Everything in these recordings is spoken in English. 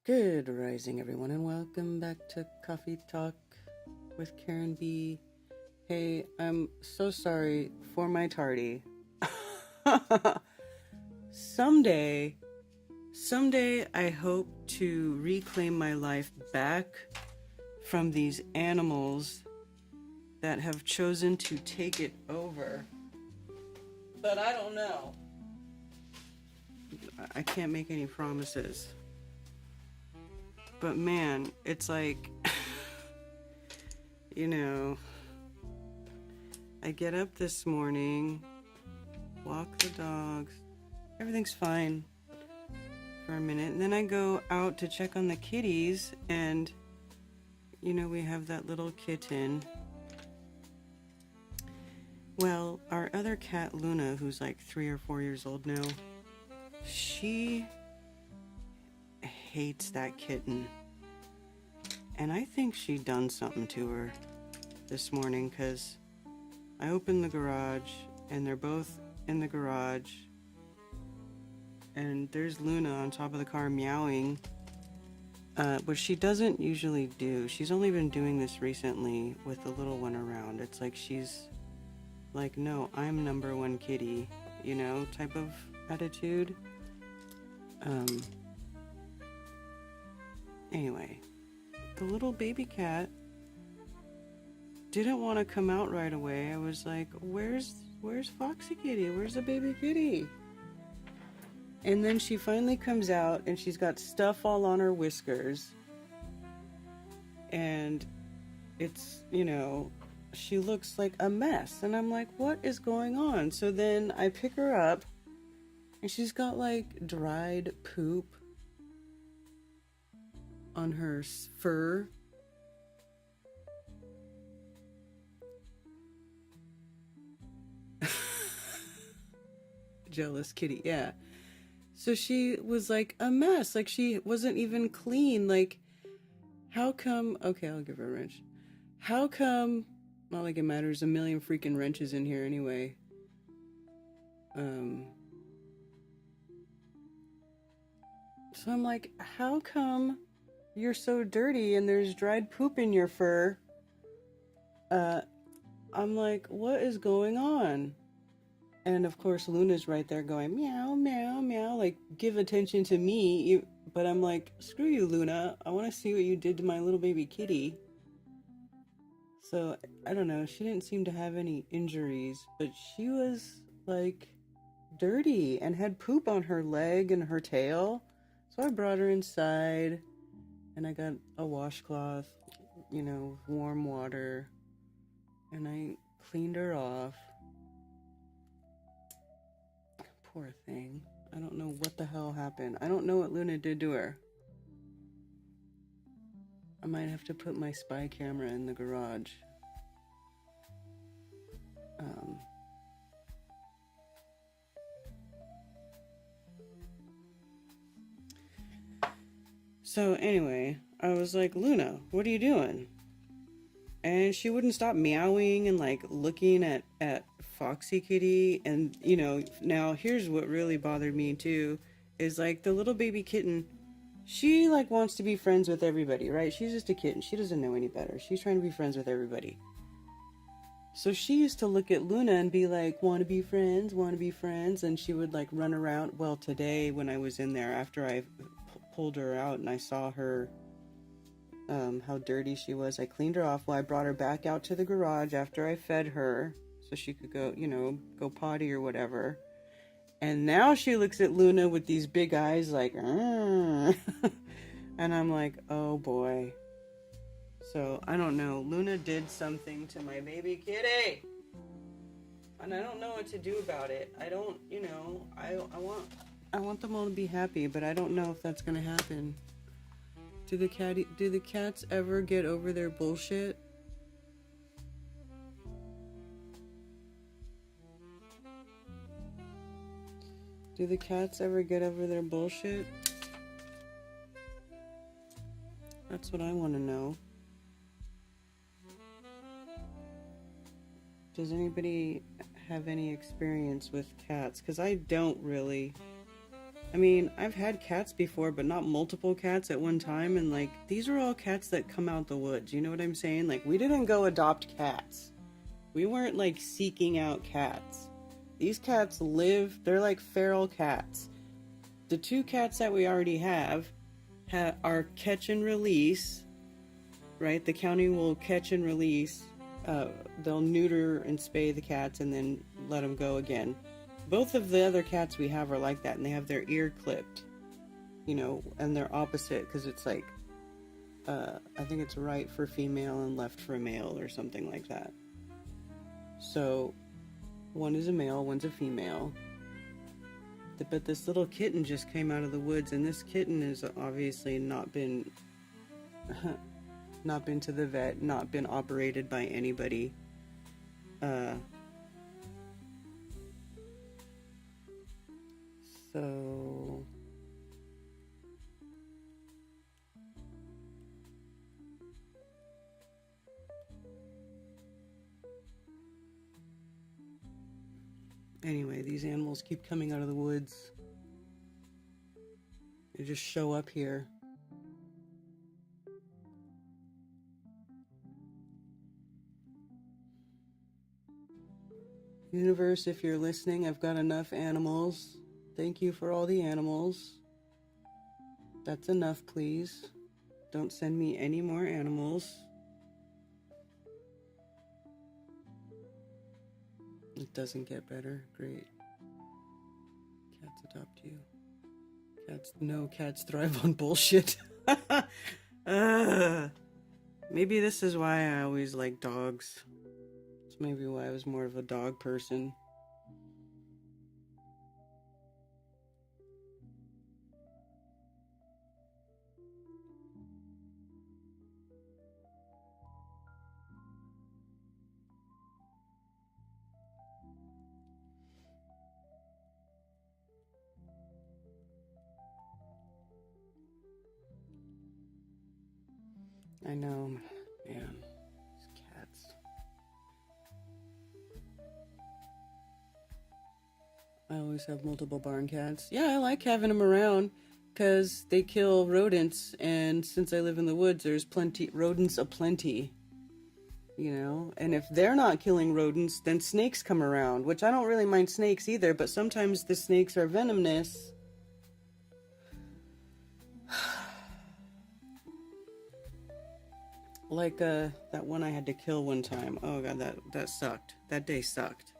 Good rising, everyone, and welcome back to Coffee Talk with Karen B. Hey, I'm so sorry for my tardy. someday, someday, I hope to reclaim my life back from these animals that have chosen to take it over. But I don't know. I can't make any promises. But man, it's like, I get up this morning, walk the dogs, everything's fine for a minute, and then I go out to check on the kitties, and, we have that little kitten. Well, our other cat, Luna, who's like 3 or 4 years old now, she hates that kitten. And I think she done something to her this morning, because I opened the garage and they're both in the garage, and there's Luna on top of the car meowing, which she doesn't usually do. She's only been doing this recently with the little one around. It's like she's like, no, I'm number one kitty, type of attitude. Anyway, the little baby cat didn't want to come out right away. I was like, where's Foxy Kitty? Where's the baby kitty? And then she finally comes out, and she's got stuff all on her whiskers. And it's, she looks like a mess. And I'm like, what is going on? So then I pick her up, and she's got like dried poop on her fur. Jealous kitty, yeah. So she was like a mess. Like, she wasn't even clean. Like, how come? Okay, I'll give her a wrench. How come? Not like it matters. A million freaking wrenches in here anyway. So I'm like, how come you're so dirty and there's dried poop in your fur? I'm like, what is going on? And of course, Luna's right there going, meow, meow, meow, like, give attention to me. But I'm like, screw you, Luna. I want to see what you did to my little baby kitty. So, I don't know. She didn't seem to have any injuries, but she was, like, dirty and had poop on her leg and her tail. So I brought her inside, and I got a washcloth, warm water, and I cleaned her off. Poor thing. I don't know what the hell happened. I don't know what Luna did to her. I might have to put my spy camera in the garage. So anyway, I was like, Luna, what are you doing? And she wouldn't stop meowing and like looking at Foxy Kitty. And now here's what really bothered me too, is like the little baby kitten, she like wants to be friends with everybody, right? She's just a kitten. She doesn't know any better. She's trying to be friends with everybody. So she used to look at Luna and be like, want to be friends, want to be friends. And she would like run around. Well, today when I was in there, after I pulled her out and I saw her, how dirty she was, I cleaned her off. Well, I brought her back out to the garage after I fed her so she could go, go potty or whatever. And now she looks at Luna with these big eyes like, and I'm like, oh boy. So, I don't know. Luna did something to my baby kitty. And I don't know what to do about it. I don't, I want them all to be happy, but I don't know if that's going to happen. Do the cats ever get over their bullshit? Do the cats ever get over their bullshit? That's what I want to know. Does anybody have any experience with cats? Because I don't really. I mean, I've had cats before, but not multiple cats at one time. And like, these are all cats that come out the woods. You know what I'm saying? Like, we didn't go adopt cats. We weren't like seeking out cats. These cats live, they're like feral cats. The two cats that we already have are catch and release, right? The county will catch and release. They'll neuter and spay the cats and then let them go again. Both of the other cats we have are like that, and they have their ear clipped, you know, and they're opposite because it's like, I think it's right for female and left for male or something like that. So, one is a male, one's a female. But this little kitten just came out of the woods, and this kitten has obviously not been to the vet, not been operated by anybody. So anyway, these animals keep coming out of the woods. They just show up here. Universe, if you're listening, I've got enough animals. Thank you for all the animals. That's enough, please. Don't send me any more animals. It doesn't get better. Great. Cats adopt you. Cats thrive on bullshit. Maybe this is why I always like dogs. It's maybe why I was more of a dog person. I know, man. These cats. I always have multiple barn cats. Yeah, I like having them around because they kill rodents, and since I live in the woods, there's rodents aplenty. You know, and if they're not killing rodents, then snakes come around, which I don't really mind snakes either, but sometimes the snakes are venomous. Like that one I had to kill one time. Oh god, that sucked. That day sucked.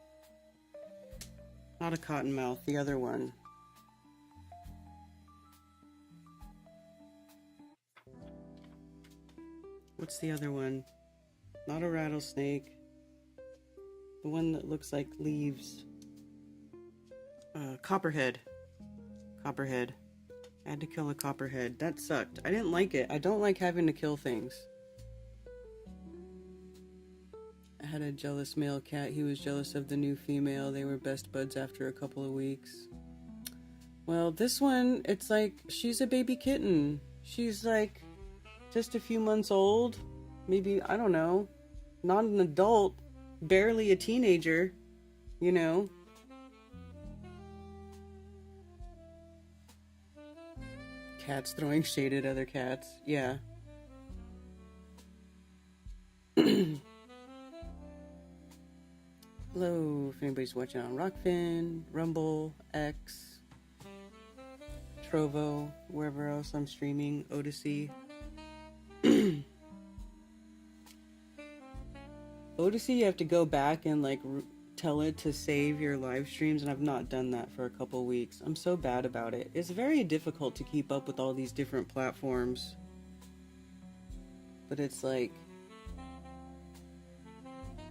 Not a cottonmouth, the other one. What's the other one? Not a rattlesnake. The one that looks like leaves. Copperhead. Copperhead. I had to kill a copperhead. That sucked. I didn't like it. I don't like having to kill things. I had a jealous male cat. He was jealous of the new female. They were best buds after a couple of weeks. Well, this one, it's like, she's a baby kitten. She's like just a few months old. Maybe, I don't know. Not an adult. Barely a teenager. You know. Cats throwing shade at other cats. Yeah. Hello, if anybody's watching on Rockfin, Rumble, X, Trovo, wherever else I'm streaming, Odyssey. Odyssey, you have to go back and like tell it to save your live streams, and I've not done that for a couple weeks. I'm so bad about it. It's very difficult to keep up with all these different platforms. But it's like,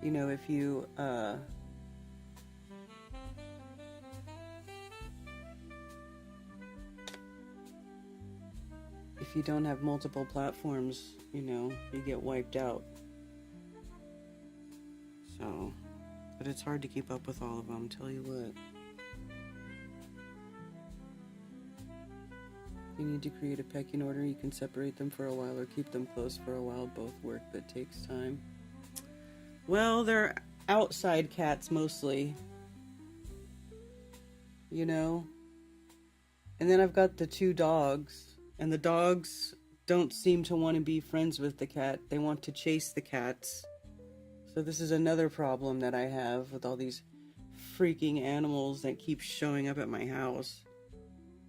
you know, if you don't have multiple platforms, you know, you get wiped out. So, but it's hard to keep up with all of them, tell you what. You need to create a pecking order. You can separate them for a while or keep them close for a while. Both work, but takes time. Well, they're outside cats mostly. You know? And then I've got the 2 dogs, and the dogs don't seem to want to be friends with the cat. They want to chase the cats. So this is another problem that I have with all these freaking animals that keep showing up at my house.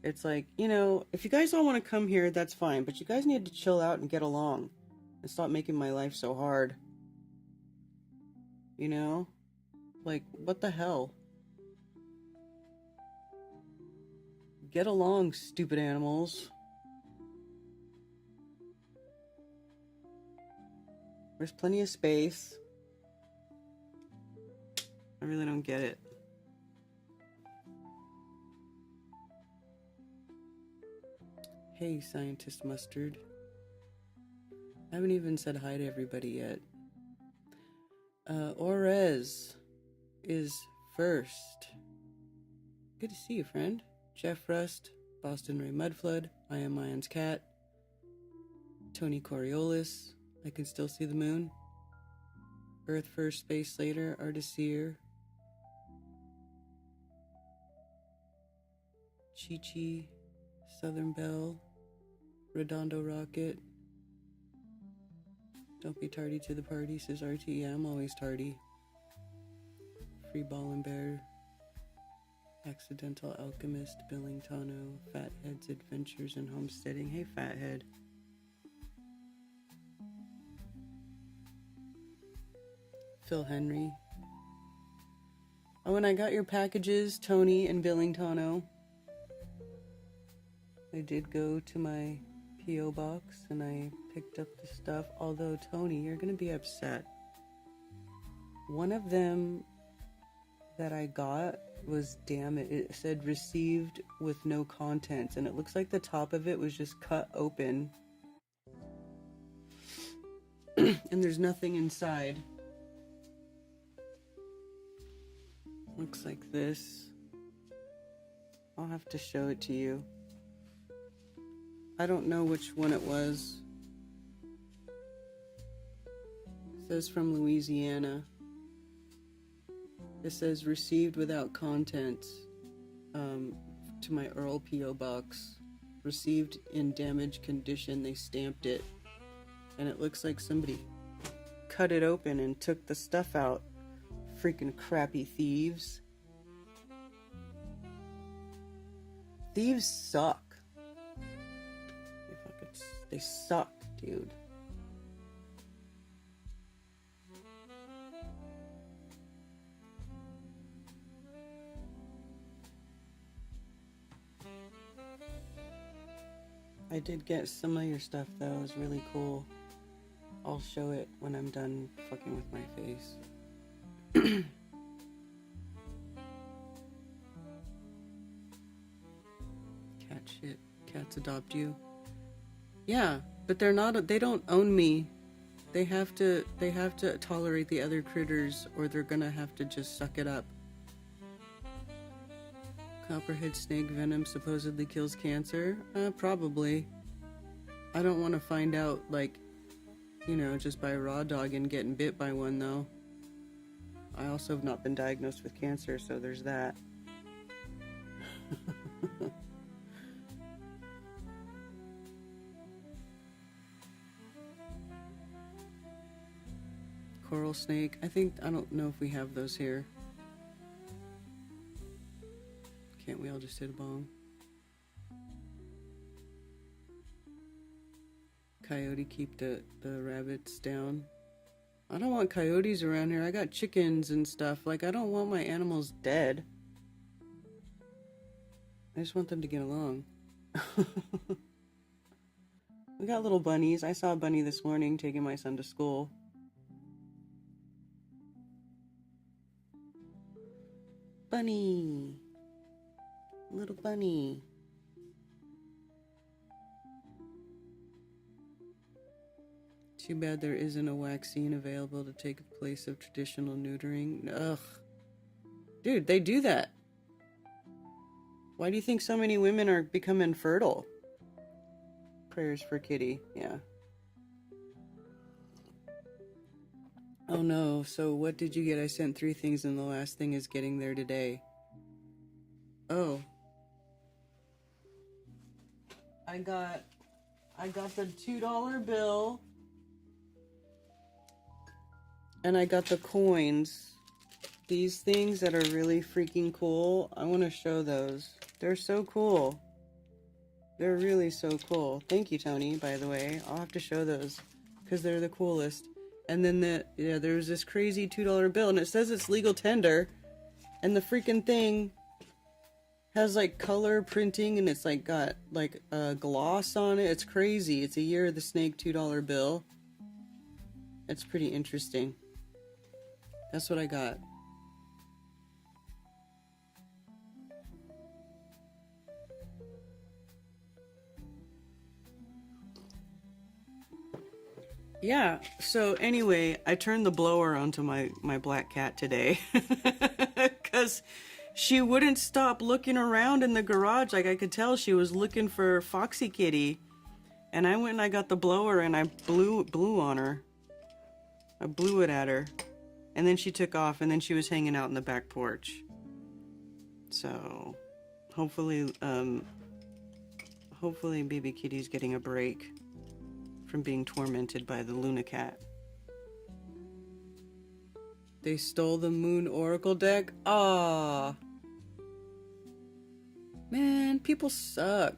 It's like, you know, if you guys all want to come here, that's fine, but you guys need to chill out and get along and stop making my life so hard. You know? Like, what the hell? Get along, stupid animals. There's plenty of space. I really don't get it. Hey, Scientist Mustard. I haven't even said hi to everybody yet. Orez is first. Good to see you, friend. Jeff Rust, Boston Ray Mudflood, I Am Mayan's Cat, Tony Coriolis, I Can Still See the Moon, Earth First, Space Later, Artiseer, Chi-Chi, Southern Belle, Redondo Rocket, Don't Be Tardy to the Party, says RT. Yeah, I'm always tardy. Free Ball and Bear, Accidental Alchemist, Billingtano, Fathead's Adventures in Homesteading. Hey, Fathead. Phil Henry. Oh, and I got your packages, Tony and Billingtano. I did go to my P.O. box and I picked up the stuff. Although, Tony, you're going to be upset. One of them that I got was, damn it, it said received with no contents. And it looks like the top of it was just cut open. And there's nothing inside. Looks like this. I'll have to show it to you. I don't know which one it was. It says from Louisiana. It says received without contents to my Earl P.O. box. Received in damaged condition. They stamped it. And it looks like somebody cut it open and took the stuff out. Freaking crappy thieves. Thieves suck. They suck, dude. I did get some of your stuff though. It was really cool. I'll show it when I'm done fucking with my face. Cat shit. Cats adopt you. Yeah, but they're not. They don't own me. They have to tolerate the other critters, or they're gonna have to just suck it up. Copperhead snake venom supposedly kills cancer. Probably. I don't want to find out, like, you know, just by raw dog and getting bit by one though. I also have not been diagnosed with cancer, so there's that. Coral snake. I don't know if we have those here. Can't we all just hit a bong? Coyote, keep the rabbits down. I don't want coyotes around here. I got chickens and stuff. Like, I don't want my animals dead. I just want them to get along. We got little bunnies. I saw a bunny this morning taking my son to school. Bunny. Little bunny. Too bad there isn't a vaccine available to take the place of traditional neutering. Ugh. Dude, they do that. Why do you think so many women are becoming fertile? Prayers for Kitty, yeah. Oh no, so what did you get? I sent 3 things and the last thing is getting there today. Oh. I got the $2 bill. And I got the coins. These things that are really freaking cool. I want to show those. They're so cool. They're really so cool. Thank you, Tony, by the way. I'll have to show those because they're the coolest. And then there's this crazy $2 bill, and it says it's legal tender, and the freaking thing has like color printing, and it's like got like a gloss on it. It's crazy. It's a Year of the Snake $2 bill. It's pretty interesting. That's what I got. Yeah, so anyway, I turned the blower onto my black cat today because she wouldn't stop looking around in the garage. Like, I could tell she was looking for Foxy Kitty, and I went and I got the blower and I blew on her. I blew it at her, and then she took off, and then she was hanging out in the back porch. So hopefully baby kitty's getting a break from being tormented by the Luna cat. They stole the Moon Oracle deck? Ah, man, people suck.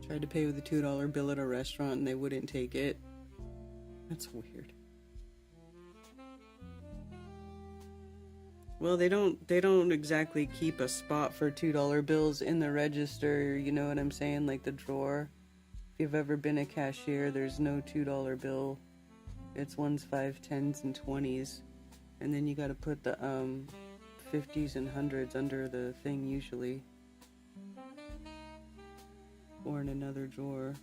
Tried to pay with a $2 bill at a restaurant and they wouldn't take it. That's weird. Well, they don't exactly keep a spot for $2 bills in the register, you know what I'm saying? Like the drawer. If you've ever been a cashier, there's no $2 bill. It's ones, 5, 10s, and 20s. And then you gotta put the 50s and 100s under the thing usually. Or in another drawer.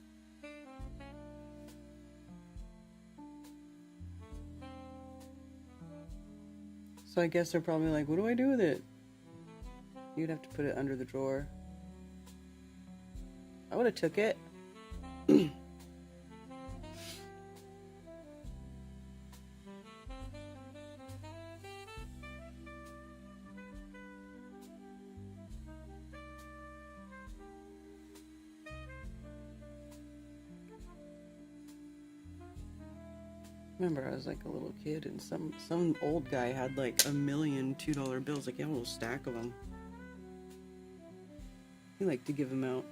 So I guess they're probably like, what do I do with it? You'd have to put it under the drawer. I would have took it. Remember, I was like a little kid, and some old guy had like a million $2 bills, like he had a little stack of them. He liked to give them out.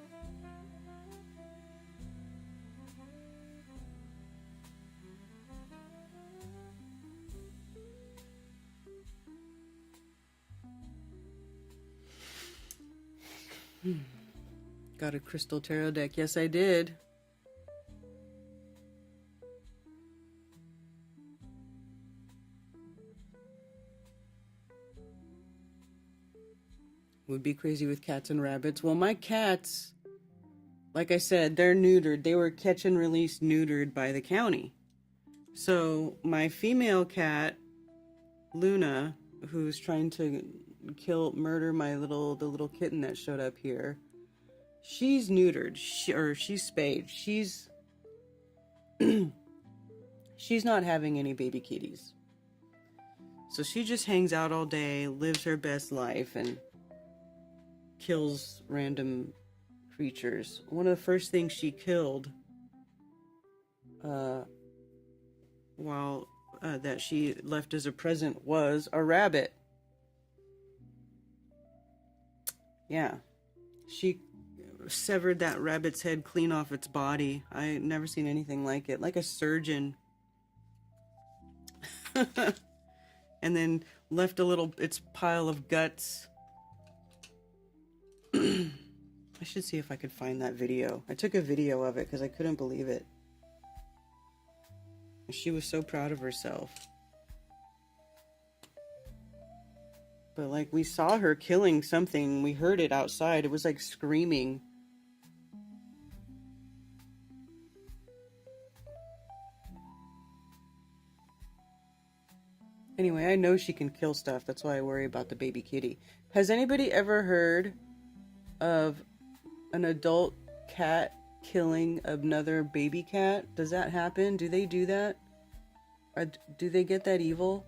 Got a crystal tarot deck. Yes, I did. Would be crazy with cats and rabbits. Well, my cats, like I said, they're neutered. They were catch and release neutered by the county. So my female cat, Luna, who's trying to murder the little kitten that showed up here, she's neutered. She's spayed. She's not having any baby kitties. So she just hangs out all day, lives her best life, and kills random creatures. One of the first things she killed that she left as a present was a rabbit. Yeah. She severed that rabbit's head clean off its body. I never seen anything like it. Like a surgeon. And then left its pile of guts. I should see if I could find that video. I took a video of it because I couldn't believe it. She was so proud of herself. But like, we saw her killing something. We heard it outside. It was like screaming. Anyway, I know she can kill stuff. That's why I worry about the baby kitty. Has anybody ever heard of an adult cat killing another baby cat? Does that happen? Do they do that? Or do they get that evil?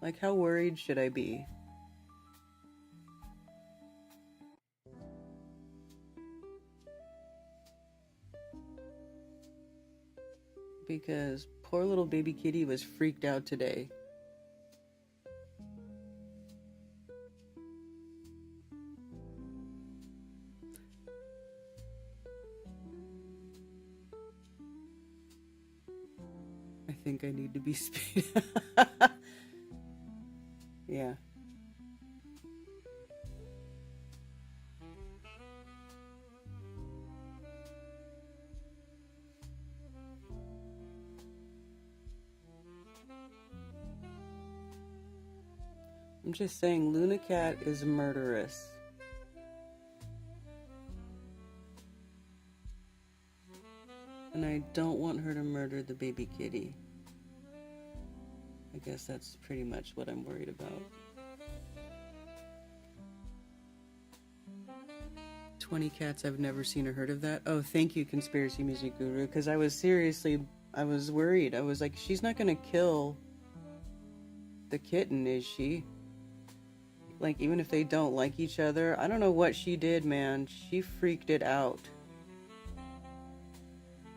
Like, how worried should I be? because poor little baby kitty was freaked out today. I think I need to be speed. Yeah. I'm just saying, Luna Cat is murderous. And I don't want her to murder the baby kitty. I guess that's pretty much what I'm worried about. 20 cats I've never seen or heard of that. Oh, thank you, Conspiracy Music Guru, because I was worried. I was like, she's not gonna kill the kitten, is she? Like, even if they don't like each other, I don't know what she did, man. She freaked it out.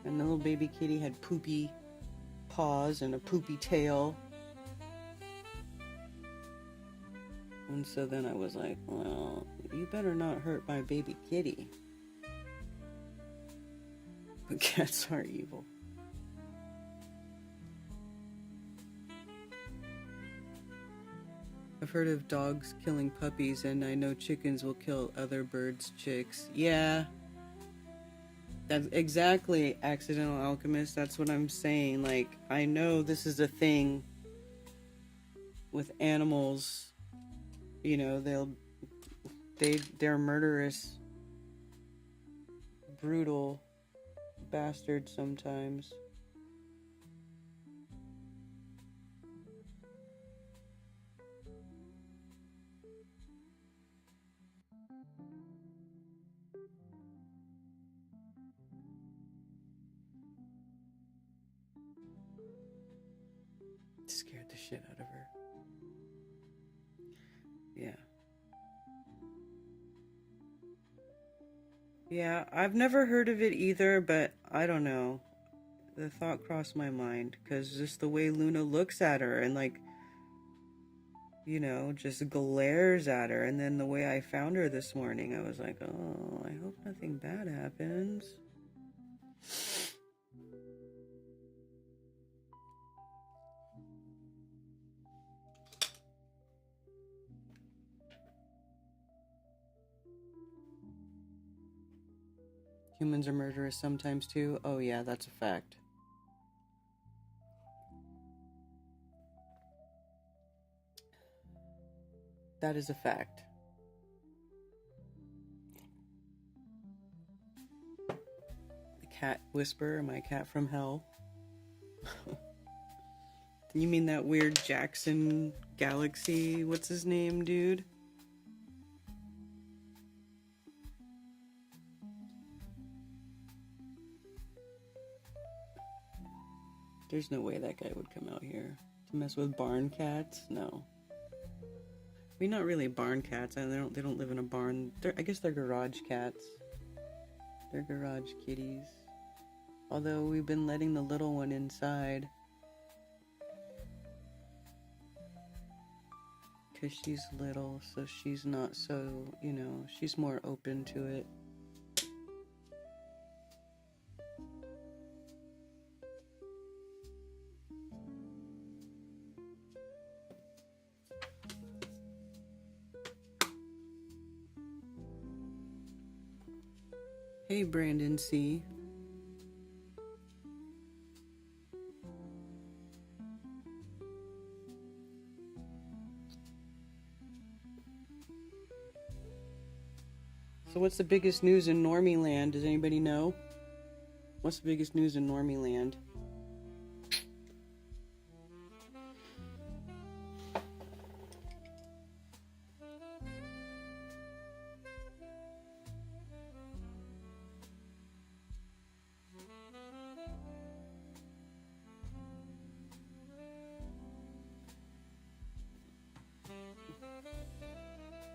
And the little baby kitty had poopy paws and a poopy tail. And so then I was like, well, you better not hurt my baby kitty. But cats are evil. I've heard of dogs killing puppies, and I know chickens will kill other birds' chicks. Yeah. That's exactly, Accidental Alchemist. That's what I'm saying. Like, I know this is a thing with animals. You know, they're murderous, brutal bastards sometimes. Scared the shit out of her. Yeah. Yeah, I've never heard of it either, but I don't know. The thought crossed my mind, because just the way Luna looks at her and, like, you know, just glares at her. And then the way I found her this morning, I was like, oh, I hope nothing bad happens. Humans are murderous sometimes too. Oh yeah, that's a fact. That is a fact. The cat whisperer, my cat from hell. You mean that weird Jackson Galaxy? What's his name, dude? There's no way that guy would come out here to mess with barn cats. No. I mean, not really barn cats. They don't live in a barn. I guess they're garage cats. They're garage kitties. Although we've been letting the little one inside. Because she's little, so she's not so, you know, she's more open to it. Hey, Brandon C. So what's the biggest news in Normie Land? Does anybody know? What's the biggest news in Normie Land?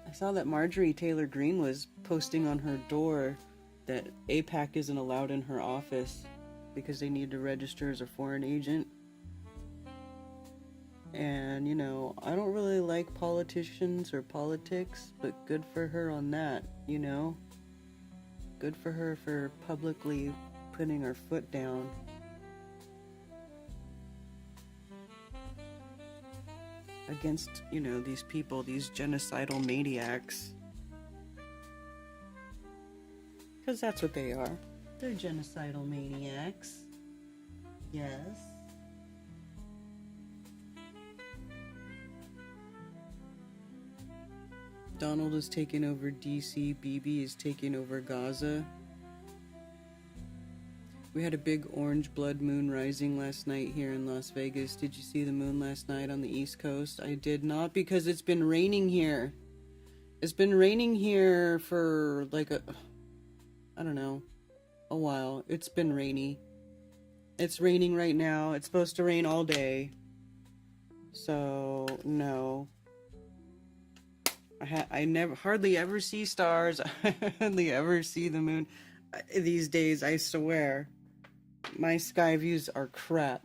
I saw that Marjorie Taylor Greene was posting on her door that APAC isn't allowed in her office because they need to register as a foreign agent. And, you know, I don't really like politicians or politics, but good for her on that, you know? Good for her for publicly putting her foot down. Against, you know, these people, these genocidal maniacs. Because that's what they are. They're genocidal maniacs. Yes. Donald is taking over DC. Bibi is taking over Gaza. We had a big orange blood moon rising last night here in Las Vegas. Did you see the moon last night on the East Coast? I did not, because it's been raining here. It's been raining here for like I don't know, a while. It's been rainy. It's raining right now. It's supposed to rain all day. So, no. I never hardly ever see stars. I hardly ever see the moon. These days, I swear, my sky views are crap.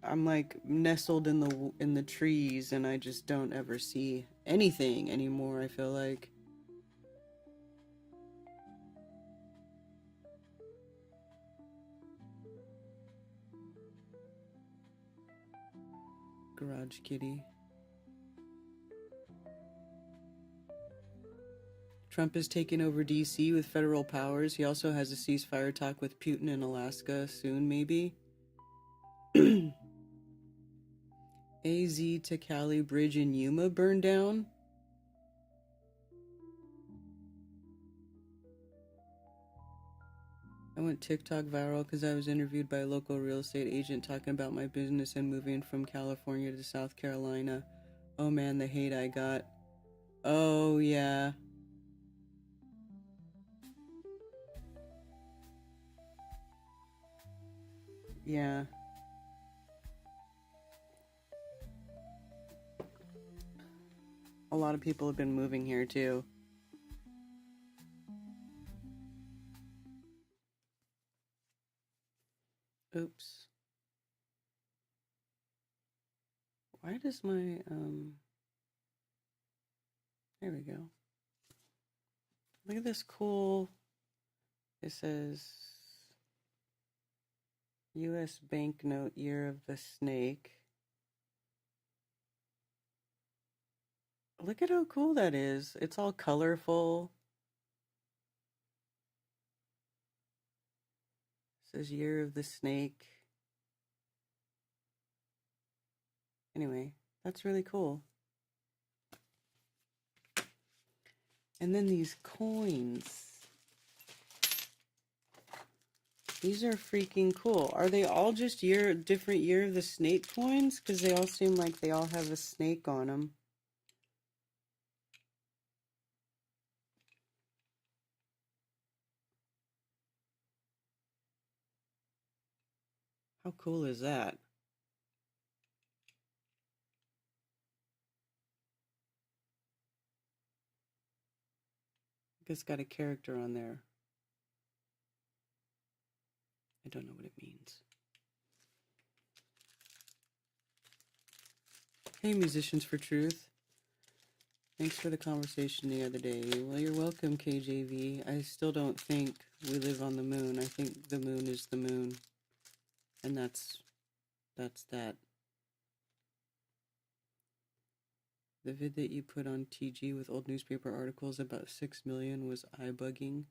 I'm like nestled in the trees, and I just don't ever see anything anymore, I feel like. Garage kitty. Trump is taking over DC with federal powers. He also has a ceasefire talk with Putin in Alaska soon, maybe. AZ to Cali Bridge in Yuma burned down. I went TikTok viral because I was interviewed by a local real estate agent talking about my business and moving from California to South Carolina. Oh man, the hate I got. Oh yeah. Yeah. A lot of people have been moving here too. Oops. Why does my, there we go. Look at this cool, it says, U.S. banknote year of the snake. Look at how cool that is. It's all colorful. It says year of the snake. Anyway, that's really cool. And then these coins. These are freaking cool. Are they all just different year of the snake coins? Because they all seem like they all have a snake on them. How cool is that? It's got a character on there. I don't know what it means. Hey, Musicians for Truth. Thanks for the conversation the other day. Well, you're welcome, KJV. I still don't think we live on the moon. I think the moon is the moon. And that's that. The vid that you put on TG with old newspaper articles about 6 million was eye-bugging.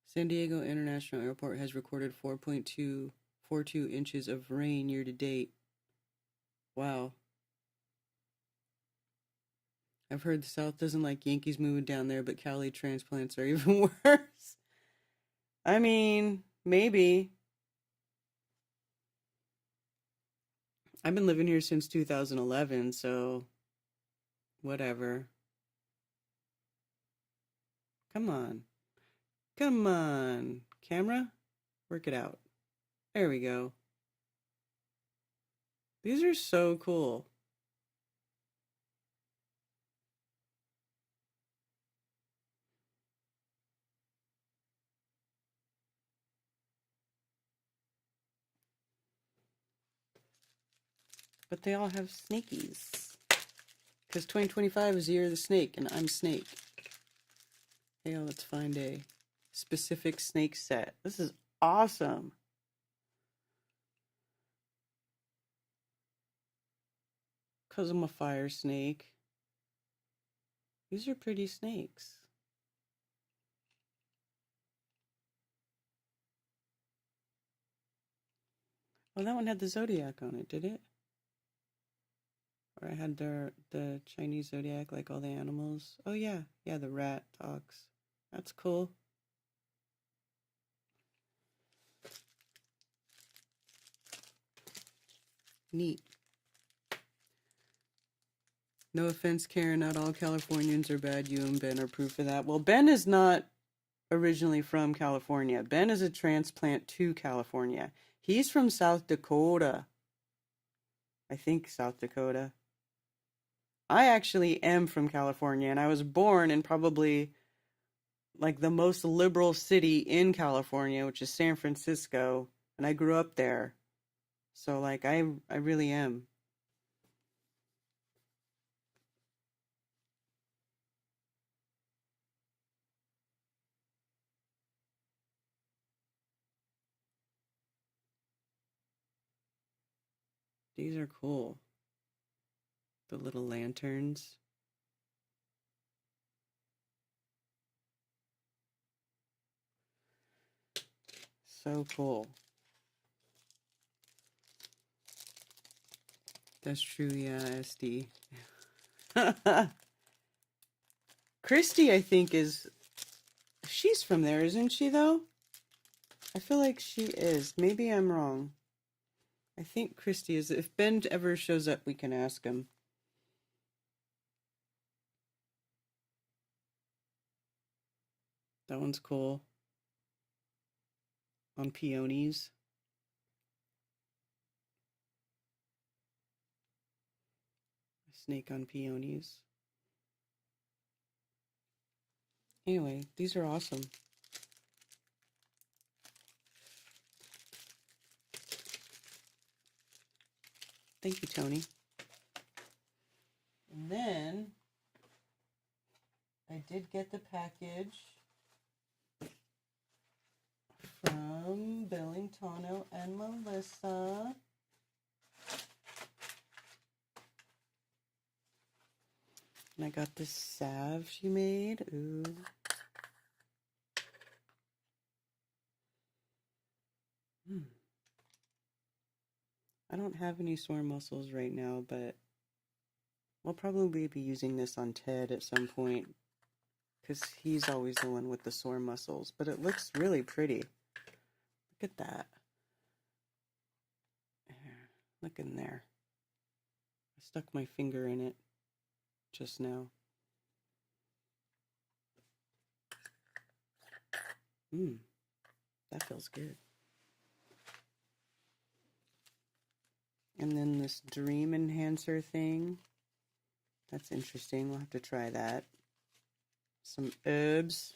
San Diego International Airport has recorded 4.242 inches of rain year to date. Wow. I've heard the South doesn't like Yankees moving down there, but Cali transplants are even worse. I mean, maybe. I've been living here since 2011, so whatever. Come on. Come on. Camera? Work it out. There we go. These are so cool. But they all have snakies. Because 2025 is the year of the snake, and I'm Snake. Hey, let's find a specific snake set. This is awesome. Because I'm a fire snake. These are pretty snakes. Oh, that one had the zodiac on it, did it? Or I had the Chinese zodiac, like all the animals. Oh yeah, yeah, the rat talks. That's cool. Neat. No offense, Karen, not all Californians are bad. You and Ben are proof of that. Well, Ben is not originally from California. Ben is a transplant to California. He's from South Dakota. I think South Dakota. I actually am from California, and I was born in probably like the most liberal city in California, which is San Francisco, and I grew up there. So like I really am. These are cool. The little lanterns. So cool. That's true, yeah, SD. Christy, I think, she's from there, isn't she, though? I feel like she is. Maybe I'm wrong. I think Christy is. If Ben ever shows up, we can ask him. That one's cool. On peonies. A snake on peonies. Anyway, these are awesome. Thank you, Tony. And then I did get the package from Bellingtano and Melissa. And I got this salve she made. Ooh. I don't have any sore muscles right now, but we'll probably be using this on Ted at some point because he's always the one with the sore muscles. But it looks really pretty. Look at that. Look in there. I stuck my finger in it just now. That feels good. And then this dream enhancer thing. That's interesting. We'll have to try that. Some herbs.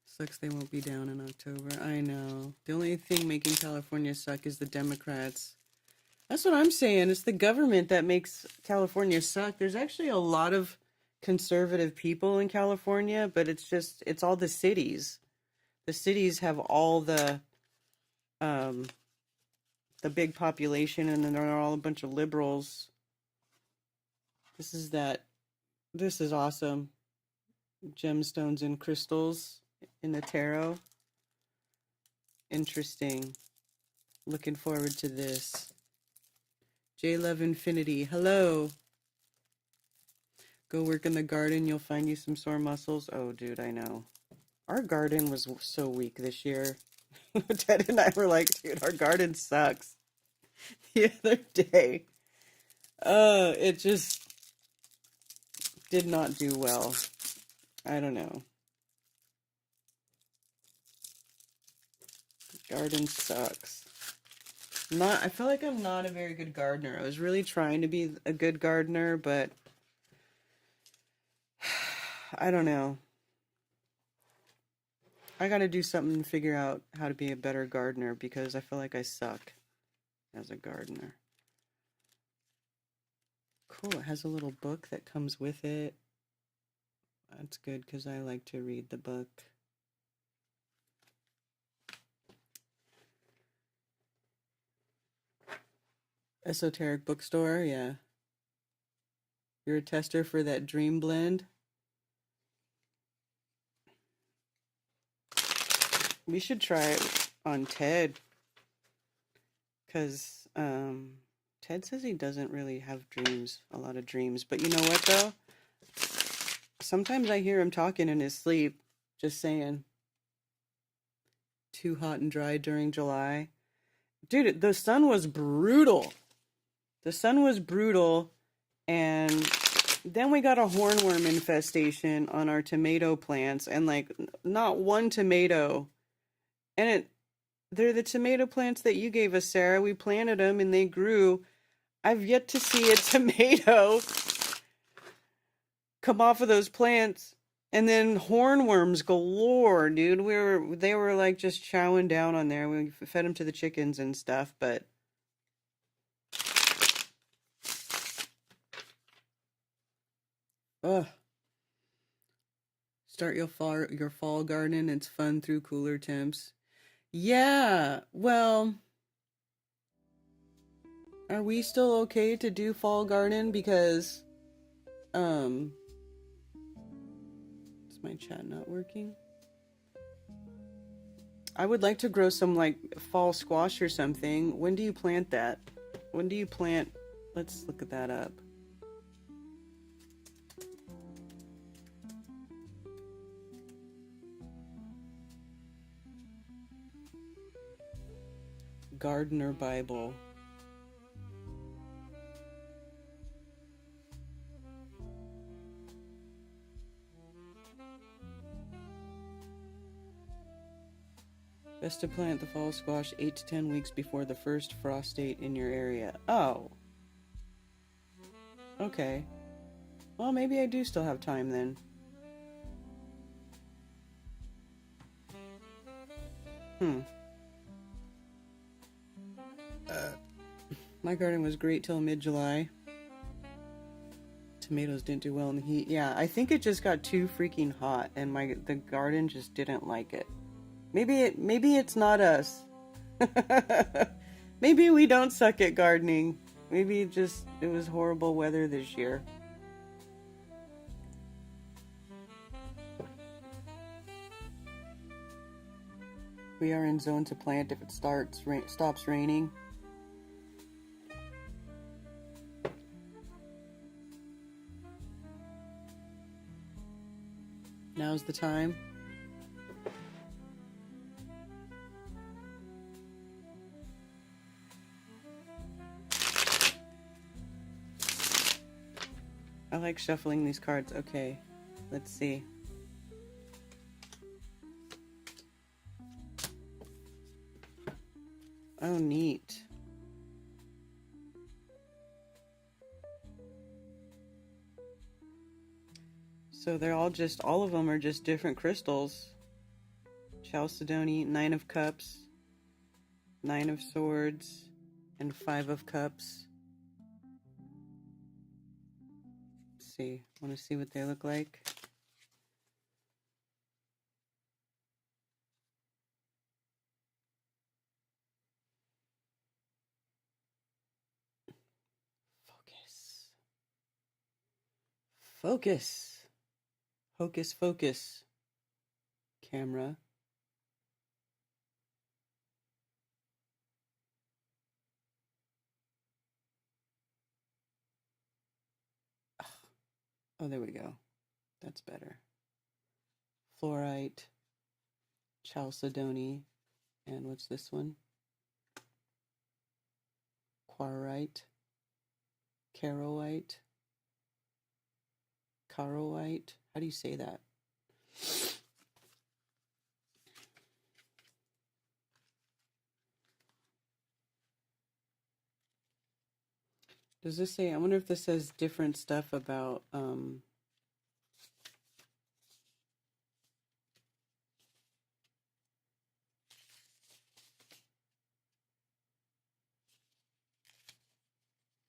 Sucks they won't be down in October. I know. The only thing making California suck is the Democrats. That's what I'm saying. It's the government that makes California suck. There's actually a lot of conservative people in California, but it's all the cities. The cities have all the big population, and then they're all a bunch of liberals. This is awesome. Gemstones and crystals in the tarot. Interesting. Looking forward to this. J Love Infinity, hello. Go work in the garden, you'll find you some sore muscles. Oh, dude, I know. Our garden was so weak this year. Ted and I were like, dude, our garden sucks. The other day. It just did not do well. I don't know. Garden sucks. I feel like I'm not a very good gardener. I was really trying to be a good gardener, but I don't know. I gotta do something to figure out how to be a better gardener because I feel like I suck as a gardener. Cool, it has a little book that comes with it. That's good because I like to read the book. Esoteric bookstore, yeah. You're a tester for that dream blend? We should try it on Ted. Because Ted says he doesn't really have dreams, a lot of dreams. But you know what, though? Sometimes I hear him talking in his sleep, just saying, too hot and dry during July. Dude, the sun was brutal. The sun was brutal, and then we got a hornworm infestation on our tomato plants, and like not one tomato. And they're the tomato plants that you gave us, Sarah. We planted them and they grew. I've yet to see a tomato come off of those plants. And then hornworms galore, dude. They were like just chowing down on there. We fed them to the chickens and stuff, but ugh. Start your fall garden. It's fun through cooler temps. Yeah, well, are we still okay to do fall garden? Because, is my chat not working? I would like to grow some, like, fall squash or something. When do you plant that? When do you plant? Let's look at that up. Gardener Bible. Best to plant the fall squash 8 to 10 weeks before the first frost date in your area. Oh. Okay. Well, maybe I do still have time then. My garden was great till mid-July. Tomatoes didn't do well in the heat. Yeah, I think it just got too freaking hot and the garden just didn't like it. Maybe it's not us. Maybe we don't suck at gardening. Maybe it was horrible weather this year. We are in zone to plant if it stops raining. Now's the time. I like shuffling these cards. Okay, let's see. Oh, neat. So they're all of them are just different crystals. Chalcedony, 9 of Cups, 9 of Swords, and 5 of Cups. Let's see. Want to see what they look like? Focus. Hocus focus. Camera. Oh, there we go. That's better. Fluorite, chalcedony, and what's this one? Quarite, caroite, caroite. How do you say that? Does this say, I wonder if this says different stuff about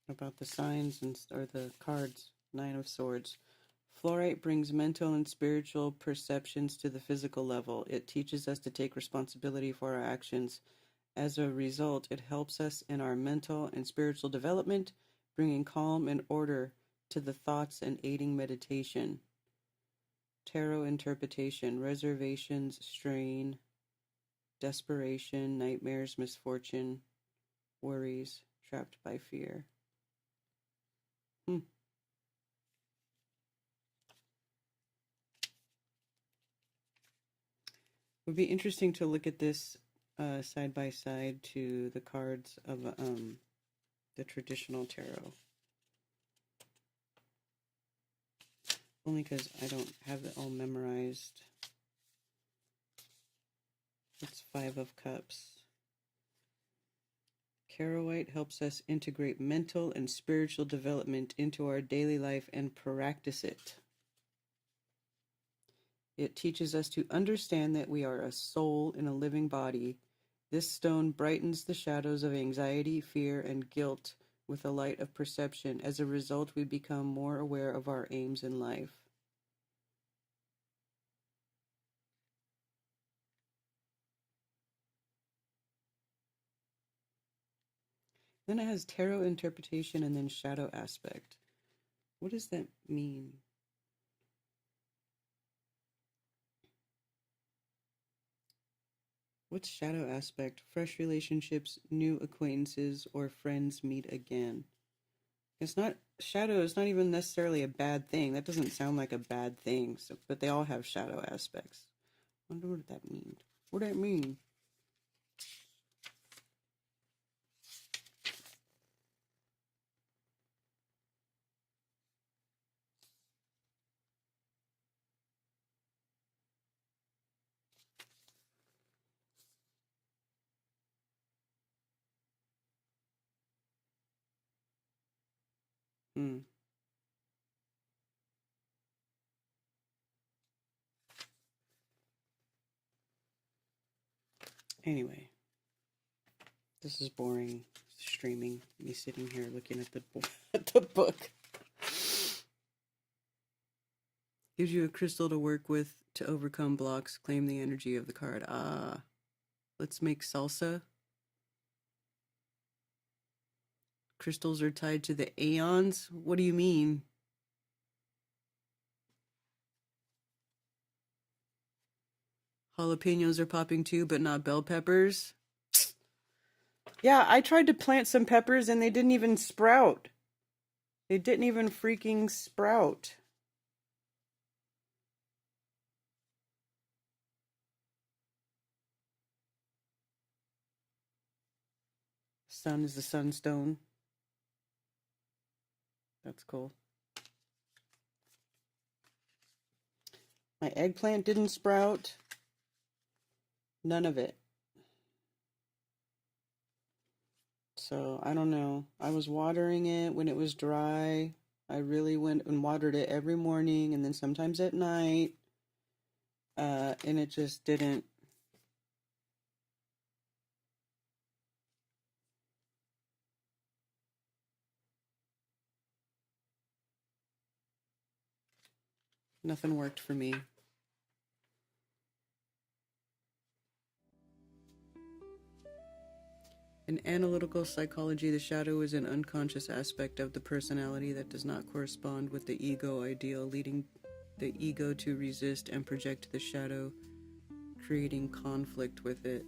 about the signs or the cards. Nine of Swords. Fluorite brings mental and spiritual perceptions to the physical level. It teaches us to take responsibility for our actions. As a result, it helps us in our mental and spiritual development, bringing calm and order to the thoughts and aiding meditation. Tarot interpretation, reservations, strain, desperation, nightmares, misfortune, worries, trapped by fear. Would be interesting to look at this side by side to the cards of the traditional tarot. Only because I don't have it all memorized. It's Five of Cups. Carolite helps us integrate mental and spiritual development into our daily life and practice it. It teaches us to understand that we are a soul in a living body. This stone brightens the shadows of anxiety, fear, and guilt with a light of perception. As a result, we become more aware of our aims in life. Then it has tarot interpretation and then shadow aspect. What does that mean? What's shadow aspect? Fresh relationships, new acquaintances, or friends meet again. It's not, shadow is not even necessarily a bad thing. That doesn't sound like a bad thing, so, but they all have shadow aspects. I wonder what that means. What does that mean? Anyway, this is boring streaming. Me sitting here looking at the book. Gives you a crystal to work with to overcome blocks. Claim the energy of the card. Let's make salsa. Crystals are tied to the aeons? What do you mean? Jalapenos are popping too, but not bell peppers? Yeah, I tried to plant some peppers and they didn't even sprout. They didn't even freaking sprout. Sun is the sunstone. That's cool. My eggplant didn't sprout. None of it. So, I don't know. I was watering it when it was dry. I really went and watered it every morning and then sometimes at night. And it just didn't. Nothing worked for me. In analytical psychology, the shadow is an unconscious aspect of the personality that does not correspond with the ego ideal, leading the ego to resist and project the shadow, creating conflict with it.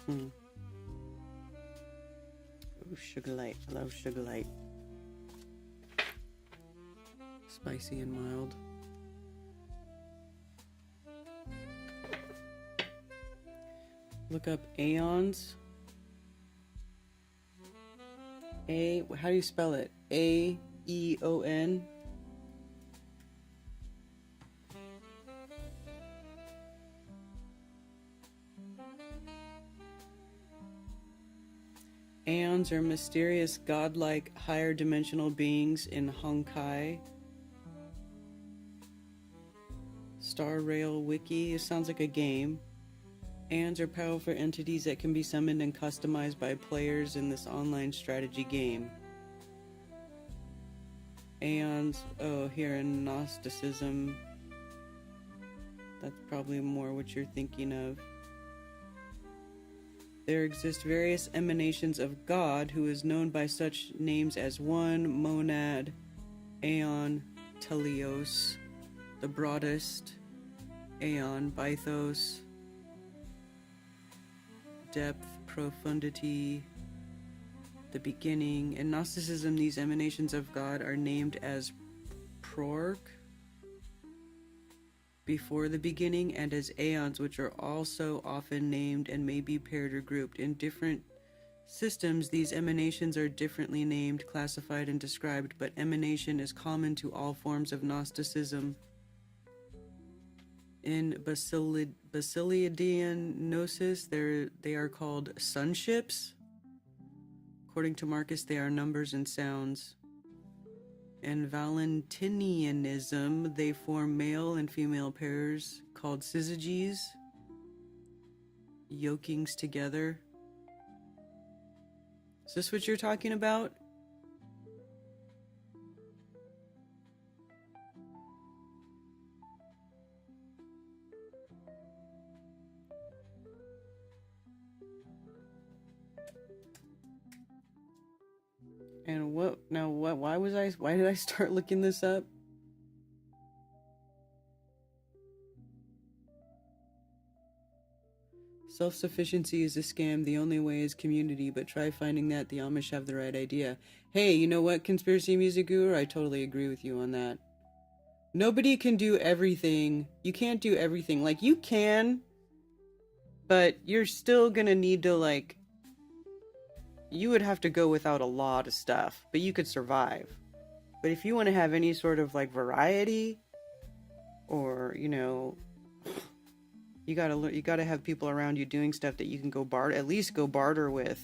Ooh, Sugar Light. I love Sugar Light. Spicy and mild. Look up aeons. How do you spell it? A-E-O-N. Aeons are mysterious, godlike, higher dimensional beings in Honkai. Star Rail Wiki. It sounds like a game. Aeons are powerful entities that can be summoned and customized by players in this online strategy game. Aeons, oh, here in Gnosticism. That's probably more what you're thinking of. There exist various emanations of God, who is known by such names as One, Monad, Aeon, Teleos, the broadest, Aeon, Bythos, depth, profundity, the beginning. In Gnosticism, these emanations of God are named as Prork, before the beginning, and as aeons, which are also often named and may be paired or grouped. In different systems, these emanations are differently named, classified, and described, but emanation is common to all forms of Gnosticism. In Basilidian Gnosis, they are called sunships. According to Marcus, they are numbers and sounds. In Valentinianism, they form male and female pairs called syzygies, yokings together. Is this what you're talking about? And why did I start looking this up? Self-sufficiency is a scam. The only way is community, but try finding that. The Amish have the right idea. Hey, you know what, Conspiracy Music Guru? I totally agree with you on that. Nobody can do everything. You can't do everything. Like, you can, but you're still gonna need to, like, you would have to go without a lot of stuff, but you could survive. But if you want to have any sort of, like, variety, or, you know, you gotta have people around you doing stuff that you can at least go barter with.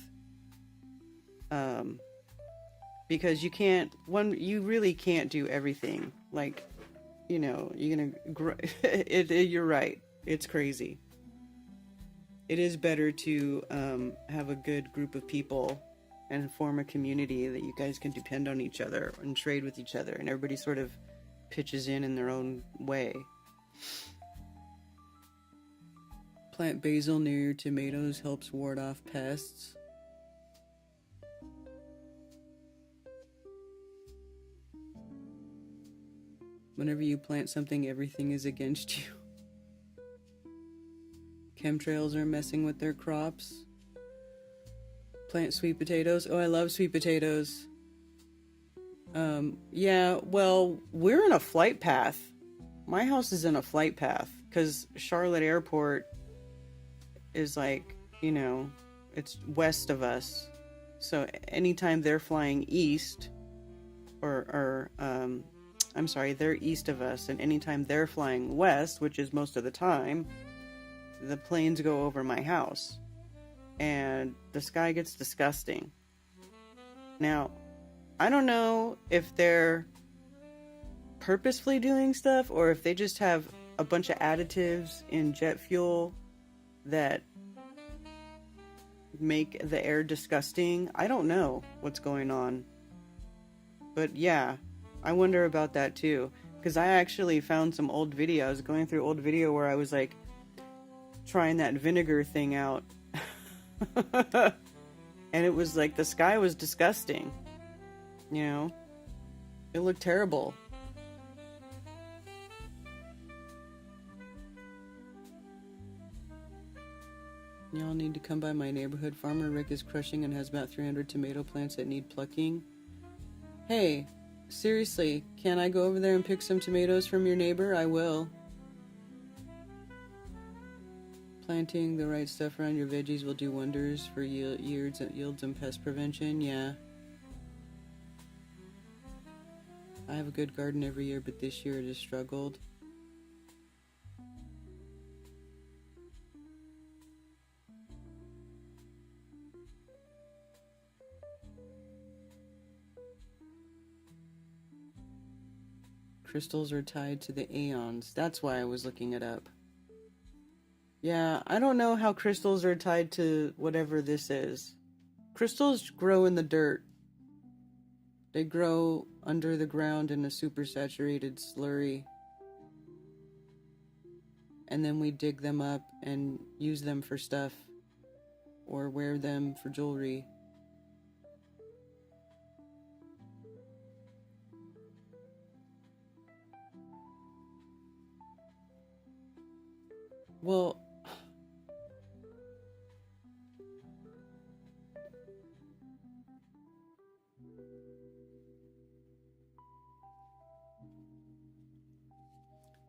Because you really can't do everything. Like, you know, you're right. It's crazy. It is better to have a good group of people and form a community that you guys can depend on each other and trade with each other, and everybody sort of pitches in their own way. Plant basil near your tomatoes helps ward off pests. Whenever you plant something, everything is against you. Chemtrails are messing with their crops. Plant sweet potatoes. Oh, I love sweet potatoes. Yeah, well, we're in a flight path. My house is in a flight path because Charlotte Airport is, like, you know, it's west of us. So anytime they're flying east, they're east of us, and anytime they're flying west, which is most of the time, the planes go over my house, and the sky gets disgusting. Now, I don't know if they're purposefully doing stuff, or if they just have a bunch of additives in jet fuel that make the air disgusting. I don't know what's going on. But yeah, I wonder about that too. Because I actually found some old video. I was going through old video where I was, like, trying that vinegar thing out. And it was like, the sky was disgusting. You know? It looked terrible. Y'all need to come by my neighborhood. Farmer Rick is crushing and has about 300 tomato plants that need plucking. Hey, seriously, can I go over there and pick some tomatoes from your neighbor? I will. Planting the right stuff around your veggies will do wonders for yields and pest prevention. Yeah. I have a good garden every year, but this year it has struggled. Crystals are tied to the aeons. That's why I was looking it up. Yeah, I don't know how crystals are tied to whatever this is. Crystals grow in the dirt. They grow under the ground in a supersaturated slurry. And then we dig them up and use them for stuff. Or wear them for jewelry. Well,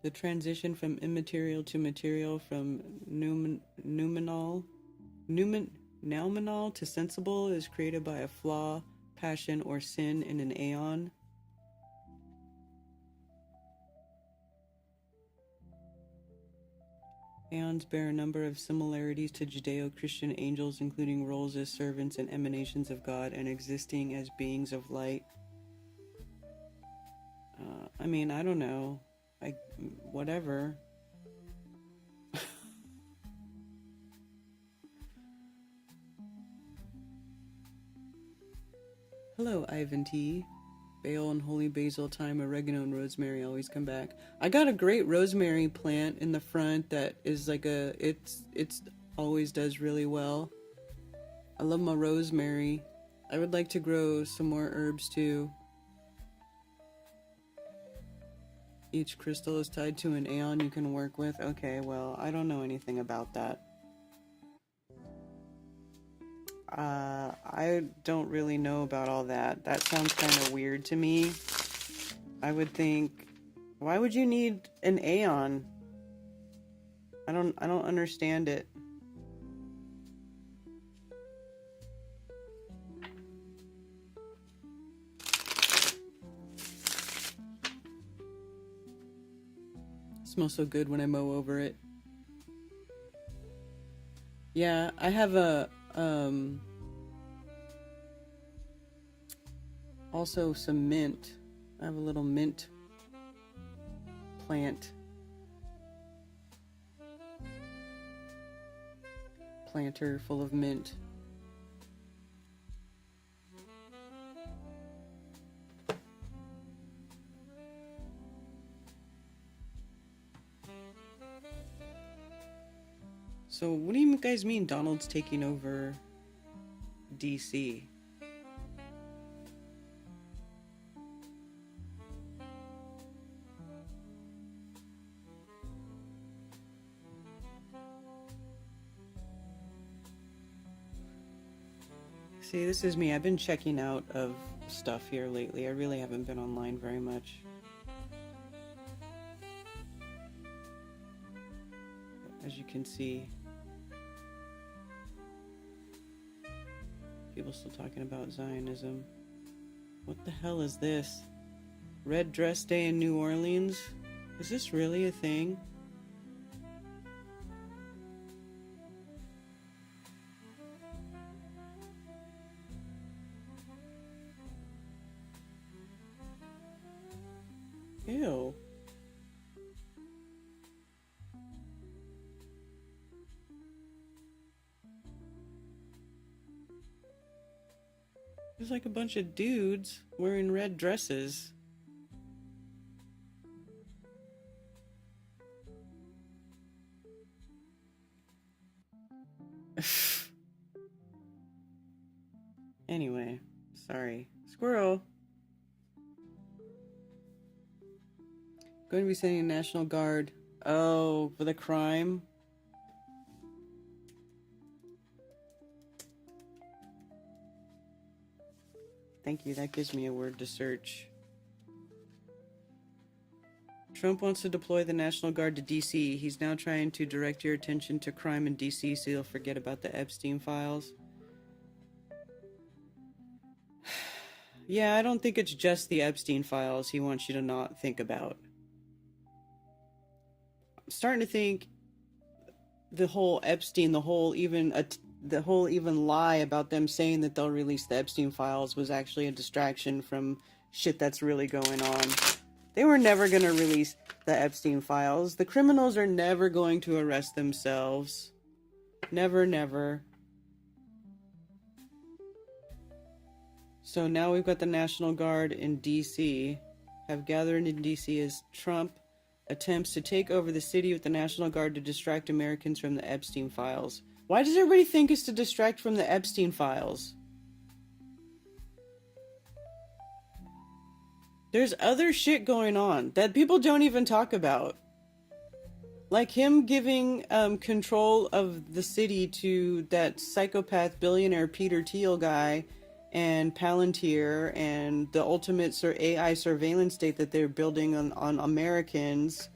the transition from immaterial to material, from noumenal to sensible, is created by a flaw, passion, or sin in an aeon. Aeons bear a number of similarities to Judeo-Christian angels, including roles as servants and emanations of God, and existing as beings of light. I mean, I don't know. Whatever. Hello, Ivan T. Basil and holy basil, thyme, oregano, and rosemary always come back. I got a great rosemary plant in the front that is like it's always does really well. I love my rosemary. I would like to grow some more herbs too. Each crystal is tied to an aeon you can work with. Okay, well, I don't know anything about that. I don't really know about all that. That sounds kind of weird to me. I would think, why would you need an aeon? I don't understand it. It smells so good when I mow over it. Yeah, I have a also some mint. I have a little mint plant. Planter full of mint. So what do you guys mean Donald's taking over DC? See, this is me. I've been checking out of stuff here lately. I really haven't been online very much. As you can see, people still talking about Zionism. What the hell is this? Red Dress Day in New Orleans? Is this really a thing? Ew. There's like a bunch of dudes wearing red dresses. Anyway, sorry. Squirrel. Going to be sending a National Guard. Oh, for the crime? Thank you, that gives me a word to search. Trump wants to deploy the National Guard to DC. He's now trying to direct your attention to crime in DC so you'll forget about the Epstein files. Yeah, I don't think it's just the Epstein files he wants you to not think about. I'm starting to think the whole Epstein, the whole even lie about them saying that they'll release the Epstein files was actually a distraction from shit that's really going on. They were never going to release the Epstein files. The criminals are never going to arrest themselves. Never, never. So now we've got the National Guard in D.C. have gathered in D.C. as Trump attempts to take over the city with the National Guard to distract Americans from the Epstein files. Why does everybody think it's to distract from the Epstein files? There's other shit going on that people don't even talk about. Like him giving control of the city to that psychopath billionaire Peter Thiel guy and Palantir and the ultimate AI surveillance state that they're building on Americans.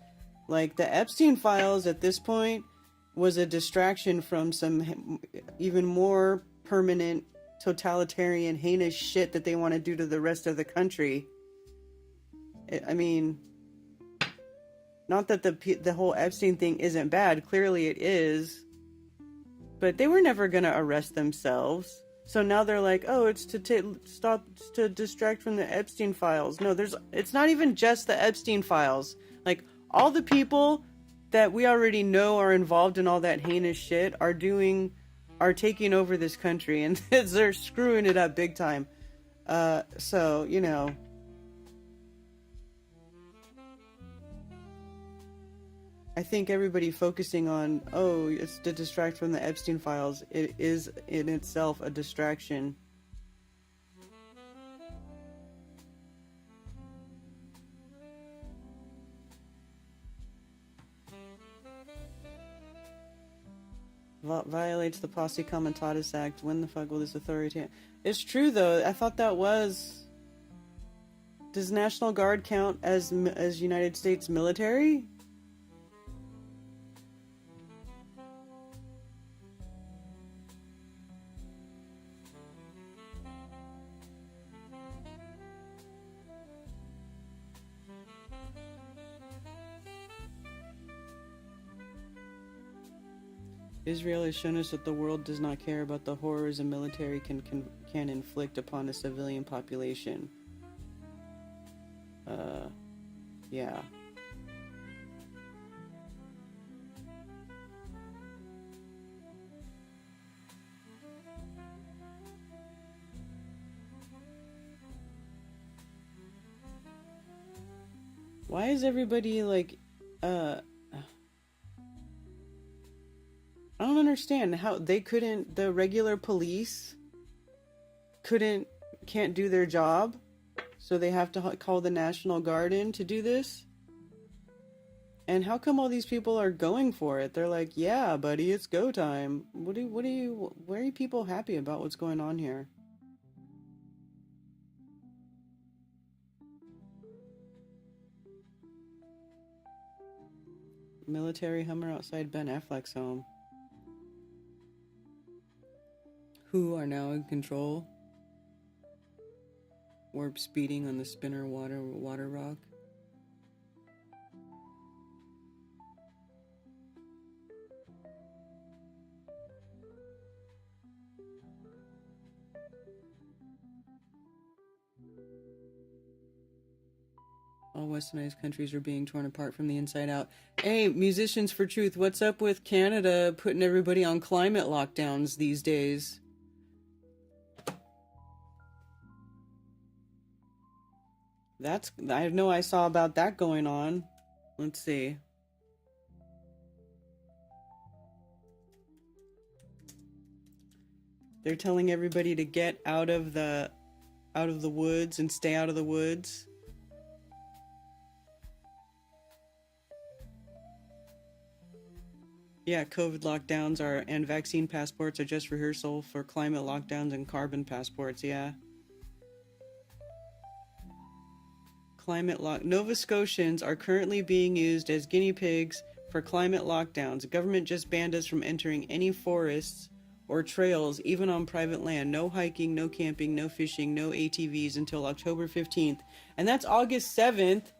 Like the Epstein files at this point was a distraction from some even more permanent totalitarian heinous shit that they want to do to the rest of the country. I mean, not that the whole Epstein thing isn't bad. Clearly it is. But they were never going to arrest themselves. So now they're like, oh, it's to distract from the Epstein files. No, it's not even just the Epstein files. Like, all the people that we already know are involved in all that heinous shit are taking over this country. And they're screwing it up big time. So, you know. I think everybody focusing on, oh, it's to distract from the Epstein files. It is in itself a distraction. Violates the Posse Comitatus Act. When the fuck will this authority... It's true, though. I thought that was... Does National Guard count as United States military? Israel has shown us that the world does not care about the horrors a military can inflict upon a civilian population. Yeah. Why is everybody like, I don't understand how they couldn't, the regular police can't do their job, so they have to call the National Guard in to do this? And how come all these people are going for it? They're like, yeah, buddy, it's go time. Why are people happy about what's going on here? Military Hummer outside Ben Affleck's home. Who are now in control? Warp speeding on the spinner water rock. All westernized countries are being torn apart from the inside out. Hey, Musicians for Truth, what's up with Canada putting everybody on climate lockdowns these days? I know I saw about that going on. Let's see. They're telling everybody to get out of the woods and stay out of the woods. Yeah, COVID lockdowns and vaccine passports are just rehearsal for climate lockdowns and carbon passports, yeah. Nova Scotians are currently being used as guinea pigs for climate lockdowns. The government just banned us from entering any forests or trails, even on private land. No hiking, no camping, no fishing, no ATVs until October 15th. And that's August 7th.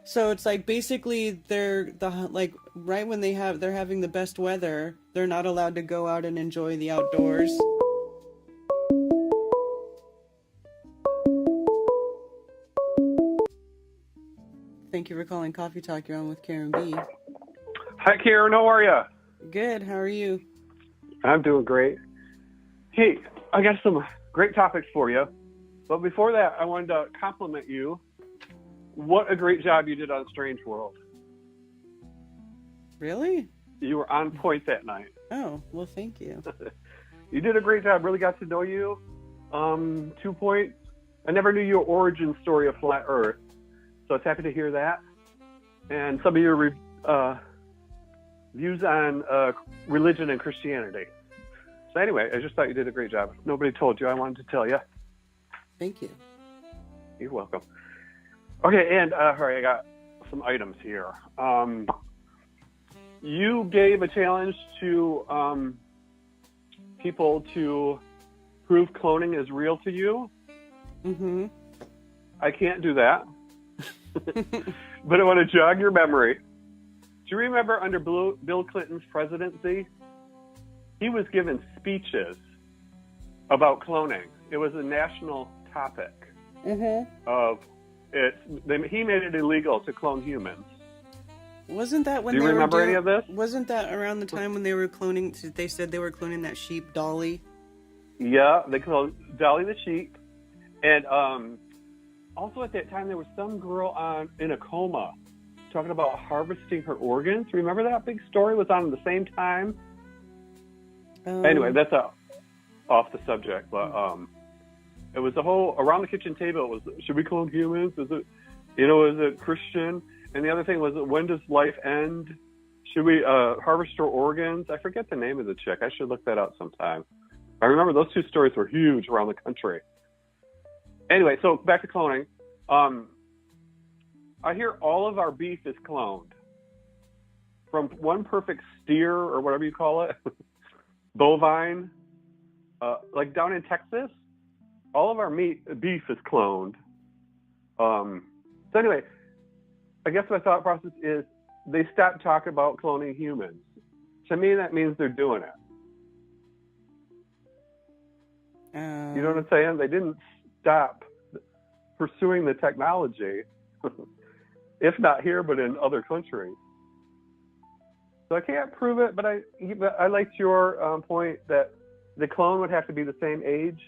So it's like basically right when they're having the best weather, they're not allowed to go out and enjoy the outdoors. Thank you for calling Coffee Talk. You're on with Karen B. Hi, Karen. How are you? Good. How are you? I'm doing great. Hey, I got some great topics for you. But before that, I wanted to compliment you. What a great job you did on Strange World. Really? You were on point that night. Oh, well, thank you. You did a great job. Really got to know you. 2 points. I never knew your origin story of Flat Earth. So I was happy to hear that. And some of your views on religion and Christianity. So anyway, I just thought you did a great job. Nobody told you. I wanted to tell you. Thank you. You're welcome. Okay, and all right, I got some items here. You gave a challenge to people to prove cloning is real to you. Mm-hmm. I can't do that. But I want to jog your memory. Do you remember under Bill Clinton's presidency, he was given speeches about cloning. It was a national topic of it. He made it illegal to clone humans. Wasn't that when Do you they remember were any of this? Wasn't that around the time when they were cloning? They said they were cloning that sheep Dolly. Yeah, they cloned Dolly the sheep, and also at that time there was some girl in a coma talking about harvesting her organs. Remember that big story was on at the same time? Anyway, that's off the subject, but it was the whole around the kitchen table. It was, should we clone humans? Is it Christian? And the other thing was, when does life end? Should we harvest our organs? I forget the name of the chick. I should look that up sometime. I remember those two stories were huge around the country. Anyway, so back to cloning. I hear all of our beef is cloned. From one perfect steer or whatever you call it, bovine, like down in Texas, all of our beef is cloned. So anyway, I guess my thought process is they stopped talking about cloning humans. To me, that means they're doing it. You know what I'm saying? They didn't stop pursuing the technology, if not here, but in other countries. So I can't prove it, but I liked your point that the clone would have to be the same age.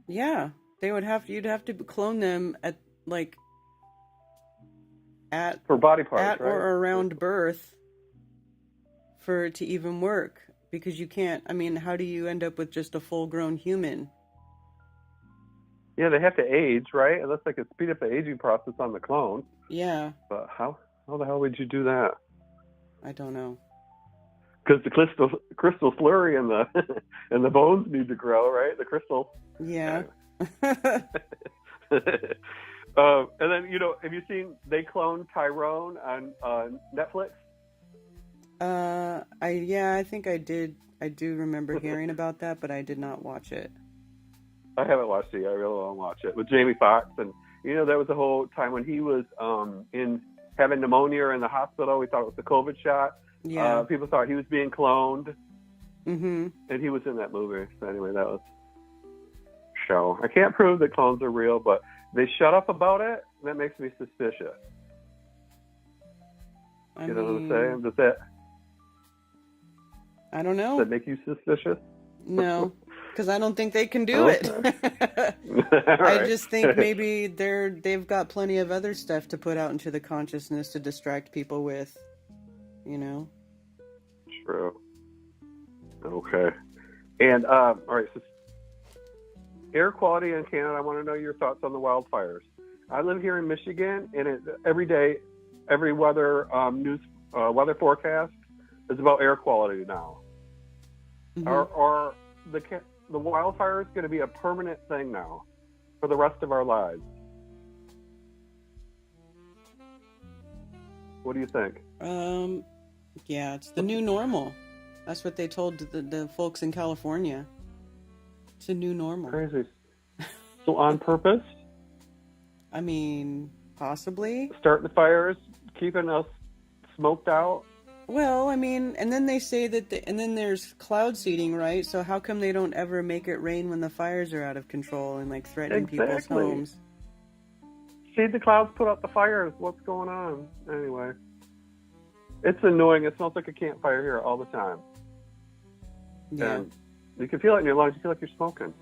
Yeah, you'd have to clone them for body parts, at right? or around birth for it to even work, because you can't. I mean, how do you end up with just a full-grown human? Yeah, they have to age, right? Unless they could speed up the aging process on the clone. Yeah. But how the hell would you do that? I don't know. Because the crystal slurry and the and the bones need to grow, right? The crystal. Yeah. And then, have you seen they cloned Tyrone on Netflix? I think I did. I do remember hearing about that, but I did not watch it. I haven't watched it. I really want to watch it with Jamie Foxx, and that was the whole time when he was in having pneumonia in the hospital. We thought it was the COVID shot. Yeah. People thought he was being cloned. Mm-hmm. And he was in that movie. So anyway, that was show. I can't prove that clones are real, but they shut up about it. That makes me suspicious. You know what I'm saying? Does that? I don't know. Does that make you suspicious? No, because I don't think they can do it. I just think maybe they've got plenty of other stuff to put out into the consciousness to distract people with. True. Okay. And all right. So air quality in Canada. I want to know your thoughts on the wildfires. I live here in Michigan, and every day, every weather weather forecast is about air quality now. Mm-hmm. Are the wildfires going to be a permanent thing now for the rest of our lives? What do you think? Yeah, it's the new normal. That's what they told the folks in California. It's a new normal. Crazy. So on purpose? I mean, possibly. Starting the fires, keeping us smoked out? Well, I mean, and then they say that, and then there's cloud seeding, right? So how come they don't ever make it rain when the fires are out of control and threatening people's homes? See the clouds put out the fires. What's going on? Anyway. It's annoying. It smells like a campfire here all the time. Yeah. And you can feel it in your lungs. You feel like you're smoking.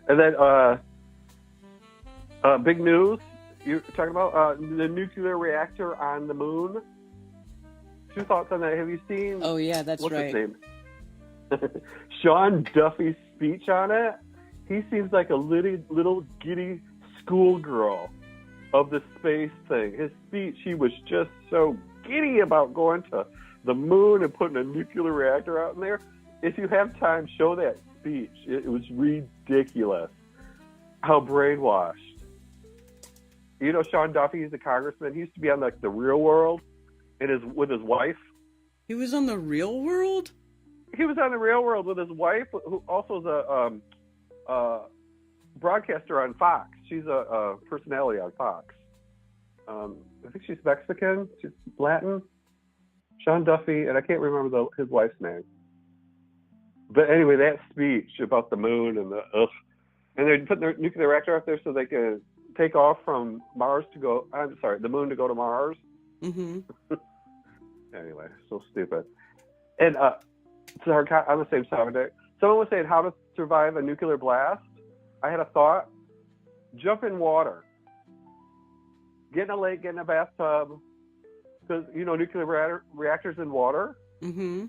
And then, big news. You're talking about the nuclear reactor on the moon. 2 thoughts on that. Have you seen? Oh, yeah, that's what's right. his name? Sean Duffy's speech on it. He seems like a little giddy schoolgirl of the space thing. His speech, he was just so giddy about going to the moon and putting a nuclear reactor out in there. If you have time, show that speech. It was ridiculous. How brainwashed. You know, Sean Duffy, he's a congressman. He used to be on like The Real World with his wife. He was on The Real World? He was on The Real World with his wife, who also is a broadcaster on Fox. She's a personality on Fox. I think she's Mexican. She's Latin. Sean Duffy, and I can't remember his wife's name. But anyway, that speech about the moon and and they're putting their nuclear reactor out there so they can take off from Mars to go. I'm sorry, the moon to go to Mars. Mm-hmm. Anyway, so stupid. And so on the same subject, someone was saying how to survive a nuclear blast. I had a thought: jump in water, get in a lake, get in a bathtub, because nuclear reactors in water. Mm-hmm.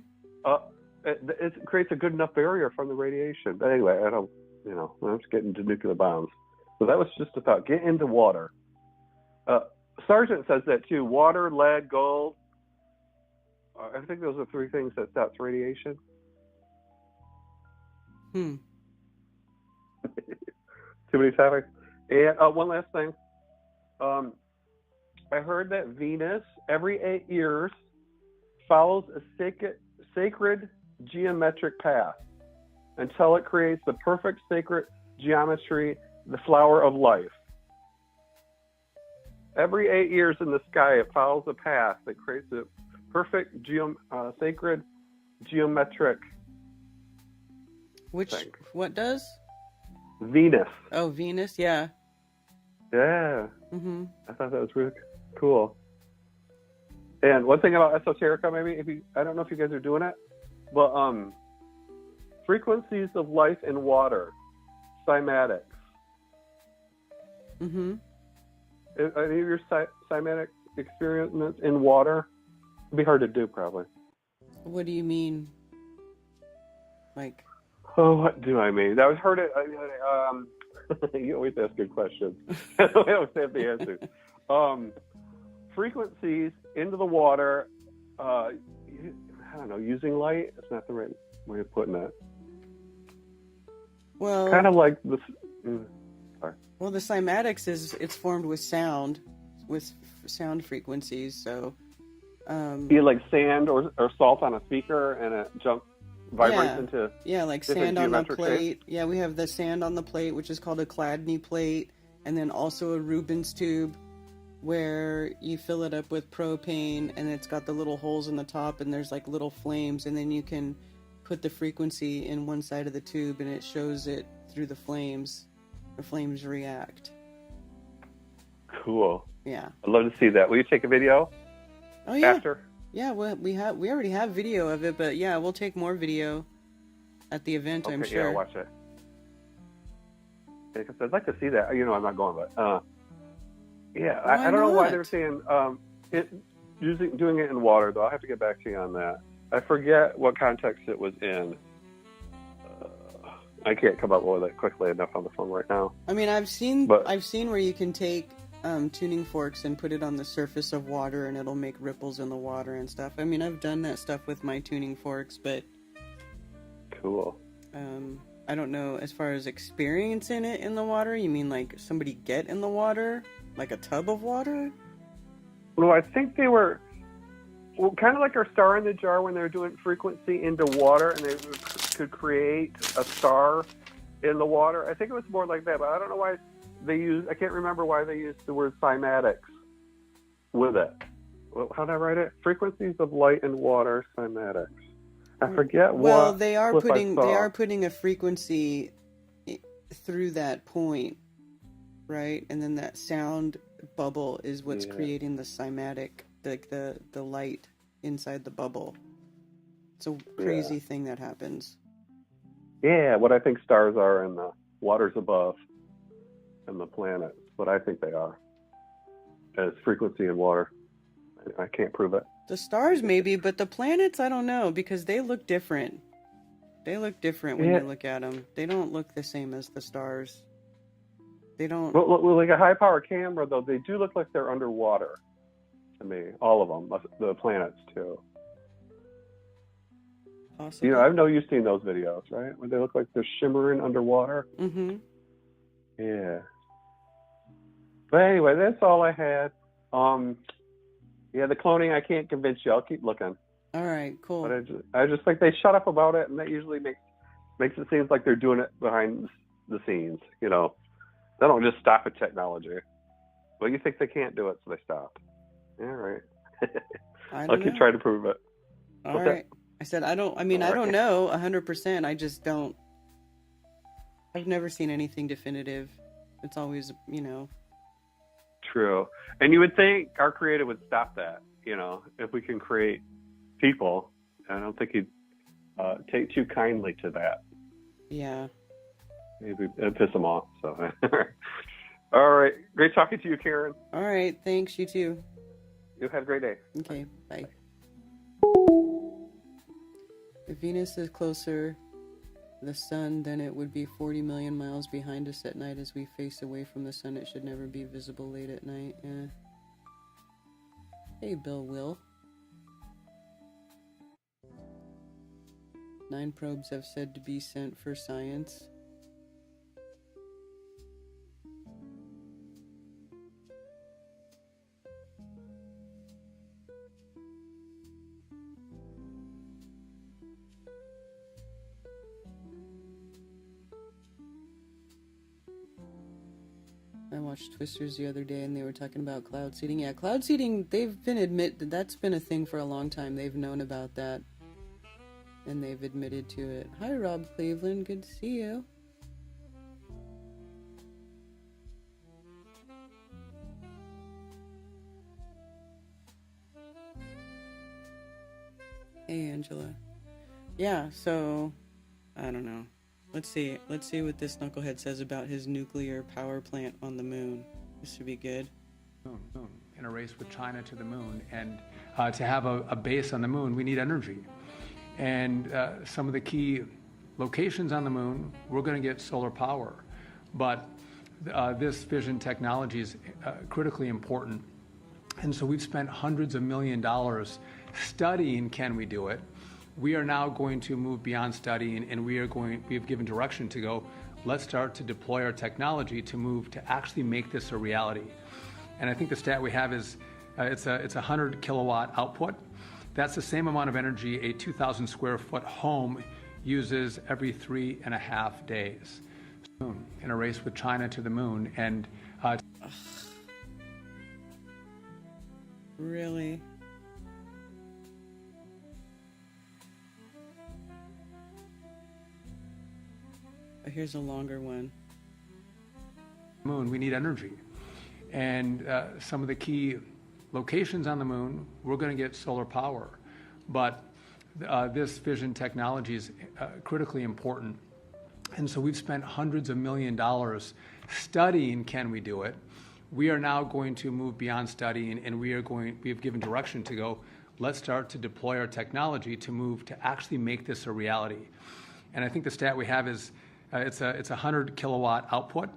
It creates a good enough barrier from the radiation. But anyway, I'm just getting into nuclear bombs. So that was just a thought. Get into water. Sargent says that too. Water, lead, gold. I think those are 3 things that stops radiation. Too many topics. And one last thing. I heard that Venus, every 8 years, follows a sacred geometric path until it creates the perfect sacred geometry, the flower of life. Every 8 years in the sky, it follows a path that creates a perfect sacred geometric thing. What does? Venus. Oh, Venus, yeah. Yeah. Mm-hmm. I thought that was really cool. And one thing about esoterica, maybe, I don't know if you guys are doing it, but frequencies of life in water, cymatics. Mm-hmm. Any of your cymatic experiments in water? It'd be hard to do, probably. What do you mean? Like? Oh, what do I mean? I've heard it. You always ask good questions. I always have the answers. Frequencies into the water. I don't know. Using light. It's not the right way of putting it. Well, kind of like this. Sorry. Well, the cymatics it's formed with sound frequencies. So, like sand or salt on a speaker, and it vibrates into like sand on the plate. Shapes. Yeah, we have the sand on the plate, which is called a Chladni plate, and then also a Rubens tube, where you fill it up with propane, and it's got the little holes in the top, and there's like little flames, and then you can put the frequency in one side of the tube, and it shows it through the flames. The flames react. Cool. Yeah. I'd love to see that. Will you take a video? Oh yeah. After? Yeah, well, we already have video of it, but yeah, we'll take more video at the event. Okay, I'm sure. Yeah, I'll watch it. Yeah, because I'd like to see that. I'm not going, but yeah, I don't know why they're saying doing it in water though. I'll have to get back to you on that. I forget what context it was in. I can't come up with it quickly enough on the phone right now. I mean, I've seen where you can take tuning forks and put it on the surface of water, and it'll make ripples in the water and stuff. I mean, I've done that stuff with my tuning forks, but cool. I don't know as far as experiencing it in the water. You mean like somebody get in the water, like a tub of water? Well, I think they were kind of like our star in the jar when they were doing frequency into water, and they could create a star in the water. I think it was more like that, but I don't know why I can't remember why they used the word cymatics with it. Well, how did I write it? Frequencies of light and water, cymatics. I forget what. Well, they are putting a frequency through that point, right? And then that sound bubble is what's Yeah. creating the cymatic, like the light inside the bubble. It's a crazy thing that happens. Yeah, what I think stars are in the waters above and the planets, what I think they are as frequency in water. I can't prove it. The stars maybe, but the planets, I don't know, because they look different. They look different when Yeah. you look at them. They don't look the same as the stars. They don't. Well, like a high power camera, though, they do look like they're underwater to me. All of them, the planets too. Possibly. I know you've seen those videos, right? Where they look like they're shimmering underwater. Mm-hmm. Yeah. But anyway, that's all I had. Yeah, the cloning, I can't convince you. I'll keep looking. All right, cool. But I just think they shut up about it, and that usually makes it seem like they're doing it behind the scenes. They don't just stop at technology. Well, you think they can't do it, so they stop. All right. I'll keep trying to prove it. All right. I said I don't know 100%. I just don't. I've never seen anything definitive. It's always, True. And you would think our creator would stop that, if we can create people. I don't think he'd take too kindly to that. Yeah. Maybe it'd piss him off. So, all right. Great talking to you, Karen. All right. Thanks. You too. You have a great day. Okay. Bye. If Venus is closer to the sun, then it would be 40 million miles behind us at night as we face away from the sun. It should never be visible late at night. Yeah. Hey, Bill Will. 9 probes have said to be sent for science. I watched Twisters the other day and they were talking about cloud seeding. Yeah, cloud seeding, that's been a thing for a long time. They've known about that. And they've admitted to it. Hi, Rob Cleveland. Good to see you. Hey, Angela. Yeah, so, I don't know. Let's see what this knucklehead says about his nuclear power plant on the moon. This should be good. Moon, in a race with China to the moon. And to have a base on the moon, we need energy. And some of the key locations on the moon, we're going to get solar power. But this fission technology is critically important. And so we've spent hundreds of $millions studying, can we do it? We are now going to move beyond studying, and we have given direction to go, let's start to deploy our technology to move to actually make this a reality. And I think the stat we have is it's a 100 kilowatt output. That's the same amount of energy a 2,000 square foot home uses every 3.5 days. In a race with China to the moon. And really? Here's a longer one. Moon, we need energy. And some of the key locations on the moon, we're going to get solar power. But this fission technology is critically important. And so we've spent hundreds of $millions studying, can we do it? We are now going to move beyond studying, and we have given direction to go, let's start to deploy our technology to move to actually make this a reality. And I think the stat we have is it's a 100 kilowatt output.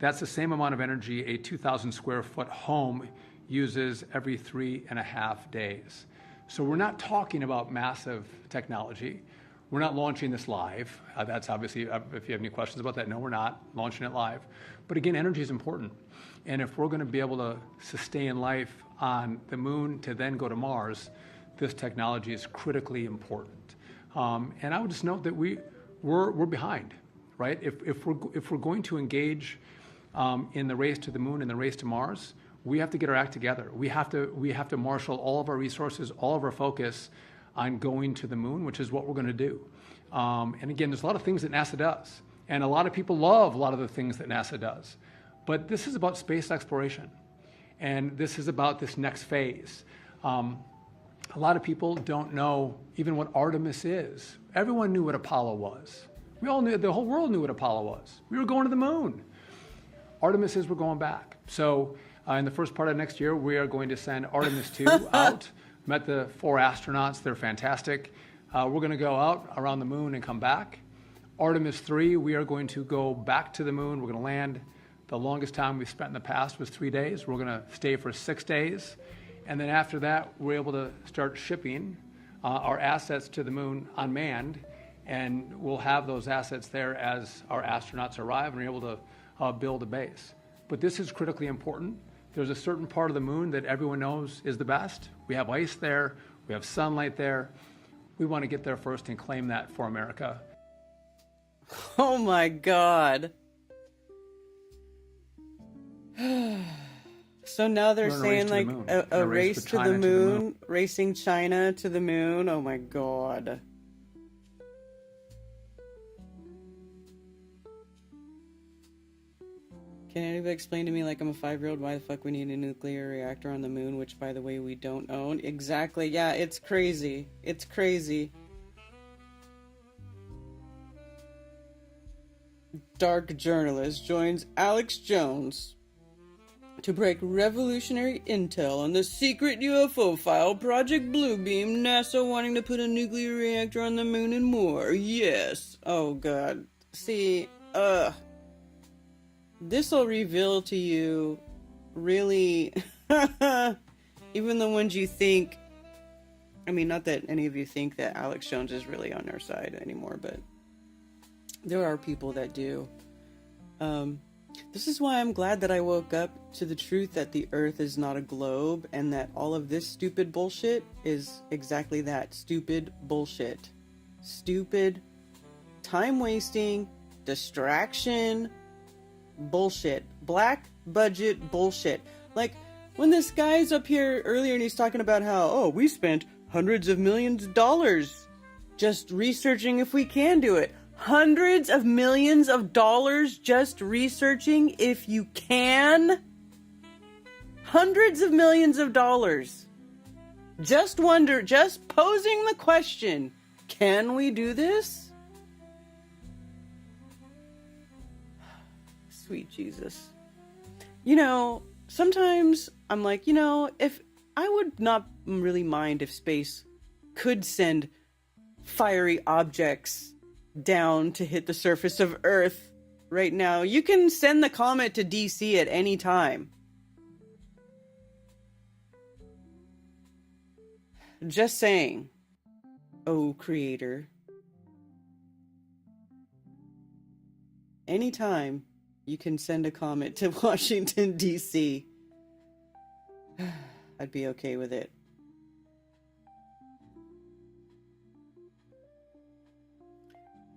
That's the same amount of energy a 2,000 square foot home uses every 3.5 days. So we're not talking about massive technology. We're not launching this live. That's obviously, if you have any questions about that, no, we're not launching it live. But again, energy is important. And if we're going to be able to sustain life on the moon to then go to Mars, this technology is critically important. And I would just note that we're behind, right? If we're going to engage in the race to the moon and the race to Mars, we have to get our act together. We have to marshal all of our resources, all of our focus on going to the moon, which is what we're going to do. And again, there's a lot of things that NASA does. And a lot of people love a lot of the things that NASA does. But this is about space exploration. And this is about this next phase. A lot of people don't know even what Artemis is. Everyone knew what Apollo was. We all knew, the whole world knew what Apollo was. We were going to the moon. Artemis is we're going back. So in the first part of next year, we are going to send Artemis 2 out. Met the 4 astronauts. They're fantastic. We're going to go out around the moon and come back. Artemis 3, we are going to go back to the moon. We're going to land. The longest time we've spent in the past was 3 days. We're going to stay for 6 days. And then after that, we're able to start shipping our assets to the moon unmanned. And we'll have those assets there as our astronauts arrive and we're able to build a base. But this is critically important. There's a certain part of the moon that everyone knows is the best. We have ice there. We have sunlight there. We want to get there first and claim that for America. Oh my God. So now they're saying like a race to the moon, racing China to the moon. Oh my God. Can anybody explain to me, like I'm a 5-year-old, why the fuck we need a nuclear reactor on the moon, which by the way we don't own? Exactly. Yeah, it's crazy. It's crazy. Dark journalist joins Alex Jones to break revolutionary intel on the secret UFO file, Project Bluebeam, NASA wanting to put a nuclear reactor on the moon, and more. Yes. Oh God. See, this'll reveal to you, really, even the ones you think, I mean, not that any of you think that Alex Jones is really on our side anymore, but there are people that do. This is why I'm glad that I woke up to the truth that the Earth is not a globe, and that all of this stupid bullshit is exactly that. Stupid bullshit. Stupid, time-wasting, distraction, bullshit. Black budget bullshit. Like, when this guy's up here earlier and he's talking about how, oh, we spent hundreds of millions of dollars just researching if we can do it. Hundreds of millions of dollars just researching if you can? Hundreds of millions of dollars. Just posing the question, can we do this? Sweet Jesus. You know, sometimes I'm like, you know, if I would not really mind if space could send fiery objects down to hit the surface of Earth right now. You can send the comet to DC at any time. Just saying. Oh, creator. Anytime you can send a comet to Washington, DC. I'd be okay with it.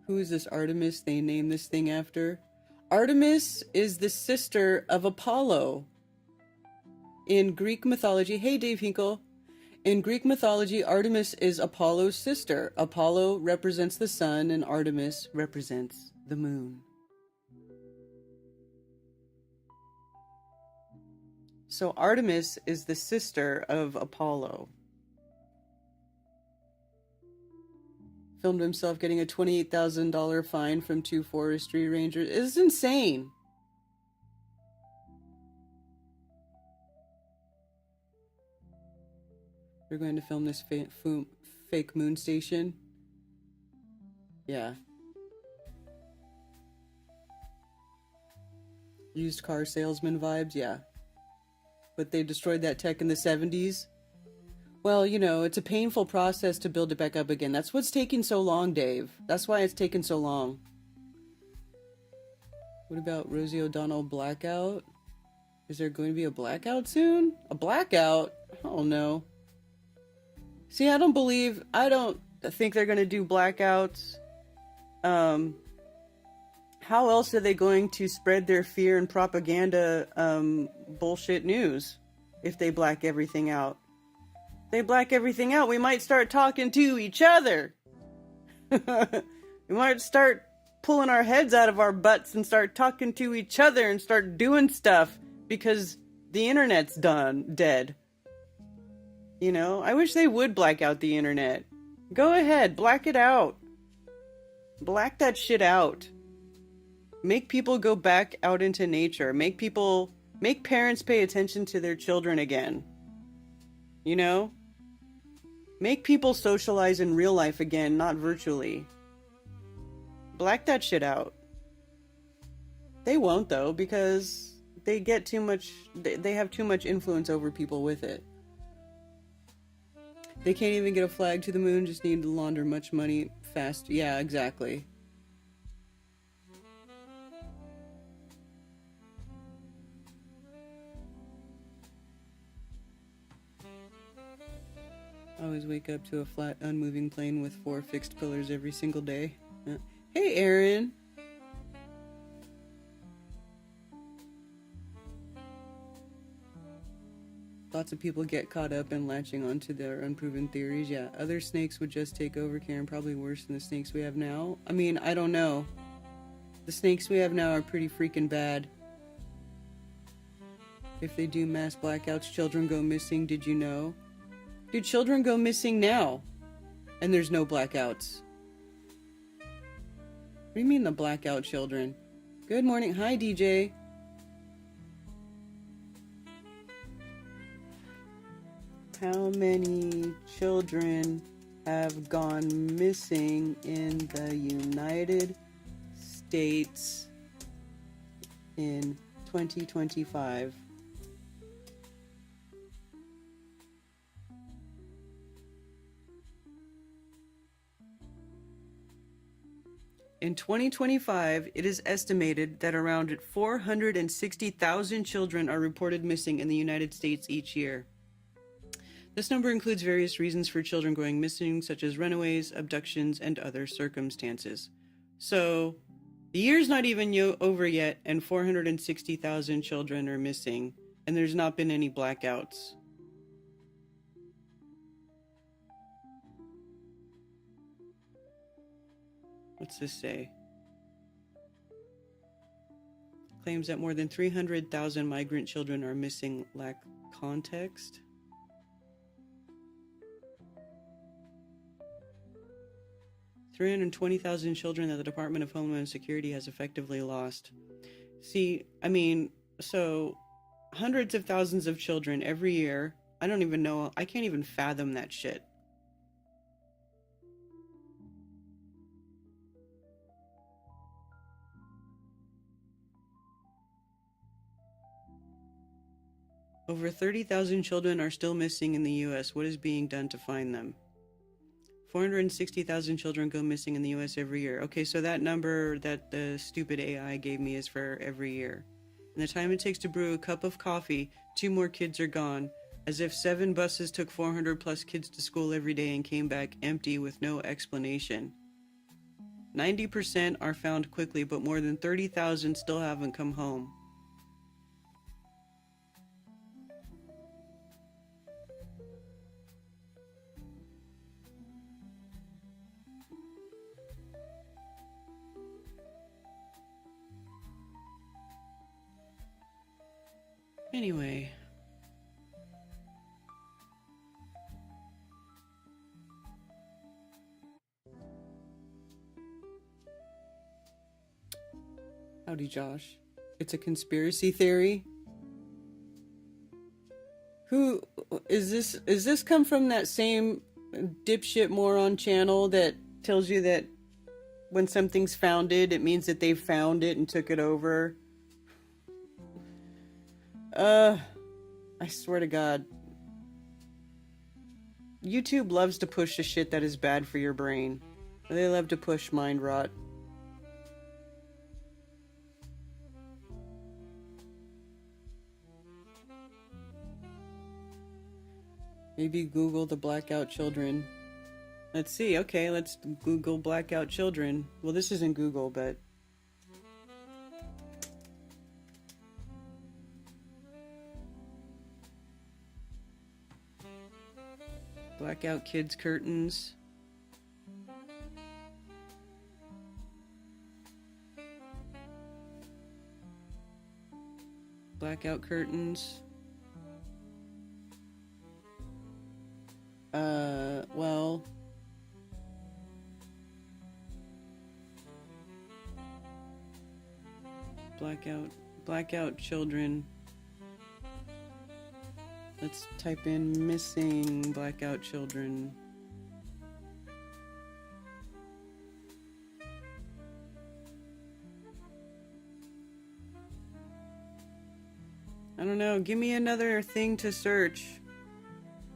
Who is this Artemis they named this thing after? Artemis is the sister of Apollo. In Greek mythology, hey Dave Hinkle. In Greek mythology, Artemis is Apollo's sister. Apollo represents the sun and Artemis represents the moon. So Artemis is the sister of Apollo. Filmed himself getting a $28,000 fine from 2 forestry rangers. It's insane. They're going to film this fake moon station. Yeah. Used car salesman vibes, yeah. But they destroyed that tech in the 70s. Well, you know, it's a painful process to build it back up again. That's what's taking so long, Dave. That's why it's taken so long. What about Rosie O'Donnell blackout? Is there going to be a blackout soon? A blackout? Oh no. See, I don't think they're going to do blackouts. How else are they going to spread their fear and propaganda bullshit news if they black everything out? They black everything out, we might start talking to each other. We might start pulling our heads out of our butts and start talking to each other and start doing stuff because the internet's dead. You know, I wish they would black out the internet. Go ahead, black it out. Black that shit out. Make people go back out into nature. Make parents pay attention to their children again. You know? Make people socialize in real life again, not virtually. Black that shit out. They won't though, because they get too much, they have too much influence over people with it. They can't even get a flag to the moon, just need to launder much money fast. Yeah, exactly. I always wake up to a flat, unmoving plane with 4 fixed pillars every single day. Hey, Aaron! Lots of people get caught up in latching onto their unproven theories. Yeah, other snakes would just take over, Karen. Probably worse than the snakes we have now. I mean, I don't know. The snakes we have now are pretty freaking bad. If they do mass blackouts, children go missing. Did you know? Dude, children go missing now. And there's no blackouts. What do you mean the blackout children? Good morning. Hi, DJ. How many children have gone missing in the United States in 2025? In 2025, it is estimated that around 460,000 children are reported missing in the United States each year. This number includes various reasons for children going missing, such as runaways, abductions, and other circumstances. So, the year's not even over yet, and 460,000 children are missing, and there's not been any blackouts. What's this say? Claims that more than 300,000 migrant children are missing lack context. 320,000 children that the Department of Homeland Security has effectively lost. See, I mean, so hundreds of thousands of children every year. I don't even know. I can't even fathom that shit. Over 30,000 children are still missing in the U.S. What is being done to find them? 460,000 children go missing in the U.S. every year. Okay, so that number that the stupid AI gave me is for every year. In the time it takes to brew a cup of coffee, 2 more kids are gone, as if 7 buses took 400 plus kids to school every day and came back empty with no explanation. 90% are found quickly, but more than 30,000 still haven't come home. Anyway. Howdy, Josh. It's a conspiracy theory? Who is this? Is this come from that same dipshit moron channel that tells you that when something's founded, it means that they found it and took it over? I swear to God. YouTube loves to push the shit that is bad for your brain. They love to push mind rot. Maybe Google the blackout children. Let's see. Okay, let's Google blackout children. Well, this isn't Google, but... blackout kids curtains. Blackout curtains. Well, blackout children. Let's type in missing blackout children. I don't know. Give me another thing to search.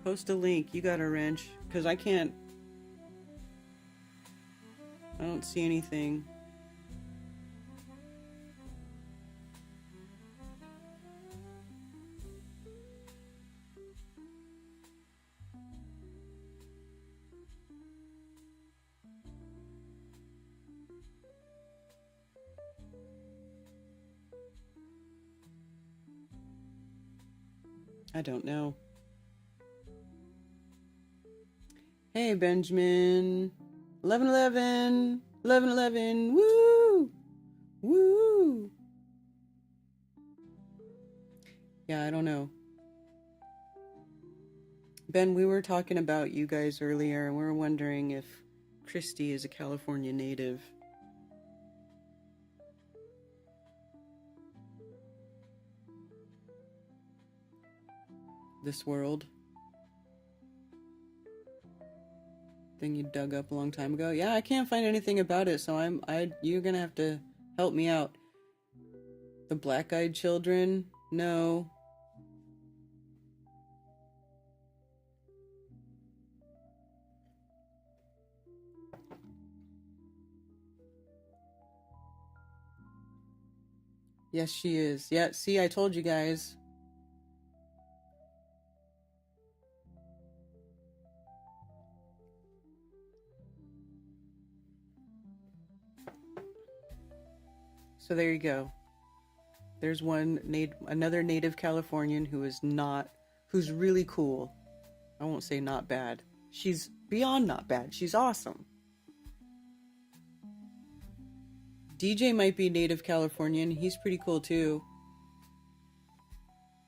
Post a link. You got a wrench. Because I can't. I don't see anything. I don't know. Hey, Benjamin. 1111. 1111. Woo! Woo! Yeah, I don't know. Ben, we were talking about you guys earlier, and we were wondering if Christy is a California native. This world thing you dug up a long time ago. Yeah, I can't find anything about it, so you're gonna have to help me out. The black-eyed children? No. Yes, she is. Yeah, see, I told you guys. So there you go. There's another native Californian who's really cool. I won't say not bad. She's beyond not bad. She's awesome. DJ might be native Californian. He's pretty cool too.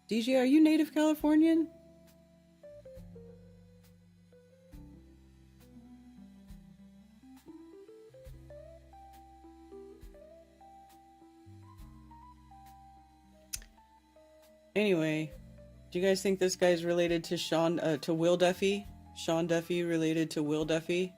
DJ, are you native Californian? Anyway, do you guys think this guy's related to to Will Duffy? Sean Duffy related to Will Duffy?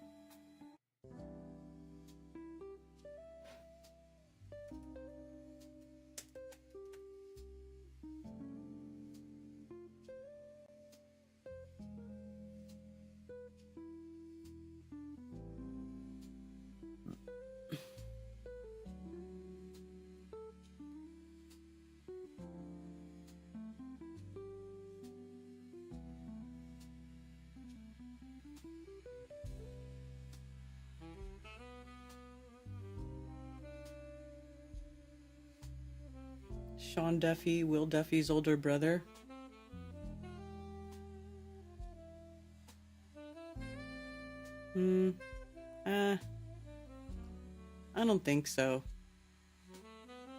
Sean Duffy, Will Duffy's older brother. I don't think so.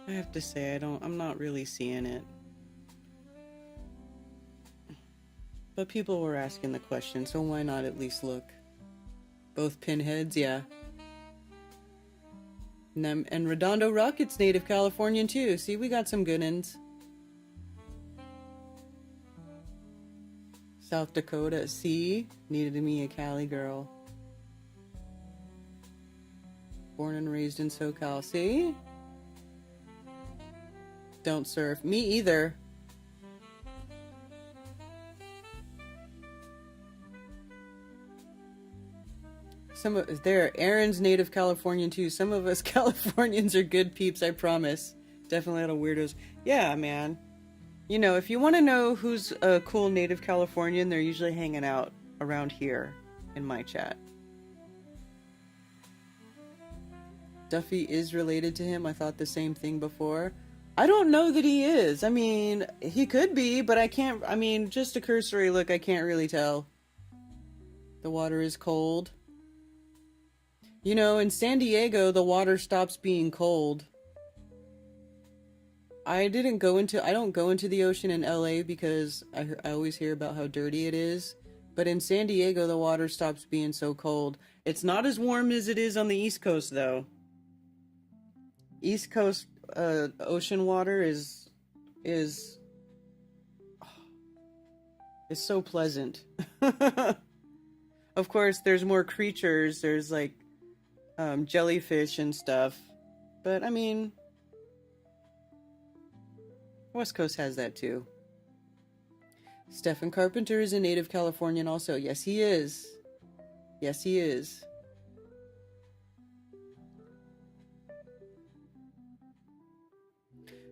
I have to say, I'm not really seeing it. But people were asking the question, so why not at least look? Both pinheads, yeah. And Redondo Rocket's native Californian too. See, we got some good ones. South Dakota, see? Needed me a Cali girl. Born and raised in SoCal, see? Don't surf. Me either. Aaron's native Californian too. Some of us Californians are good peeps, I promise. Definitely a lot of weirdos. Yeah, man. You know, if you want to know who's a cool native Californian, they're usually hanging out around here in my chat. Duffy is related to him. I thought the same thing before. I don't know that he is. I mean, he could be, but I can't. I mean, just a cursory look, I can't really tell. The water is cold. You know, in San Diego, the water stops being cold. I don't go into the ocean in LA because I always hear about how dirty it is. But in San Diego, the water stops being so cold. It's not as warm as it is on the East Coast, though. East Coast ocean water is so pleasant. Of course, there's more creatures. There's like jellyfish and stuff. But I mean, West Coast has that too. Stephen Carpenter is a native Californian also. Yes, he is. Yes, he is.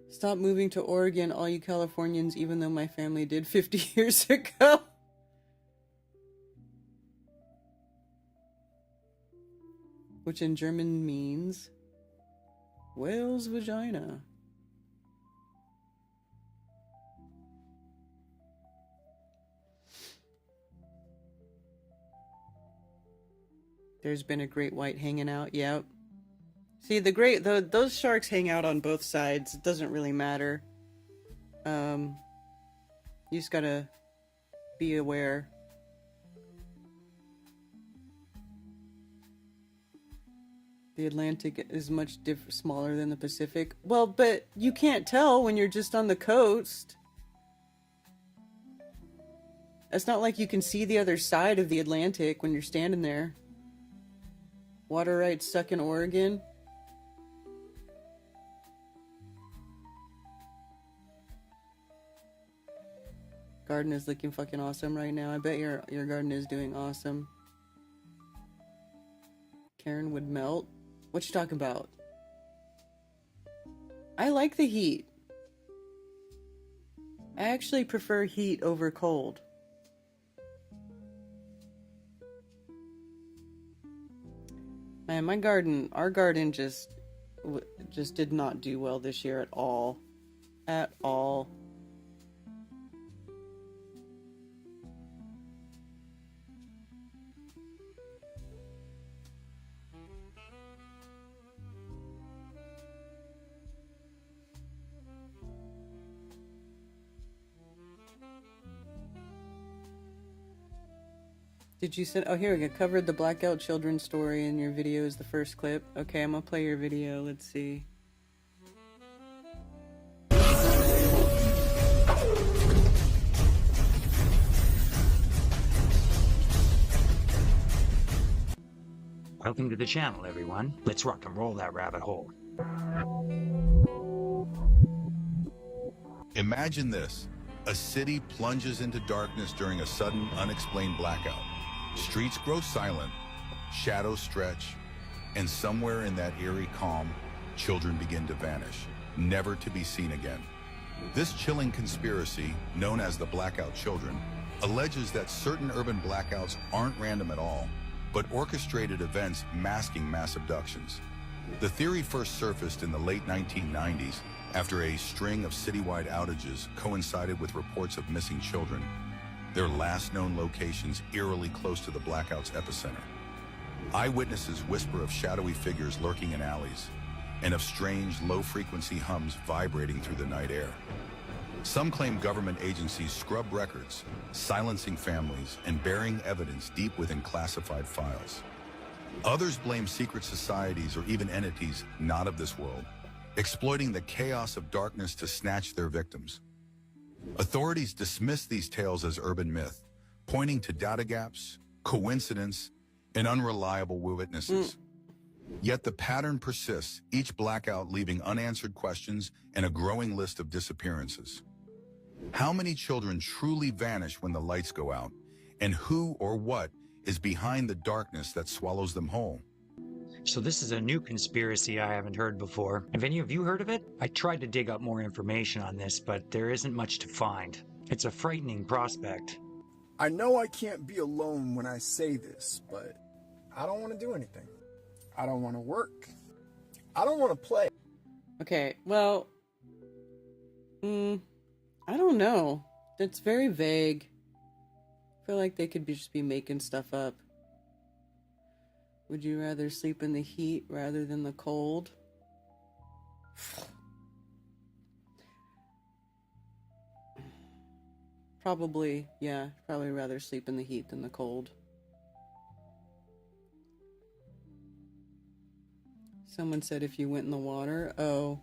Stop moving to Oregon, all you Californians, even though my family did 50 years ago. Which in German means whale's vagina. There's been a great white hanging out. Yep. See, those sharks hang out on both sides. It doesn't really matter. You just gotta be aware. The Atlantic is much smaller than the Pacific. Well, but you can't tell when you're just on the coast. It's not like you can see the other side of the Atlantic when you're standing there. Water rights suck in Oregon. Garden is looking fucking awesome right now. I bet your garden is doing awesome. Karen would melt. What you talking about? I like the heat. I actually prefer heat over cold. Man, our garden just did not do well this year at all. At all. Did you send? Oh, here we go. Covered the blackout children story in your video is the first clip. Okay, I'm gonna play your video. Let's see. Welcome to the channel, everyone. Let's rock and roll that rabbit hole. Imagine this. A city plunges into darkness during a sudden, unexplained blackout. Streets grow silent, shadows stretch, and somewhere in that eerie calm, children begin to vanish, never to be seen again. This chilling conspiracy, known as the Blackout Children, alleges that certain urban blackouts aren't random at all, but orchestrated events masking mass abductions. The theory first surfaced in the late 1990s after a string of citywide outages coincided with reports of missing children, their last known locations eerily close to the blackout's epicenter. Eyewitnesses whisper of shadowy figures lurking in alleys and of strange, low-frequency hums vibrating through the night air. Some claim government agencies scrub records, silencing families and burying evidence deep within classified files. Others blame secret societies or even entities not of this world, exploiting the chaos of darkness to snatch their victims. Authorities dismiss these tales as urban myth, pointing to data gaps, coincidence, and unreliable witnesses. Yet the pattern persists, each blackout leaving unanswered questions and a growing list of disappearances. How many children truly vanish when the lights go out? And who or what is behind the darkness that swallows them whole? So this is a new conspiracy I haven't heard before. Have any of you heard of it? I tried to dig up more information on this, but there isn't much to find. It's a frightening prospect. I know I can't be alone when I say this, but I don't want to do anything. I don't want to work. I don't want to play. Okay, well, I don't know. That's very vague. I feel like they could just be making stuff up. Would you rather sleep in the heat rather than the cold? Probably, yeah. Probably rather sleep in the heat than the cold. Someone said if you went in the water. Oh.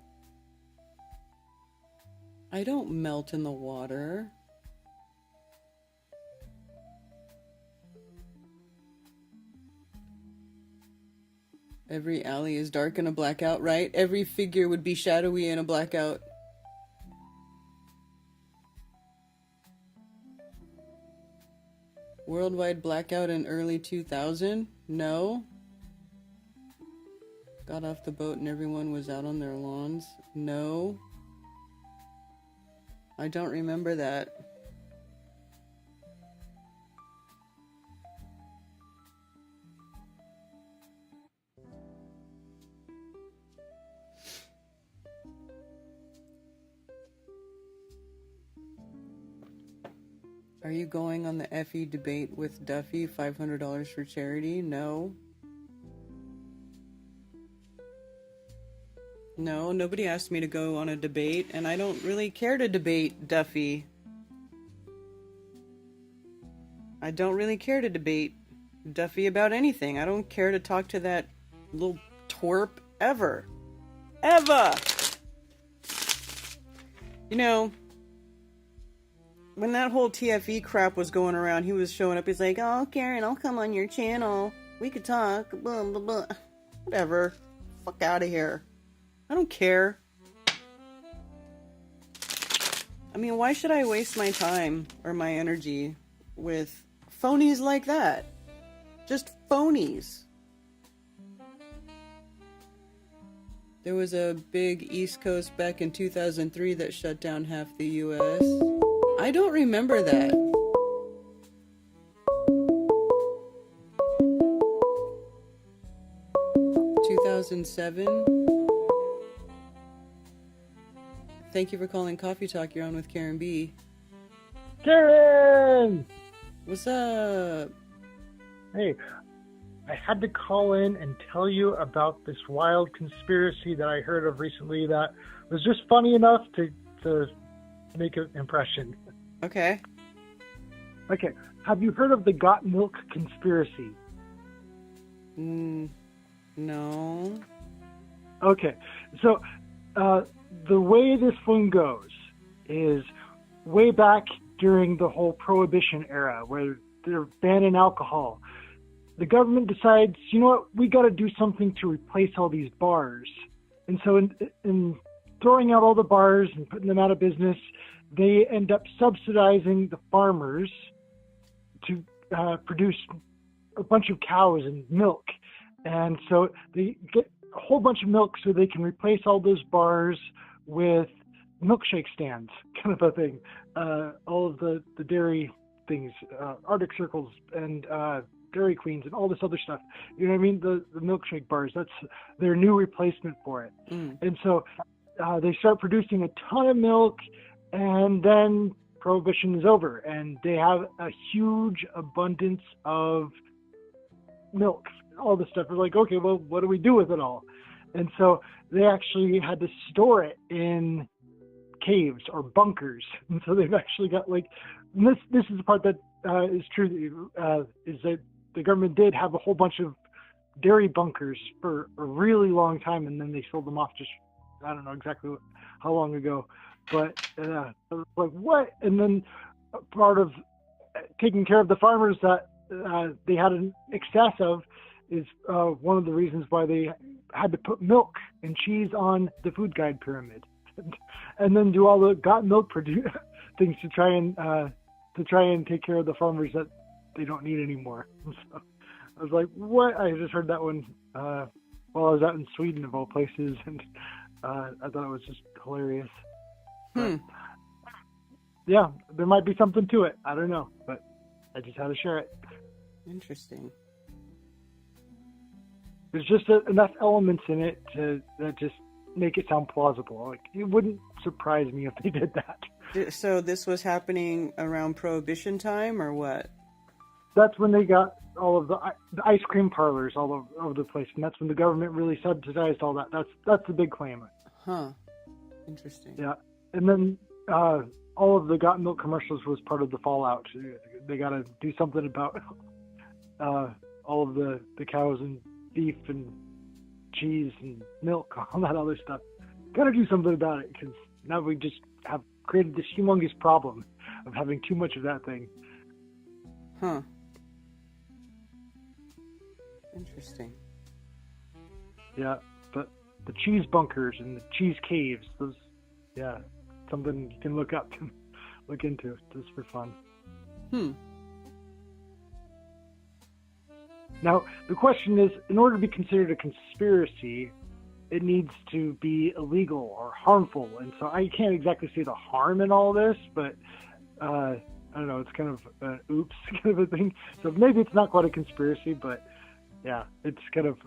I don't melt in the water. Every alley is dark in a blackout, right? Every figure would be shadowy in a blackout. Worldwide blackout in early 2000? No. Got off the boat and everyone was out on their lawns? No. I don't remember that. Are you going on the FE debate with Duffy? $500 for charity? No. No, nobody asked me to go on a debate, and I don't really care to debate Duffy. I don't really care to debate Duffy about anything. I don't care to talk to that little twerp ever. Ever! You know, when that whole TFE crap was going around, he was showing up. He's like, oh, Karen, I'll come on your channel. We could talk. Blah, blah, blah. Whatever. Fuck out of here. I don't care. I mean, why should I waste my time or my energy with phonies like that? Just phonies. There was a big East Coast back in 2003 that shut down half the U.S. I don't remember that. (2007) Thank you for calling Coffee Talk. You're on with Karen B. Karen! What's up? Hey, I had to call in and tell you about this wild conspiracy that I heard of recently that was just funny enough to make an impression. Okay. Okay, have you heard of the got milk conspiracy? No. Okay, so the way this one goes is way back during the whole Prohibition era where they're banning alcohol. The government decides, you know what, we got to do something to replace all these bars. And so in throwing out all the bars and putting them out of business, they end up subsidizing the farmers to produce a bunch of cows and milk. And so they get a whole bunch of milk so they can replace all those bars with milkshake stands, kind of a thing. All of the dairy things, Arctic Circles and Dairy Queens and all this other stuff. You know what I mean? The milkshake bars, that's their new replacement for it. And so they start producing a ton of milk, and then Prohibition is over, and they have a huge abundance of milk. All this stuff. We're like, okay, well, what do we do with it all? And so they actually had to store it in caves or bunkers. And so they've actually got like, this is the part that is true, is that the government did have a whole bunch of dairy bunkers for a really long time, and then they sold them off just, I don't know exactly how long ago, but I was like, what? And then part of taking care of the farmers that they had an excess of is one of the reasons why they had to put milk and cheese on the food guide pyramid, and then do all the got milk things to try and take care of the farmers that they don't need anymore. So I was like, what? I just heard that one while I was out in Sweden, of all places, and I thought it was just hilarious. But, yeah, there might be something to it. I don't know, but I just had to share it. Interesting. There's just enough elements in it that just make it sound plausible. Like, it wouldn't surprise me if they did that. So this was happening around Prohibition time, or what? That's when they got all of the ice cream parlors all over the place, and that's when the government really subsidized all that. That's the big claim. Huh. Interesting. Yeah, and then all of the Got Milk commercials was part of the fallout. They got to do something about all of the cows and beef and cheese and milk, all that other stuff. Got to do something about it, because now we just have created this humongous problem of having too much of that thing. Huh. Interesting. Yeah, but the cheese bunkers and the cheese caves, those, yeah, something you can look up and look into just for fun. Now, the question is, in order to be considered a conspiracy, it needs to be illegal or harmful. And so I can't exactly see the harm in all this, but I don't know, it's kind of an oops kind of a thing. So maybe it's not quite a conspiracy, but yeah, it's kind of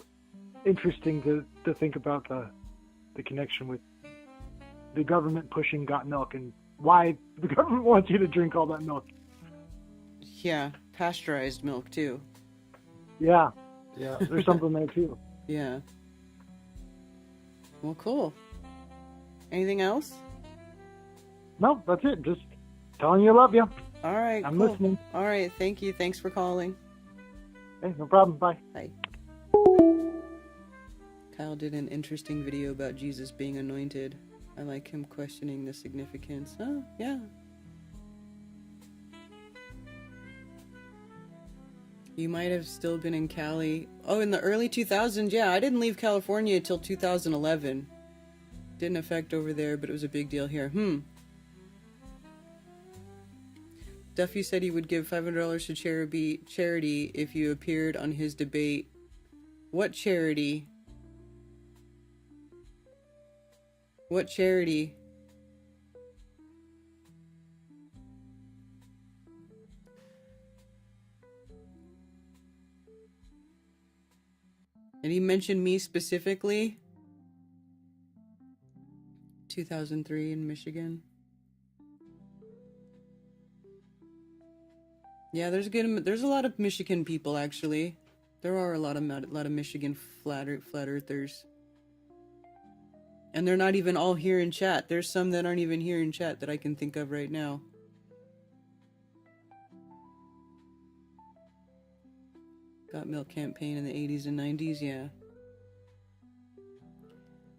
interesting to think about the connection with the government pushing Got Milk and why the government wants you to drink all that milk. Yeah, pasteurized milk too. Yeah, there's something there too. Yeah. Well, cool. Anything else? No, that's it. Just telling you I love you. All right. I'm cool. listening. All right. Thank you. Thanks for calling. Hey, no problem. Bye. Bye. Kyle did an interesting video about Jesus being anointed. I like him questioning the significance. Oh, yeah. You might have still been in Cali. Oh, in the early 2000s? Yeah, I didn't leave California until 2011. Didn't affect over there, but it was a big deal here. Duffy said he would give $500 to charity if you appeared on his debate. What charity? What charity? And he mentioned me specifically. 2003 in Michigan. Yeah, there's a lot of Michigan people actually. There are a lot of Michigan flat earthers. And they're not even all here in chat. There's some that aren't even here in chat that I can think of right now. Got Milk campaign in the 80s and 90s, yeah.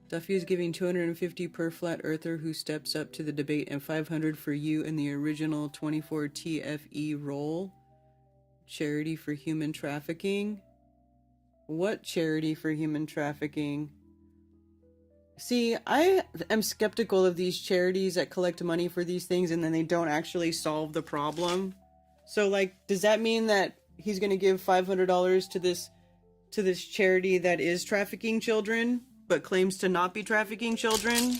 Duffy is giving $250 per flat earther who steps up to the debate and $500 for you in the original 24 TFE role. Charity for human trafficking. What charity for human trafficking? See, I am skeptical of these charities that collect money for these things and then they don't actually solve the problem. So, like, does that mean that he's going to give $500 to this charity that is trafficking children, but claims to not be trafficking children?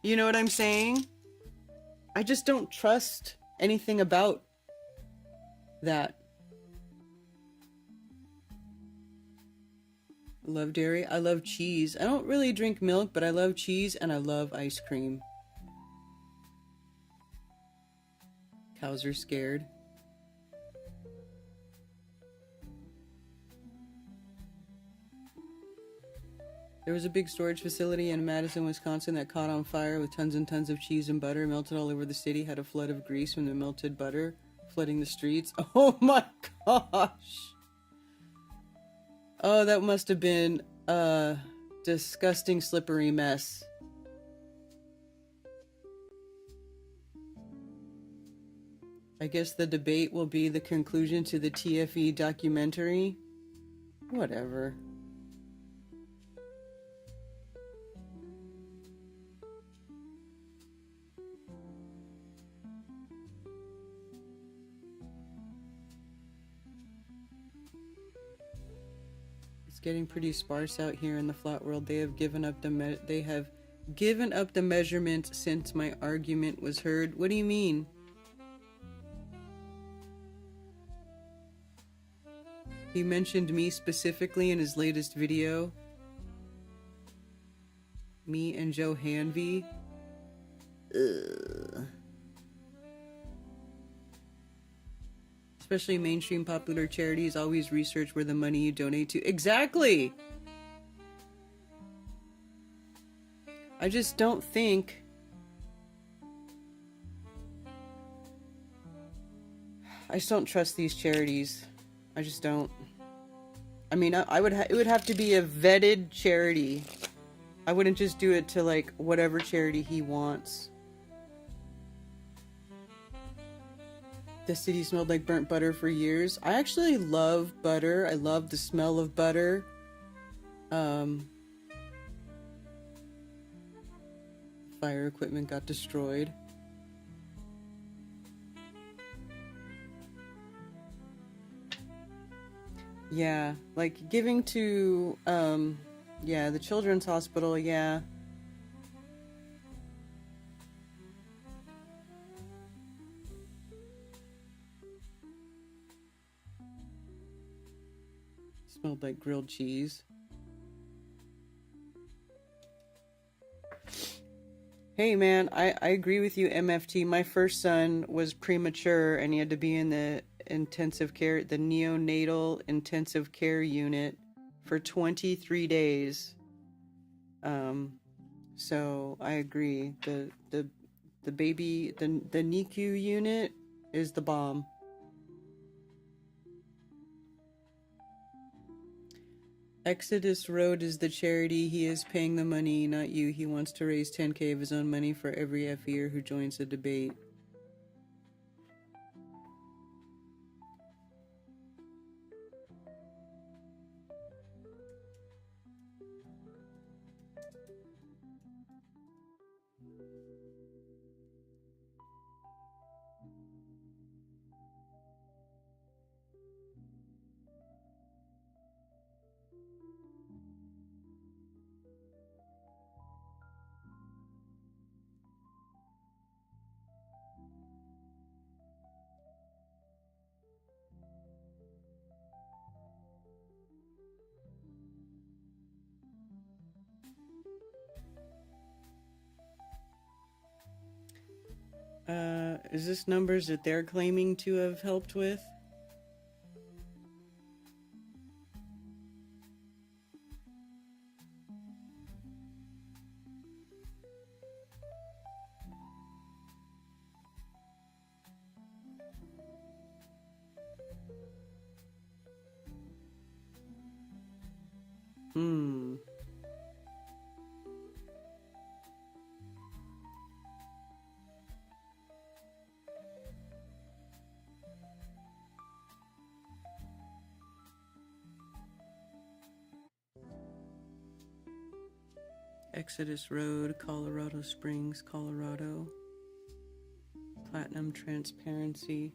You know what I'm saying? I just don't trust anything about that. I love dairy. I love cheese. I don't really drink milk, but I love cheese and I love ice cream. Cows are scared. There was a big storage facility in Madison, Wisconsin that caught on fire with tons and tons of cheese and butter melted all over the city. Had a flood of grease from the melted butter flooding the streets. Oh my gosh. Oh, that must have been a disgusting, slippery mess. I guess the debate will be the conclusion to the TFE documentary. Whatever. It's getting pretty sparse out here in the flat world. They have given up the measurement since my argument was heard. What do you mean? He mentioned me specifically in his latest video. Me and Joe Hanvey. Ugh. Especially mainstream popular charities always research where the money you donate to. Exactly! I just don't think I just don't trust these charities. I just don't. I mean, I would it would have to be a vetted charity. I wouldn't just do it to like whatever charity he wants. The city smelled like burnt butter for years. I actually love butter. I love the smell of butter. Fire equipment got destroyed. Yeah, like giving to, yeah, the children's hospital, yeah. Smelled like grilled cheese. Hey man, I agree with you, MFT. My first son was premature and he had to be in the intensive care, the neonatal intensive care unit for 23 days. So I agree. The baby, the NICU unit is the bomb. Exodus Road is the charity. He is paying the money, not you. He wants to raise 10K of his own money for every FER who joins the debate. Is this numbers that they're claiming to have helped with? Exodus Road, Colorado Springs, Colorado. Platinum Transparency.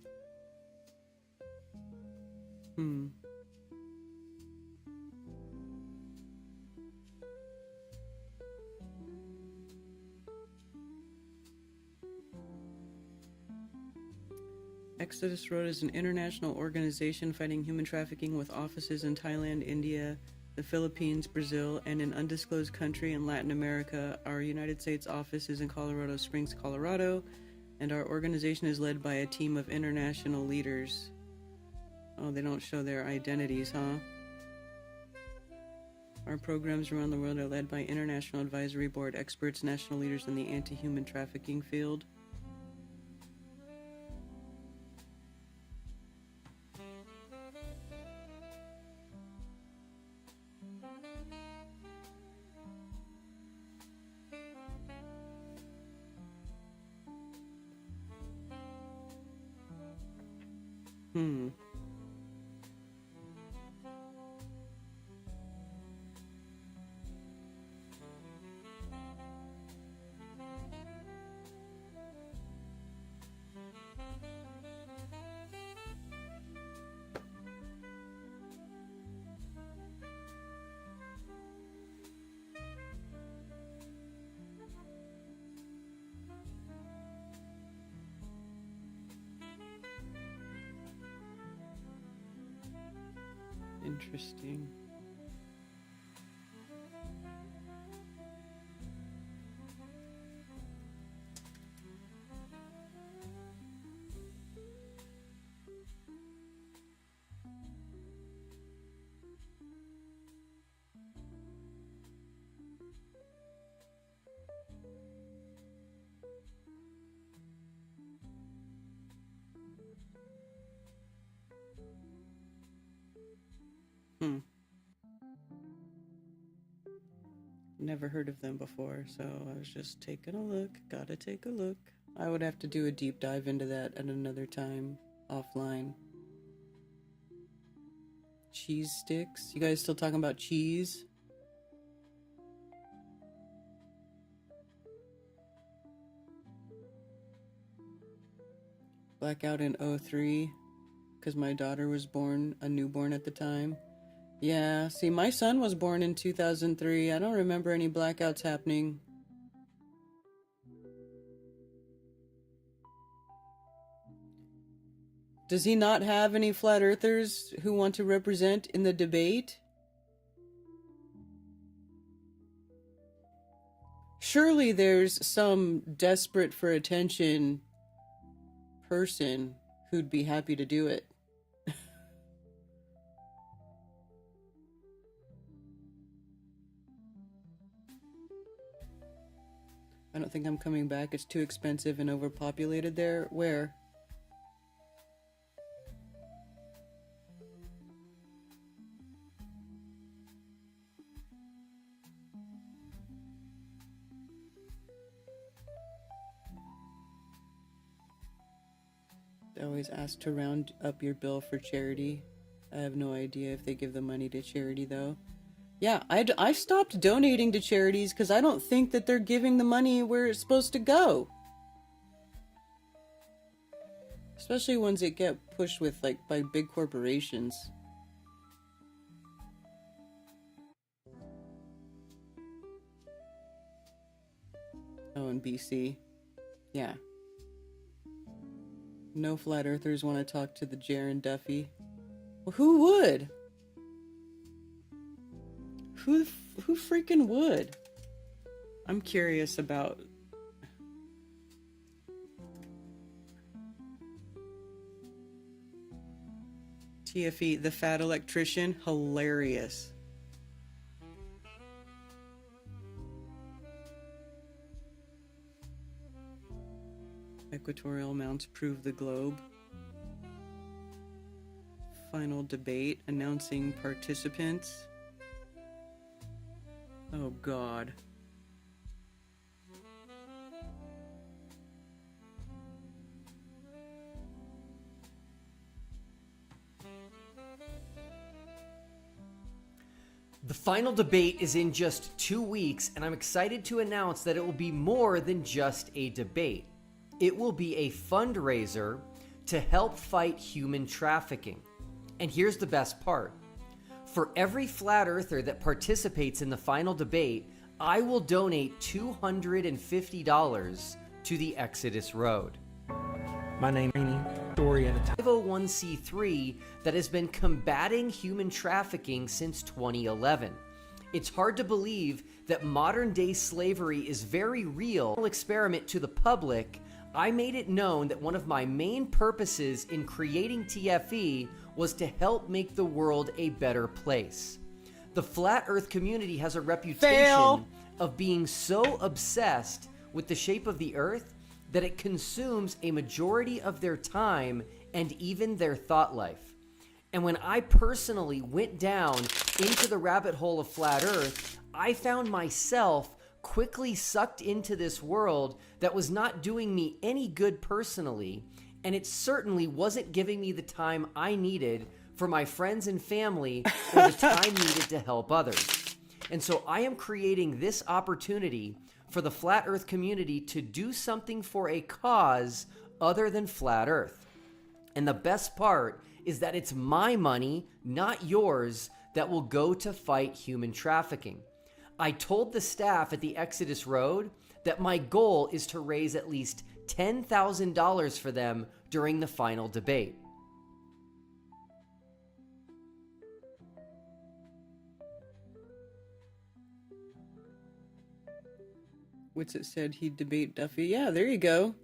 Exodus Road is an international organization fighting human trafficking with offices in Thailand, India, the Philippines, Brazil, and an undisclosed country in Latin America. Our United States office is in Colorado Springs, Colorado, and our organization is led by a team of international leaders. Oh, they don't show their identities, huh? Our programs around the world are led by International Advisory Board experts, national leaders in the anti-human trafficking field. Interesting. never heard of them before, so I was just taking a look. Gotta take a look. I would have to do a deep dive into that at another time, offline. Cheese sticks? You guys still talking about cheese? Blackout in '03, because my daughter was born, a newborn at the time. Yeah, see, my son was born in 2003. I don't remember any blackouts happening. Does he not have any flat earthers who want to represent in the debate? Surely there's some desperate for attention person who'd be happy to do it. I don't think I'm coming back. It's too expensive and overpopulated there. Where? They always ask to round up your bill for charity. I have no idea if they give the money to charity, though. Yeah, I stopped donating to charities because I don't think that they're giving the money where it's supposed to go. Especially ones that get pushed with, like, by big corporations. Oh, in BC. Yeah. No flat earthers want to talk to the Jaron Duffy. Well, who would? Who freaking would? I'm curious about... TFE, the fat electrician, hilarious. Equatorial mounts prove the globe. Final debate announcing participants. Oh God. The final debate is in just 2 weeks, and I'm excited to announce that it will be more than just a debate. It will be a fundraiser to help fight human trafficking. And here's the best part. For every flat earther that participates in the final debate, I will donate $250 to the Exodus Road. My name is Story at a time. 501c3 that has been combating human trafficking since 2011. It's hard to believe that modern day slavery is very real. Experiment to the public, I made it known that one of my main purposes in creating TFE was to help make the world a better place. The flat earth community has a reputation of being so obsessed with the shape of the earth that it consumes a majority of their time and even their thought life. And when I personally went down into the rabbit hole of flat earth, I found myself quickly sucked into this world that was not doing me any good personally, and it certainly wasn't giving me the time I needed for my friends and family or the time needed to help others. And so I am creating this opportunity for the flat earth community to do something for a cause other than flat earth. And the best part is that it's my money, not yours, that will go to fight human trafficking. I told the staff at the Exodus Road that my goal is to raise at least $10,000 for them during the final debate. What's it said? He'd debate Duffy. Yeah, there you go.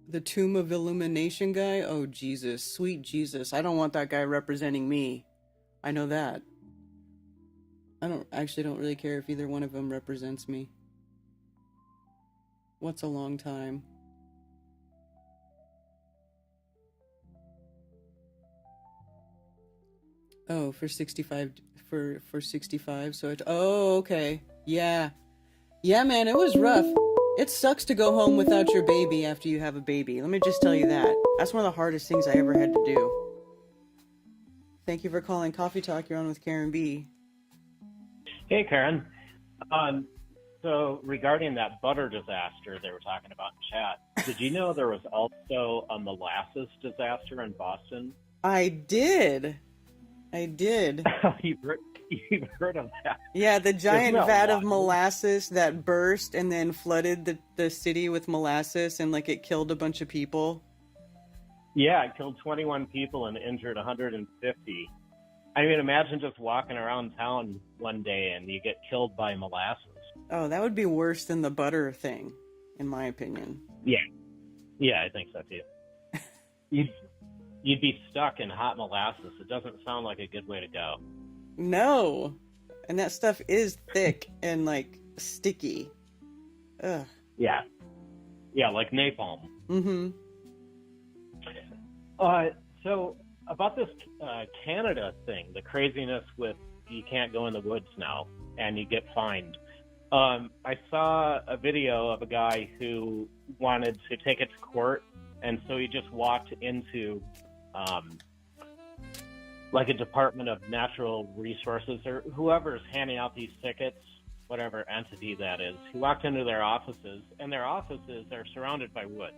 The Tomb of Illumination guy? Oh, Jesus. Sweet Jesus. I don't want that guy representing me. I know that. I don't really care if either one of them represents me. What's a long time? Oh, for for 65. So oh, okay. Yeah. Yeah, man, it was rough. It sucks to go home without your baby after you have a baby. Let me just tell you that. That's one of the hardest things I ever had to do. Thank you for calling Coffee Talk. You're on with Karen B. Hey, Karen. So regarding that butter disaster they were talking about in chat, did you know there was also a molasses disaster in Boston? I did. You've heard of that? Yeah, the giant Isn't that vat of wild? molasses that burst and then flooded the city with molasses, and like it killed a bunch of people. Yeah, it killed 21 people and injured 150. I mean, imagine just walking around town one day and you get killed by molasses. Oh, that would be worse than the butter thing, in my opinion. Yeah, I think so too. You'd be stuck in hot molasses. It doesn't sound like a good way to go. No. And that stuff is thick and like sticky. Ugh. Yeah, like napalm. Mm-hmm. So about this Canada thing, the craziness with you can't go in the woods now and you get fined. I saw a video of a guy who wanted to take it to court, and so he just walked into like a Department of Natural Resources or whoever's handing out these tickets, whatever entity that is. He walked into their offices, and their offices are surrounded by woods.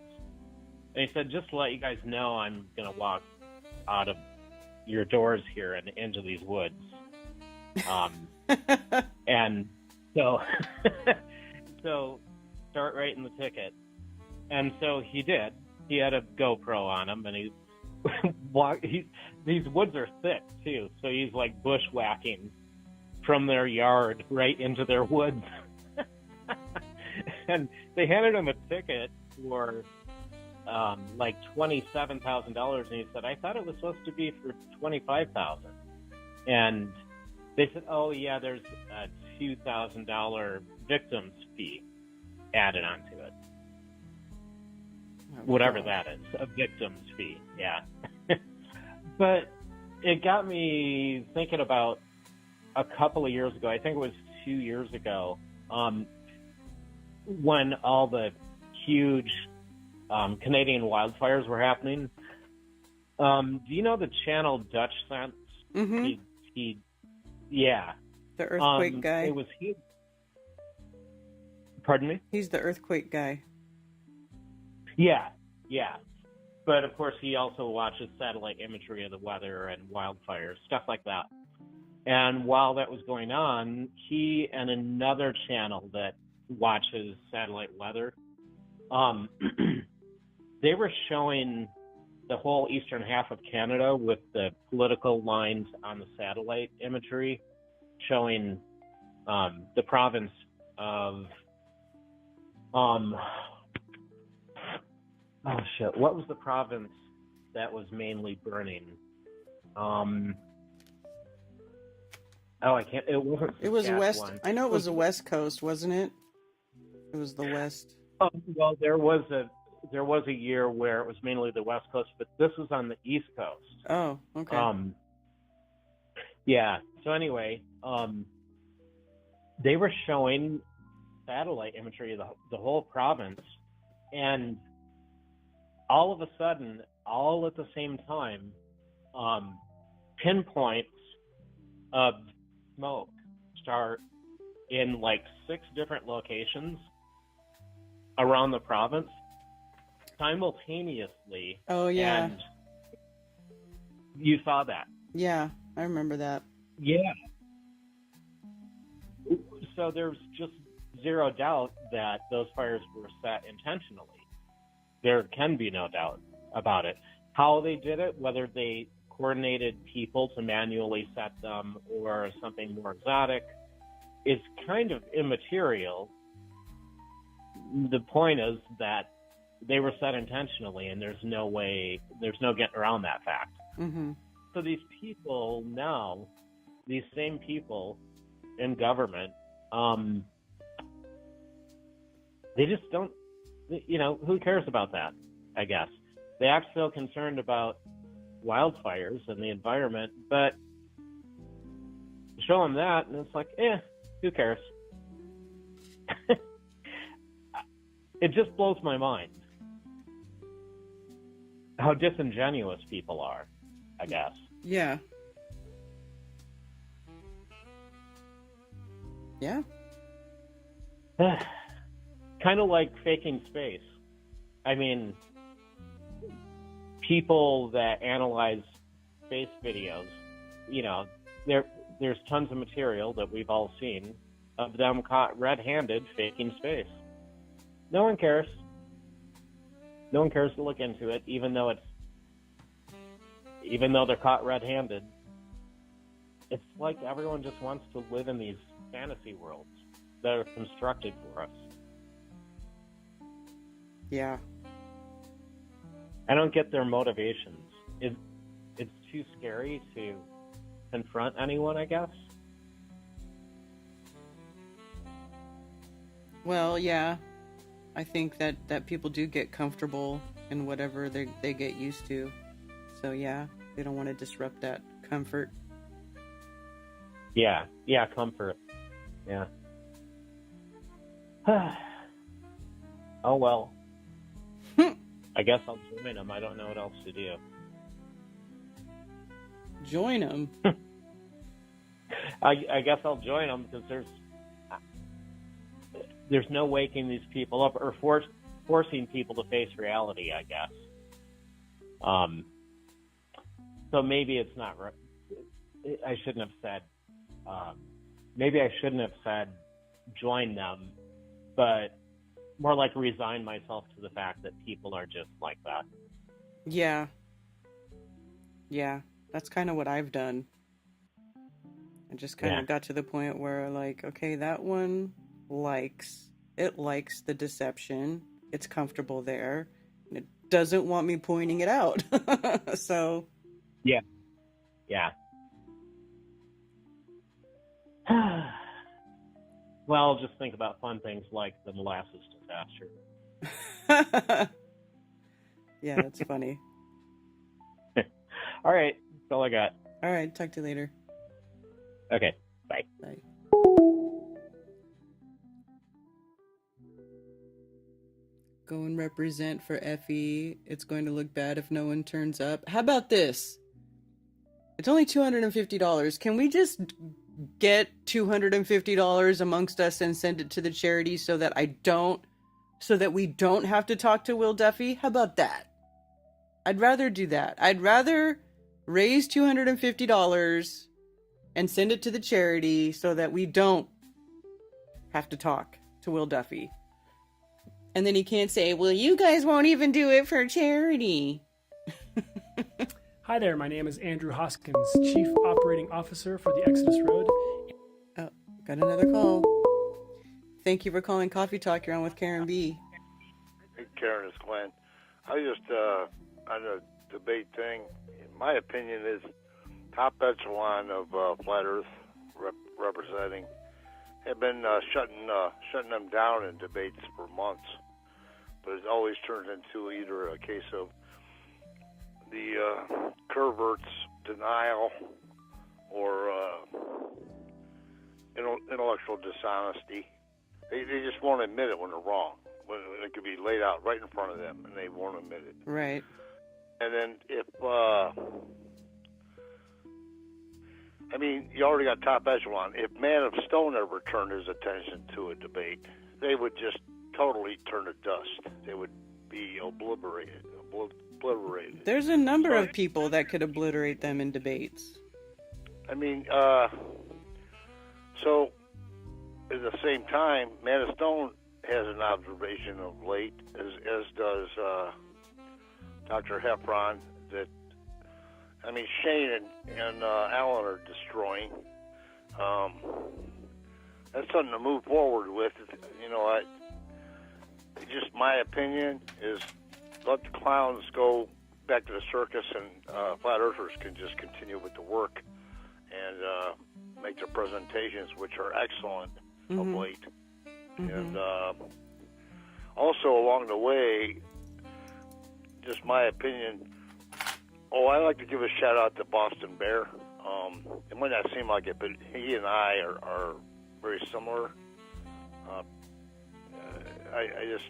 And he said, just to let you guys know, I'm going to walk out of your doors here and into these woods. And so, so start writing the ticket. And so he did. He had a GoPro on him, and he walked. These woods are thick, too. So he's like bushwhacking from their yard right into their woods. And they handed him a ticket for like $27,000, and he said, I thought it was supposed to be for $25,000. And they said, oh yeah, there's a $2,000 victim's fee added onto it. Whatever that is, a victim's fee, yeah. But it got me thinking about a couple of years ago, I think it was 2 years ago, when all the huge Canadian wildfires were happening. Do you know the channel Dutch Sense? Mm-hmm. Yeah. The earthquake guy. It was he. Pardon me? He's the earthquake guy. Yeah. But of course, he also watches satellite imagery of the weather and wildfires, stuff like that. And while that was going on, he and another channel that watches satellite weather, they were showing the whole eastern half of Canada with the political lines on the satellite imagery, showing the province of what was the province that was mainly burning? I can't. It wasn't. It was west. Saskatchewan. I know it was the West Coast, wasn't it? It was the West. Well, there was a year where it was mainly the West Coast, but this was on the East Coast. Oh, okay. Yeah. So anyway, they were showing satellite imagery of the whole province, and all of a sudden, all at the same time, pinpoints of smoke start in like 6 different locations around the province simultaneously. Oh, yeah. And you saw that. Yeah, I remember that. Yeah. So there's just zero doubt that those fires were set intentionally. There can be no doubt about it. How they did it, whether they coordinated people to manually set them or something more exotic, is kind of immaterial. The point is that they were set intentionally, and there's no getting around that fact. Mm-hmm. So these people now, these same people in government, they just don't, who cares about that, I guess. They act so concerned about wildfires and the environment, but show them that, and it's like, who cares? It just blows my mind how disingenuous people are, I guess. Yeah. Yeah. Kind of like faking space. I mean, people that analyze space videos, you know, there's tons of material that we've all seen of them caught red-handed faking space. No one cares. No one cares to look into it, even though they're caught red-handed. It's like everyone just wants to live in these fantasy worlds that are constructed for us. Yeah. I don't get their motivations. It's too scary to confront anyone, I guess. Well, yeah. I think that people do get comfortable in whatever they get used to. So yeah, they don't want to disrupt that comfort. Yeah, comfort. Yeah. Oh well. I guess I'll join them. I don't know what else to do. Join them. I guess I'll join them because there's no waking these people up or forcing people to face reality, I guess. So maybe it's not right. I shouldn't have said. Maybe I shouldn't have said join them, but more like resign myself to the fact that people are just like that. Yeah. Yeah, that's kind of what I've done. I just kind of got to the point where, like, okay, that one likes the deception. It's comfortable there. And it doesn't want me pointing it out. So. Yeah. Well, just think about fun things like the molasses disaster. Yeah, that's funny. All right, that's all I got. All right, talk to you later. Okay, bye. Bye. Go and represent for Effie. It's going to look bad if no one turns up. How about this? It's only $250. Can we just get $250 amongst us and send it to the charity so that we don't have to talk to Will Duffy? How about that? I'd rather do that. I'd rather raise $250 and send it to the charity so that we don't have to talk to Will Duffy. And then he can't say, well, you guys won't even do it for charity. Hi there, my name is Andrew Hoskins, Chief Operating Officer for the Exodus Road. Oh, got another call. Thank you for calling Coffee Talk. You're on with Karen B. Hey, Karen, it's Glenn. I just, on the debate thing, my opinion is top echelon of Flat Earth representing have been shutting them down in debates for months. But it always turns into either a case of the perverts' denial or intellectual dishonesty. They just won't admit it when they're wrong. When it could be laid out right in front of them, and they won't admit it. Right. And then if, you already got top echelon. If Man of Stone ever turned his attention to a debate, they would just totally turn to dust. They would be obliterated. There's a number of people that could obliterate them in debates. So at the same time, Man of Stone has an observation of late, as does Dr. Heffron, that Shane and Alan are destroying. That's something to move forward with. Just my opinion is let the clowns go back to the circus, and flat earthers can just continue with the work and make their presentations, which are excellent of late. And also along the way, just my opinion, I like to give a shout out to Boston Bear. It might not seem like it, but he and I are very similar. I just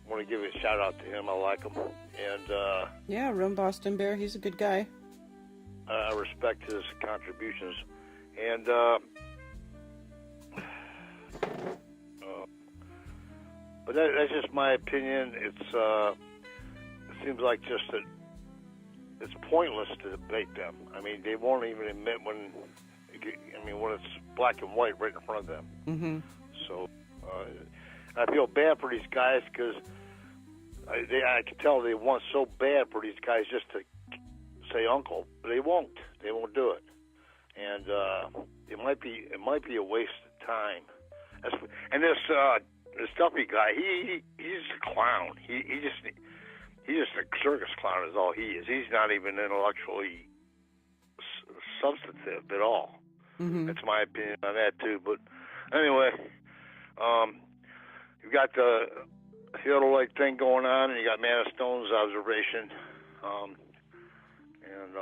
want to give a shout out to him. I like him, and Yeah, Rum Boston Bear, he's a good guy. I respect his contributions, and but that's just my opinion. It seems like just that it's pointless to debate them. I mean, they won't even admit when it's black and white right in front of them. Mm-hmm. So I feel bad for these guys because I can tell they want so bad for these guys just to say uncle, but they won't. They won't do it, and it might be a waste of time. And this Duffy guy, he's a clown. He's just a circus clown is all he is. He's not even intellectually substantive at all. Mm-hmm. That's my opinion on that too. But anyway, you've got the Theodore Lake thing going on, and you got Man of Stone's observation, and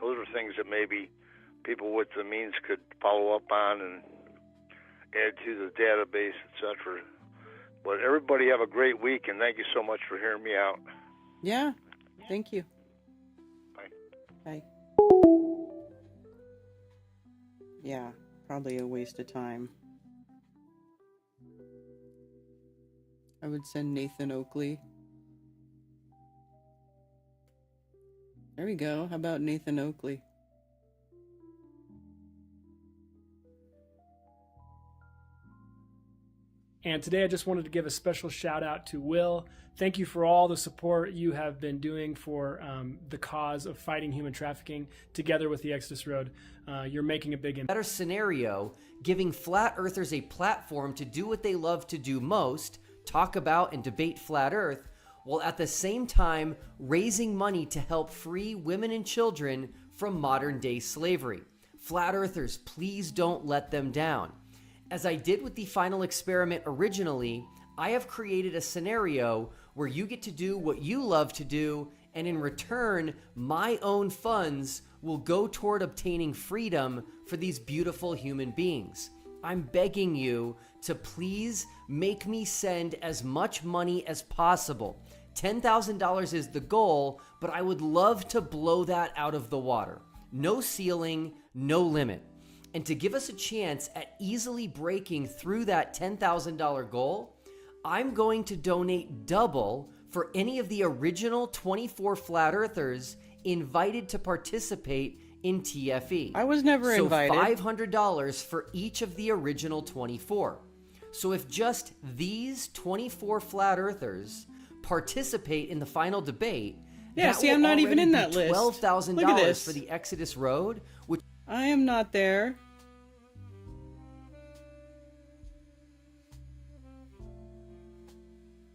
those are things that maybe people with the means could follow up on and add to the database, etc. But everybody have a great week, and thank you so much for hearing me out. Yeah, thank you. Bye. Bye. Yeah, probably a waste of time. I would send Nathan Oakley. There we go. How about Nathan Oakley? And today I just wanted to give a special shout out to Will. Thank you for all the support you have been doing for the cause of fighting human trafficking together with the Exodus Road. You're making a big impact. Better scenario, giving flat earthers a platform to do what they love to do most, talk about and debate flat earth, while at the same time raising money to help free women and children from modern day slavery. Flat earthers, please don't let them down. As I did with the final experiment originally, I have created a scenario where you get to do what you love to do, and in return, my own funds will go toward obtaining freedom for these beautiful human beings. I'm begging you to please make me send as much money as possible. $10,000 is the goal, but I would love to blow that out of the water. No ceiling, no limit. And to give us a chance at easily breaking through that $10,000 goal, I'm going to donate double for any of the original 24 flat earthers invited to participate in TFE. I was never invited. So $500 for each of the original 24. So if just these 24 flat earthers participate in the final debate, yeah, that see, will I'm not even in that already be list. $12,000 for the Exodus Road, which I am not there.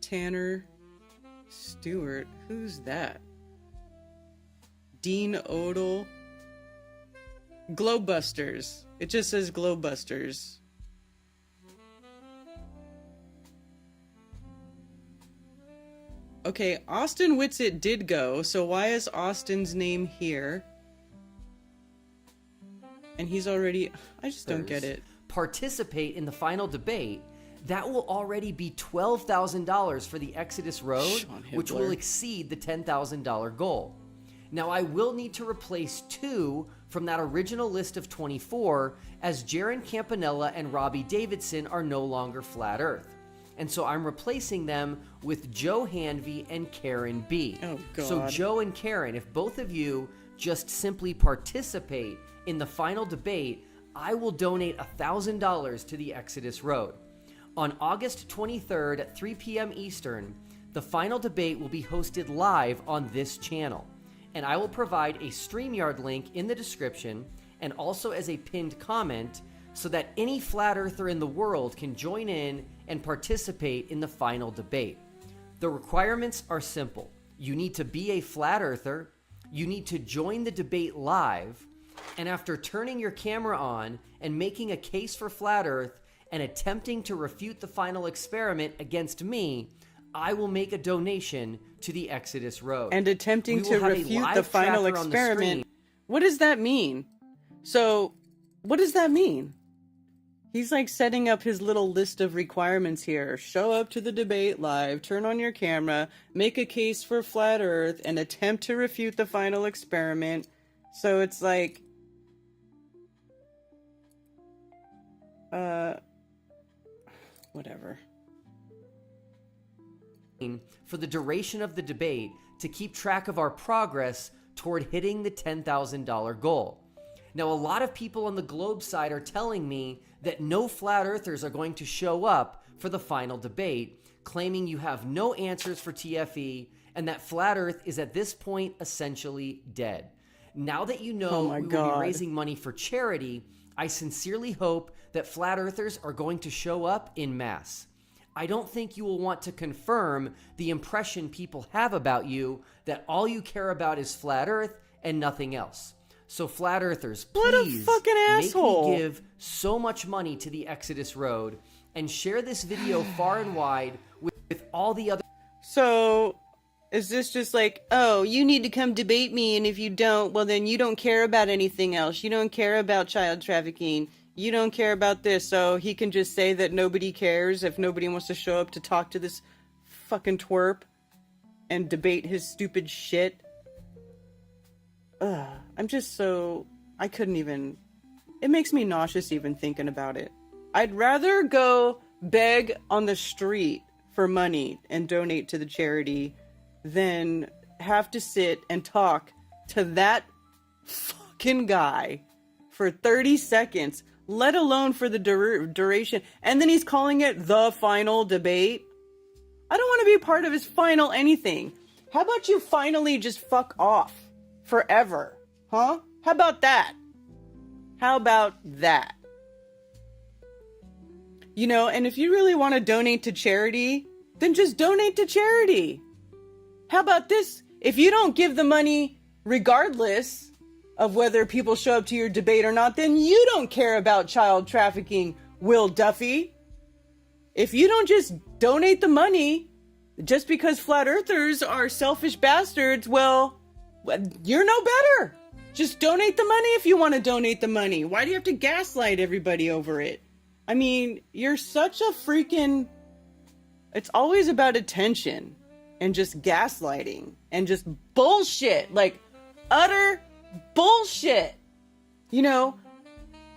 Tanner Stewart. Who's that? Dean Odell. Globebusters. It just says Globebusters. Okay, Austin Whitsitt did go, so why is Austin's name here? And he's already... I just don't get it. Participate in the final debate, that will already be $12,000 for the Exodus Road, which will exceed the $10,000 goal. Now, I will need to replace 2 from that original list of 24, as Jaron Campanella and Robbie Davidson are no longer Flat Earth. And so I'm replacing them with Joe Hanvey and Karen B. Oh, God. So Joe and Karen, if both of you just simply participate in the final debate, I will donate $1,000 to the Exodus Road. On August 23rd at 3 p.m. Eastern, the final debate will be hosted live on this channel. And I will provide a StreamYard link in the description and also as a pinned comment so that any flat earther in the world can join in and participate in the final debate. The requirements are simple. You need to be a flat earther, you need to join the debate live, and after turning your camera on and making a case for flat earth and attempting to refute the final experiment against me, I will make a donation to the Exodus Road. And attempting to refute the final experiment. what does that mean? So, what does that mean? He's like setting up his little list of requirements here. Show up to the debate live, turn on your camera, make a case for flat earth, and attempt to refute the final experiment. So it's like, whatever. For the duration of the debate to keep track of our progress toward hitting the $10,000 goal. Now, a lot of people on the globe side are telling me that no flat earthers are going to show up for the final debate, claiming you have no answers for TFE and that flat earth is at this point essentially dead. Now that you know we will be raising money for charity, I sincerely hope that flat earthers are going to show up in mass. I don't think you will want to confirm the impression people have about you that all you care about is flat earth and nothing else. So flat earthers, please make me give so much money to the Exodus Road and share this video far and wide with all the other... So, is this just like, oh, you need to come debate me, and if you don't, well then you don't care about anything else. You don't care about child trafficking. You don't care about this, so he can just say that nobody cares if nobody wants to show up to talk to this fucking twerp and debate his stupid shit. Ugh, I'm just so... I couldn't even... It makes me nauseous even thinking about it. I'd rather go beg on the street for money and donate to the charity than have to sit and talk to that fucking guy for 30 seconds, let alone for the duration. And then he's calling it the final debate. I don't want to be a part of his final anything. How about you finally just fuck off forever? Huh? How about that? How about that? You know, and if you really want to donate to charity, then just donate to charity. How about this? If you don't give the money regardless of whether people show up to your debate or not, then you don't care about child trafficking, Will Duffy. If you don't just donate the money just because flat earthers are selfish bastards, well, you're no better. Just donate the money if you want to donate the money. Why do you have to gaslight everybody over it? I mean, you're such a freaking... It's always about attention and just gaslighting and just bullshit. Like, utter bullshit. You know,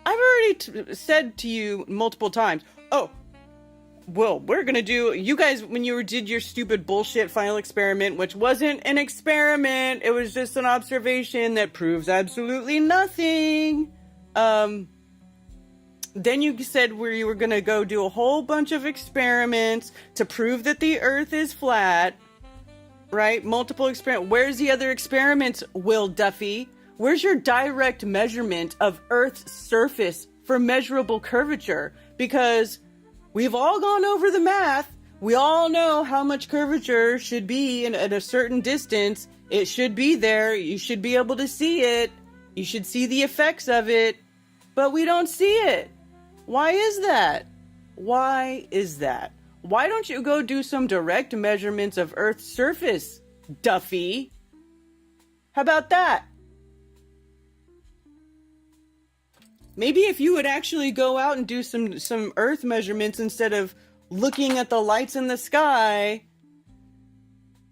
I've already said to you multiple times, oh, well, we're gonna do... You guys, when you did your stupid bullshit final experiment, which wasn't an experiment, it was just an observation that proves absolutely nothing. Then you said where you were gonna go do a whole bunch of experiments to prove that the earth is flat. Right? Multiple experiments. Where's the other experiments, Will Duffy? Where's your direct measurement of Earth's surface for measurable curvature? Because we've all gone over the math. We all know how much curvature should be at a certain distance. It should be there. You should be able to see it. You should see the effects of it. But we don't see it. Why is that? Why is that? Why don't you go do some direct measurements of Earth's surface, Duffy? How about that? Maybe if you would actually go out and do some Earth measurements instead of looking at the lights in the sky,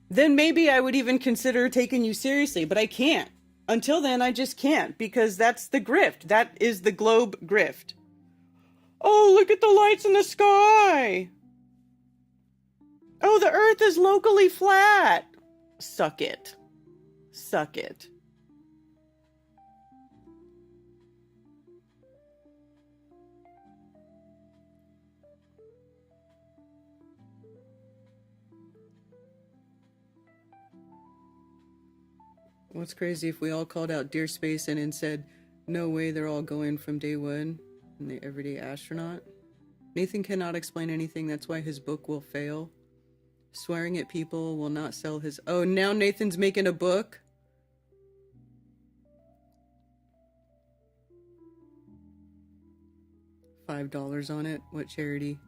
then maybe I would even consider taking you seriously. But I can't. Until then, I just can't, because that's the grift. That is the globe grift. Oh, look at the lights in the sky. Oh, the Earth is locally flat. Suck it. Suck it. What's crazy if we all called out Dear Space and said, no way they're all going from day one and the everyday astronaut? Nathan cannot explain anything, that's why his book will fail. Swearing at people will not sell his... Oh, now Nathan's making a book? $5 on it? What charity?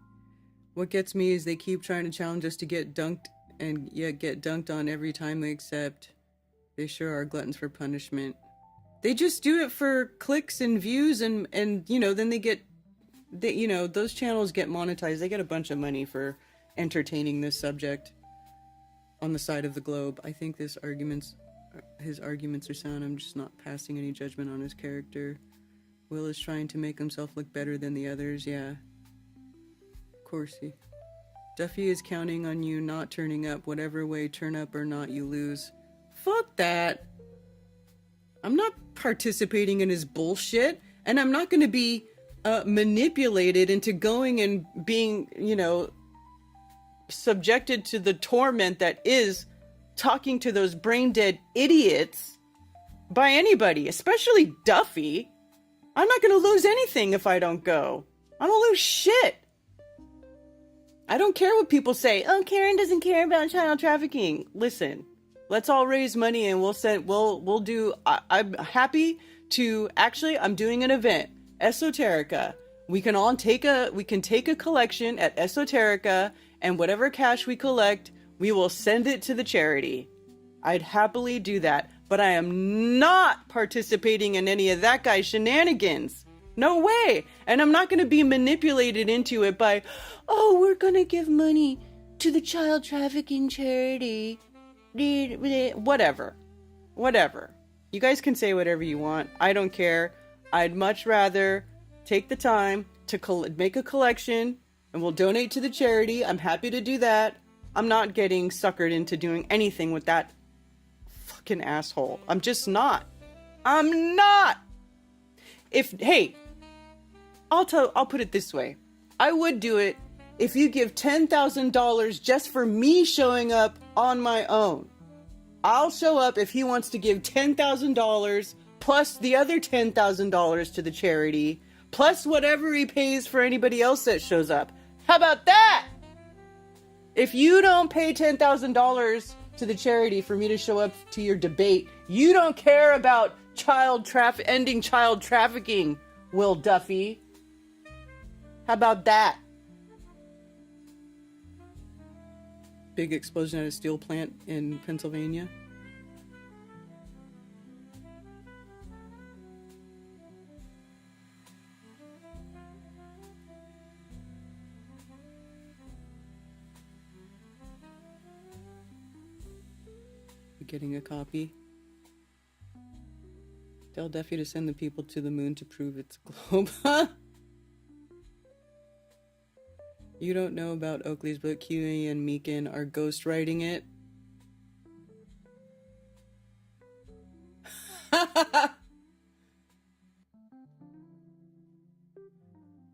What gets me is they keep trying to challenge us to get dunked and yet get dunked on every time they accept. They sure are gluttons for punishment. They just do it for clicks and views, and you know, then you know, those channels get monetized. They get a bunch of money for entertaining this subject on the side of the globe. I think his arguments are sound. I'm just not passing any judgment on his character. Will is trying to make himself look better than the others. Yeah. Of course he. Duffy is counting on you not turning up. Whatever way, turn up or not, you lose. Fuck that. I'm not participating in his bullshit, and I'm not going to be manipulated into going and being, you know, subjected to the torment that is talking to those brain dead idiots by anybody, especially Duffy. I'm not going to lose anything if I don't go. I don't lose shit. I don't care what people say. Oh, Karen doesn't care about child trafficking. Listen, let's all raise money and we'll do. I'm happy to actually. I'm doing an event, Esoterica. We can take a collection at Esoterica, and whatever cash we collect, we will send it to the charity. I'd happily do that, but I am not participating in any of that guy's shenanigans. No way. And I'm not going to be manipulated into it by, oh, we're going to give money to the child trafficking charity. Whatever. You guys can say whatever you want. I don't care. I'd much rather take the time to make a collection and we'll donate to the charity. I'm happy to do that. I'm not getting suckered into doing anything with that fucking asshole. I'm just not. I'm not. Hey, I'll put it this way. I would do it if you give $10,000 just for me showing up on my own. I'll show up if he wants to give $10,000 plus the other $10,000 to the charity, plus whatever he pays for anybody else that shows up. How about that? If you don't pay $10,000 to the charity for me to show up to your debate, you don't care about ending child trafficking, Will Duffy. How about that? Big explosion at a steel plant in Pennsylvania. Getting a copy. Tell Duffy to send the people to the moon to prove it's a globe. You don't know about Oakley's book. QA and Meekin are ghostwriting it.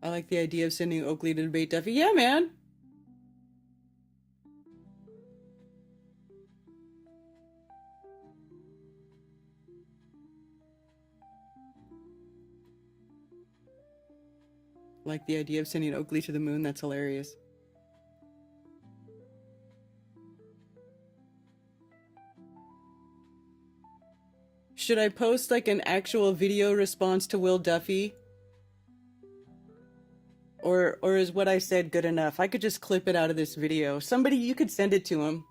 I like the idea of sending Oakley to debate Duffy. Yeah, man. Like the idea of sending Oakley to the moon. That's hilarious. Should I post like an actual video response to Will Duffy? Or is what I said good enough? I could just clip it out of this video. Somebody, you could send it to him.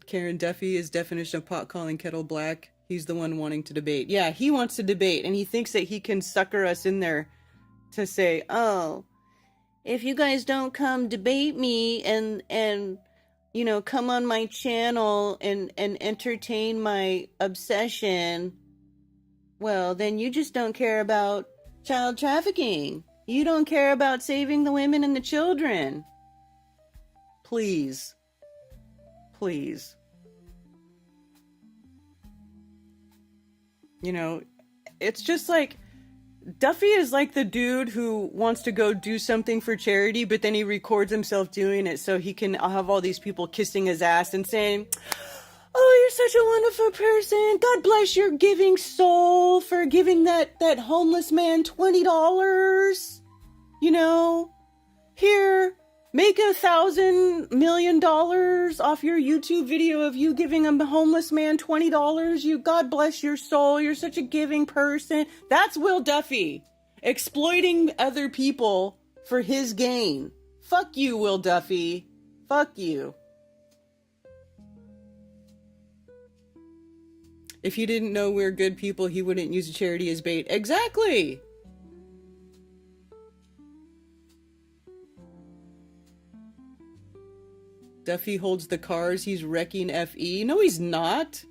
Karen Duffy is definition of pot calling kettle black. He's the one wanting to debate. Yeah, he wants to debate, and he thinks that he can sucker us in there to say, oh, if you guys don't come debate me and you know, come on my channel and entertain my obsession, well, then you just don't care about child trafficking. You don't care about saving the women and the children. Please. Please. You know, it's just like, Duffy is like the dude who wants to go do something for charity, but then he records himself doing it so he can have all these people kissing his ass and saying, oh, you're such a wonderful person. God bless your giving soul for giving that homeless man $20. You know, here, make $1,000 million off your YouTube video of you giving a homeless man $20. You, God bless your soul. You're such a giving person. That's Will Duffy exploiting other people for his gain. Fuck you, Will Duffy. Fuck you. If he didn't know we're good people, he wouldn't use a charity as bait. Exactly! Duffy holds the cars, he's wrecking FE. No, he's not.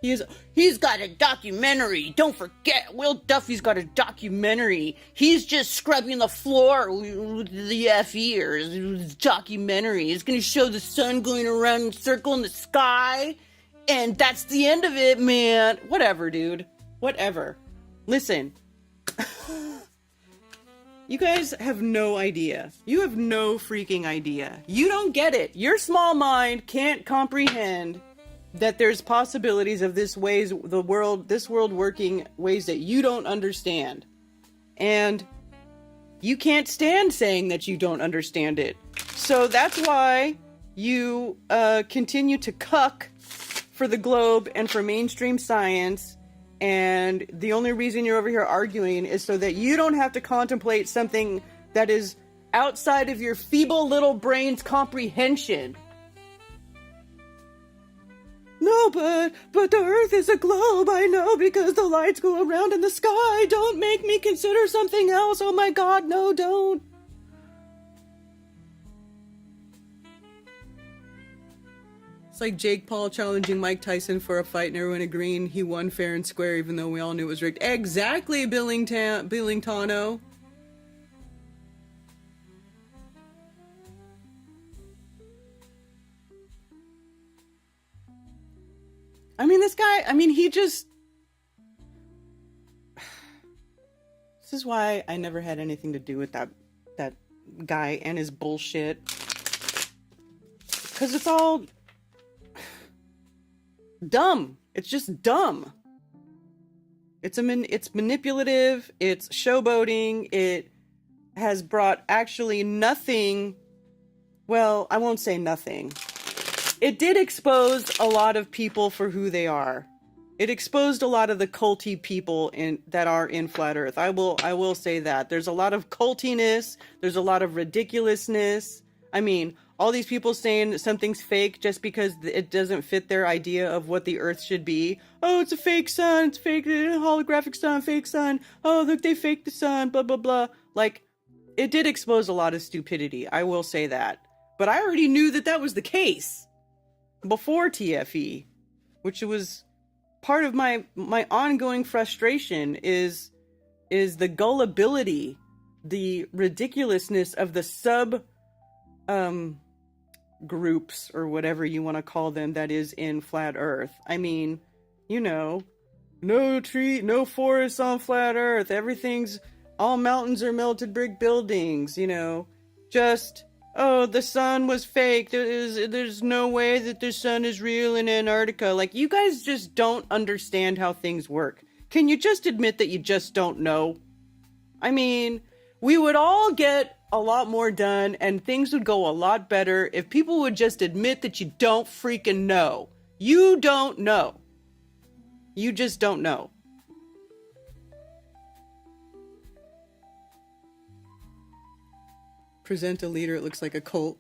He's got a documentary. Don't forget, Will Duffy's got a documentary. He's just scrubbing the floor with the FE'ers. His documentary. It's going to show the sun going around in a circle in the sky. And that's the end of it, man. Whatever, dude. Whatever. Listen. You guys have no idea. You have no freaking idea. You don't get it. Your small mind can't comprehend that there's possibilities of this world working ways that you don't understand. And you can't stand saying that you don't understand it. So that's why you continue to cuck for the globe and for mainstream science. And the only reason you're over here arguing is so that you don't have to contemplate something that is outside of your feeble little brain's comprehension. No, but the Earth is a globe, I know, because the lights go around in the sky. Don't make me consider something else. Oh my God, no, don't. It's like Jake Paul challenging Mike Tyson for a fight and everyone agreeing he won fair and square, even though we all knew it was rigged. Exactly, Billingtano. I mean, this guy, he just... This is why I never had anything to do with that guy and his bullshit. Because it's all... dumb. It's just dumb. It's manipulative. It's showboating. It has brought actually nothing... Well, I won't say nothing. It did expose a lot of people for who they are. It exposed a lot of the culty people that are in Flat Earth. I will say that. There's a lot of cultiness. There's a lot of ridiculousness. I mean, all these people saying something's fake just because it doesn't fit their idea of what the Earth should be. Oh, it's a fake sun. It's fake holographic sun, fake sun. Oh, look, they faked the sun, blah, blah, blah. Like, it did expose a lot of stupidity. I will say that. But I already knew that was the case before TFE, which was part of my ongoing frustration is the gullibility, the ridiculousness of the sub groups or whatever you want to call them that is in Flat Earth. I mean, no tree, no forests on Flat Earth. Everything's all mountains are melted brick buildings. Just. Oh, the sun was fake. There's no way that the sun is real in Antarctica. Like, you guys just don't understand how things work. Can you just admit that you just don't know? I mean, we would all get a lot more done and things would go a lot better if people would just admit that you don't freaking know. You don't know. You just don't know. Present a leader, it looks like a cult.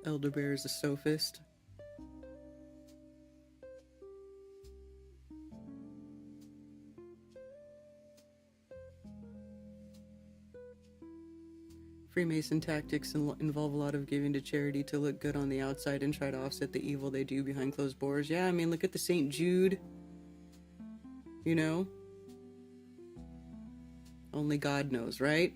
Elder Bear is a sophist. Freemason tactics involve a lot of giving to charity to look good on the outside and try to offset the evil they do behind closed doors. Yeah, I mean, look at the St. Jude. Only God knows, right?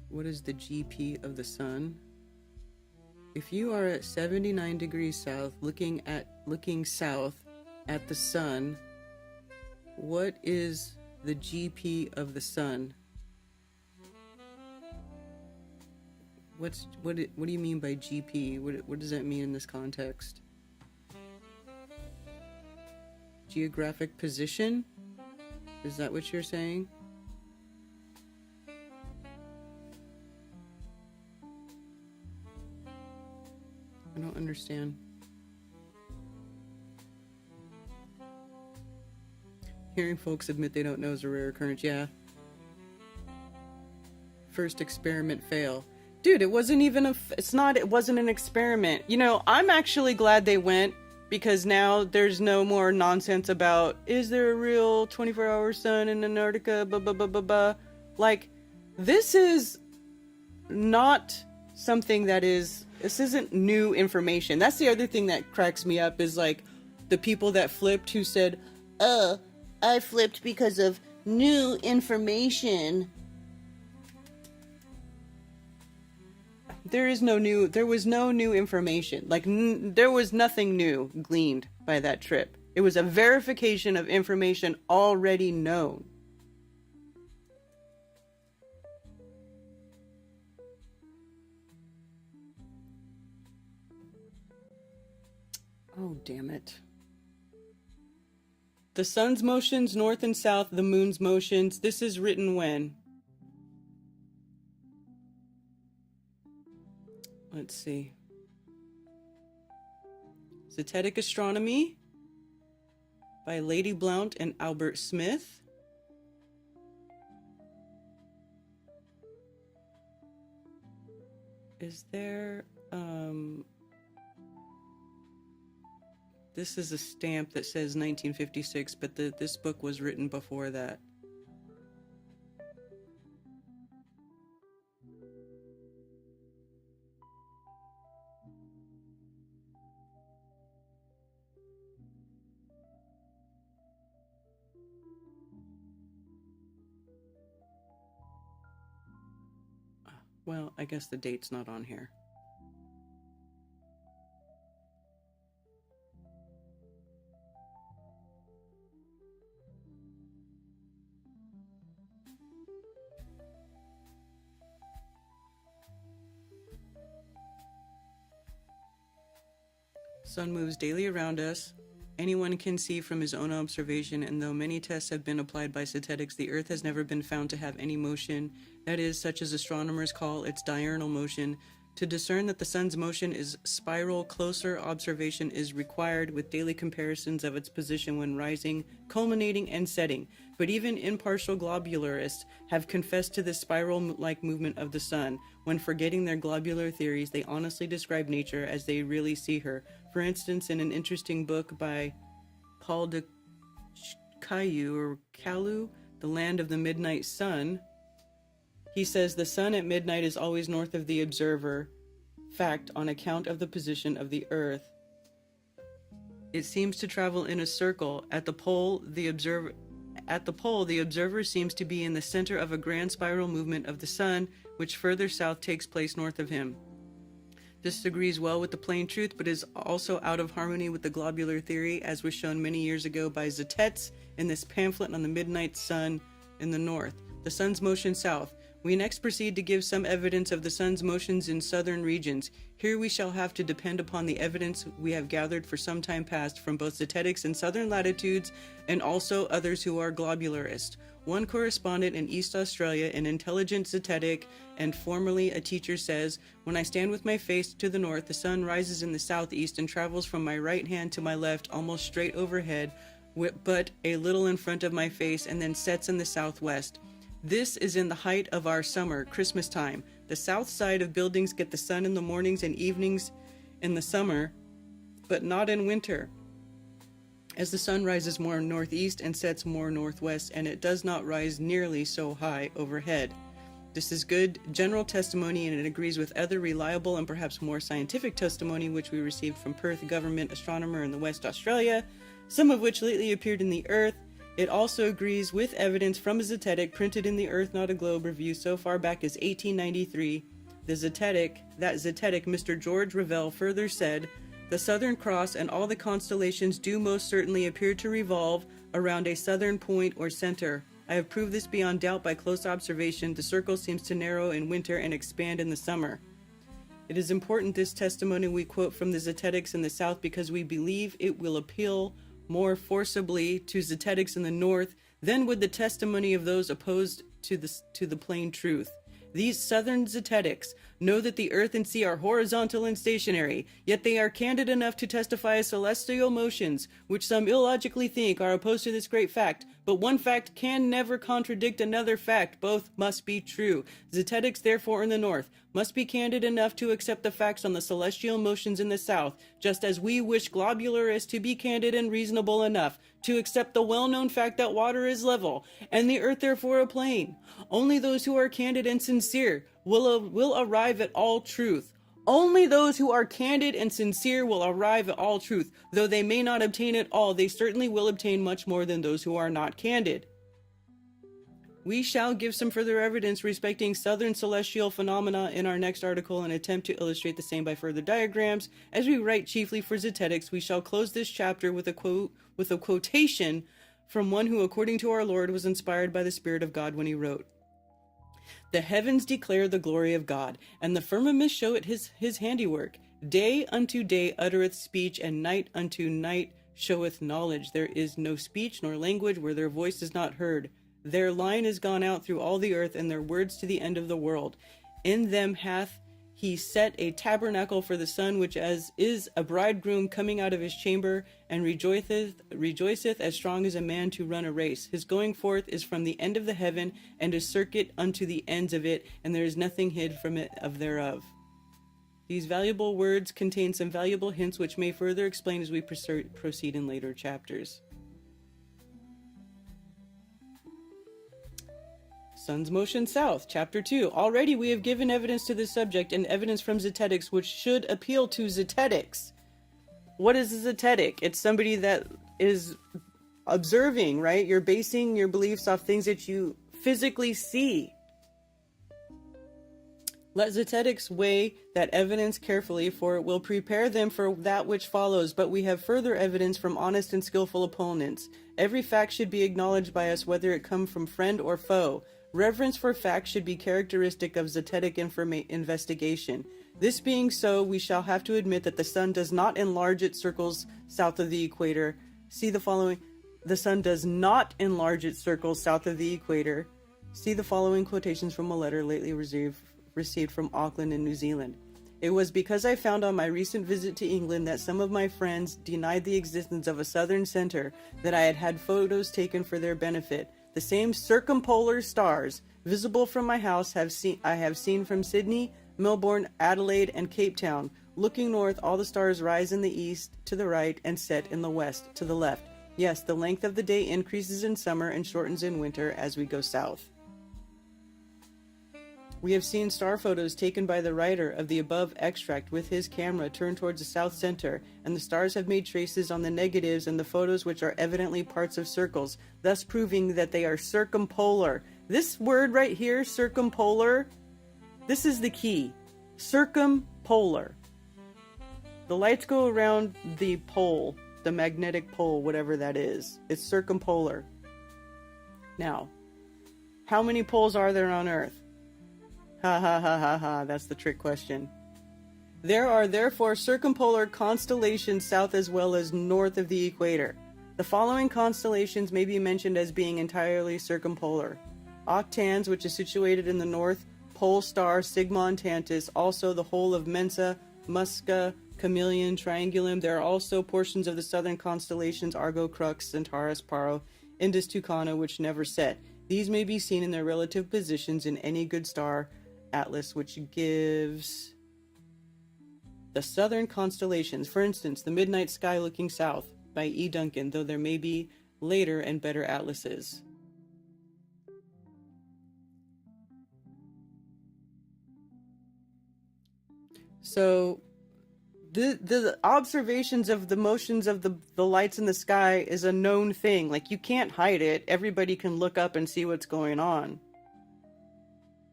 What is the GP of the sun? If you are at 79 degrees south, looking south at the sun, what is the GP of the sun? What do you mean by GP? What does that mean in this context? Geographic position? Is that what you're saying? I don't understand. Hearing folks admit they don't know is a rare occurrence, yeah. First experiment fail. Dude, it wasn't even it wasn't an experiment. You know, I'm actually glad they went, because now there's no more nonsense about, is there a real 24-hour sun in Antarctica, blah, blah, blah, blah, blah. Like, this is not something this isn't new information. That's the other thing that cracks me up, is like the people that flipped who said, I flipped because of new information. There was no new information. Like, there was nothing new gleaned by that trip. It was a verification of information already known. Oh, damn it. The sun's motions north and south, the moon's motions. This is written when? Let's see. Zetetic Astronomy by Lady Blount and Albert Smith. Is there, this is a stamp that says 1956, but this book was written before that. Well, I guess the date's not on here. Sun moves daily around us. Anyone can see from his own observation, and though many tests have been applied by synthetics, the Earth has never been found to have any motion, that is, such as astronomers call its diurnal motion. To discern that the sun's motion is spiral, closer observation is required, with daily comparisons of its position when rising, culminating, and setting. But even impartial globularists have confessed to this spiral-like movement of the sun. When forgetting their globular theories, they honestly describe nature as they really see her. For instance, in an interesting book by Paul de Caillou, The Land of the Midnight Sun, he says the sun at midnight is always north of the observer, fact on account of the position of the Earth. It seems to travel in a circle. At the pole, the observer seems to be in the center of a grand spiral movement of the sun, which further south takes place north of him. This agrees well with the plain truth, but is also out of harmony with the globular theory, as was shown many years ago by Zetetz in this pamphlet on the midnight sun in the north. The sun's motion south. We next proceed to give some evidence of the sun's motions in southern regions. Here we shall have to depend upon the evidence we have gathered for some time past from both Zetetics in southern latitudes and also others who are globularists. One correspondent in East Australia, an intelligent Zetetic and formerly a teacher, says, "When I stand with my face to the north, the sun rises in the southeast and travels from my right hand to my left almost straight overhead, but a little in front of my face, and then sets in the southwest. This is in the height of our summer, Christmas time. The south side of buildings get the sun in the mornings and evenings in the summer, but not in winter, as the sun rises more northeast and sets more northwest, and it does not rise nearly so high overhead. This is good general testimony, and it agrees with other reliable and perhaps more scientific testimony which we received from Perth government astronomer in the West Australia, some of which lately appeared in the Earth. It also agrees with evidence from a Zetetic printed in the Earth Not a Globe review so far back as 1893. That Zetetic, Mr. George Ravel, further said, "The Southern Cross and all the constellations do most certainly appear to revolve around a southern point or center. I have proved this beyond doubt by close observation. The circle seems to narrow in winter and expand in the summer." It is important this testimony we quote from the Zetetics in the South because we believe it will appeal more forcibly to Zetetics in the North than would the testimony of those opposed to the plain truth. These Southern Zetetics know that the earth and sea are horizontal and stationary, yet they are candid enough to testify as celestial motions, which some illogically think are opposed to this great fact. But one fact can never contradict another fact. Both must be true. Zetetics, therefore, in the north, must be candid enough to accept the facts on the celestial motions in the south, just as we wish globularists to be candid and reasonable enough to accept the well-known fact that water is level, and the earth therefore a plane. Only those who are candid and sincere will arrive at all truth. Only those who are candid and sincere will arrive at all truth. Though they may not obtain it all, they certainly will obtain much more than those who are not candid. We shall give some further evidence respecting southern celestial phenomena in our next article and attempt to illustrate the same by further diagrams. As we write chiefly for Zetetics, we shall close this chapter with a quotation from one who, according to our Lord, was inspired by the Spirit of God when he wrote, "The heavens declare the glory of God, and the firmament show it his handiwork. Day unto day uttereth speech, and night unto night showeth knowledge. There is no speech nor language where their voice is not heard. Their line is gone out through all the earth, and their words to the end of the world. In them hath he set a tabernacle for the sun, which as is a bridegroom coming out of his chamber, and rejoiceth as strong as a man to run a race. His going forth is from the end of the heaven, and a circuit unto the ends of it, and there is nothing hid from it of thereof." These valuable words contain some valuable hints which may further explain as we proceed in later chapters. Sun's motion south, chapter 2. Already we have given evidence to this subject and evidence from Zetetics which should appeal to Zetetics. What is a Zetetic? It's somebody that is observing, right? You're basing your beliefs off things that you physically see. Let Zetetics weigh that evidence carefully, for it will prepare them for that which follows, but we have further evidence from honest and skillful opponents. Every fact should be acknowledged by us, whether it come from friend or foe. Reverence for facts should be characteristic of Zetetic investigation. This being so, we shall have to admit that the sun does not enlarge its circles south of the equator. See the following. The sun does not enlarge its circles south of the equator. See the following quotations from a letter lately received from Auckland in New Zealand. It was because I found on my recent visit to England that some of my friends denied the existence of a southern center that I had had photos taken for their benefit. The same circumpolar stars visible from my house I have seen from Sydney, Melbourne, Adelaide, and Cape Town. Looking north, all the stars rise in the east to the right and set in the west to the left. Yes, the length of the day increases in summer and shortens in winter as we go south. We have seen star photos taken by the writer of the above extract with his camera turned towards the south center, and the stars have made traces on the negatives and the photos which are evidently parts of circles, thus proving that they are circumpolar. This word right here, circumpolar, this is the key. Circumpolar. The lights go around the pole, the magnetic pole, whatever that is. It's circumpolar. Now, how many poles are there on Earth? Ha ha ha ha ha, that's the trick question. There are therefore circumpolar constellations south as well as north of the equator. The following constellations may be mentioned as being entirely circumpolar. Octans, which is situated in the north, pole star Sigmontantis, also the whole of Mensa, Musca, Chameleon, Triangulum. There are also portions of the southern constellations Argo, Crux, Centaurus, Paro, Indus Tucana, which never set. These may be seen in their relative positions in any good star atlas, which gives the southern constellations. For instance, the Midnight Sky Looking South by E. Duncan, though there may be later and better atlases. So the observations of the motions of the lights in the sky is a known thing. Like, you can't hide it. Everybody can look up and see what's going on.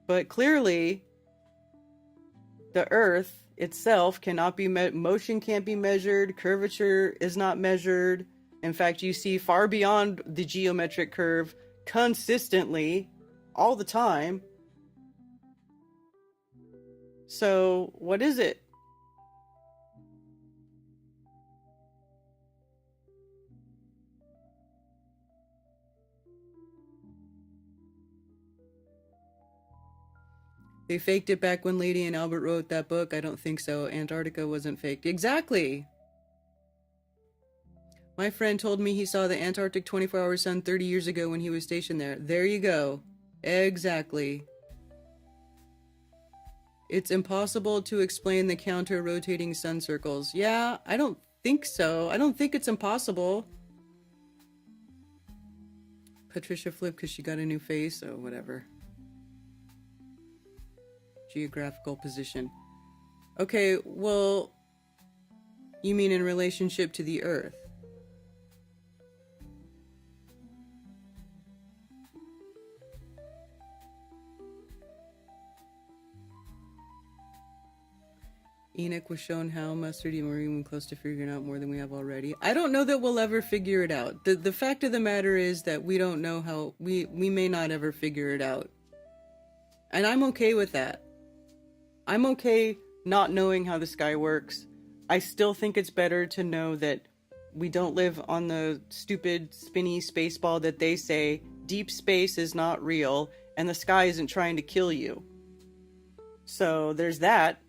But clearly, the Earth itself cannot be motion can't be measured. Curvature is not measured. In fact, you see far beyond the geometric curve consistently, all the time. So, what is it? They faked it back when Lady and Albert wrote that book. I don't think so. Antarctica wasn't faked. Exactly. My friend told me he saw the Antarctic 24-hour sun 30 years ago when he was stationed there. There you go. Exactly. It's impossible to explain the counter-rotating sun circles. Yeah, I don't think so. I don't think it's impossible. Patricia flipped because she got a new face, so whatever. Geographical position. Okay, well, you mean in relationship to the Earth? Enoch was shown how Mustard and Marie were close to figuring out more than we have already. I don't know that we'll ever figure it out. The fact of the matter is that we don't know how, we may not ever figure it out. And I'm okay with that. I'm okay not knowing how the sky works. I still think it's better to know that we don't live on the stupid spinny space ball that they say deep space is not real and the sky isn't trying to kill you. So there's that.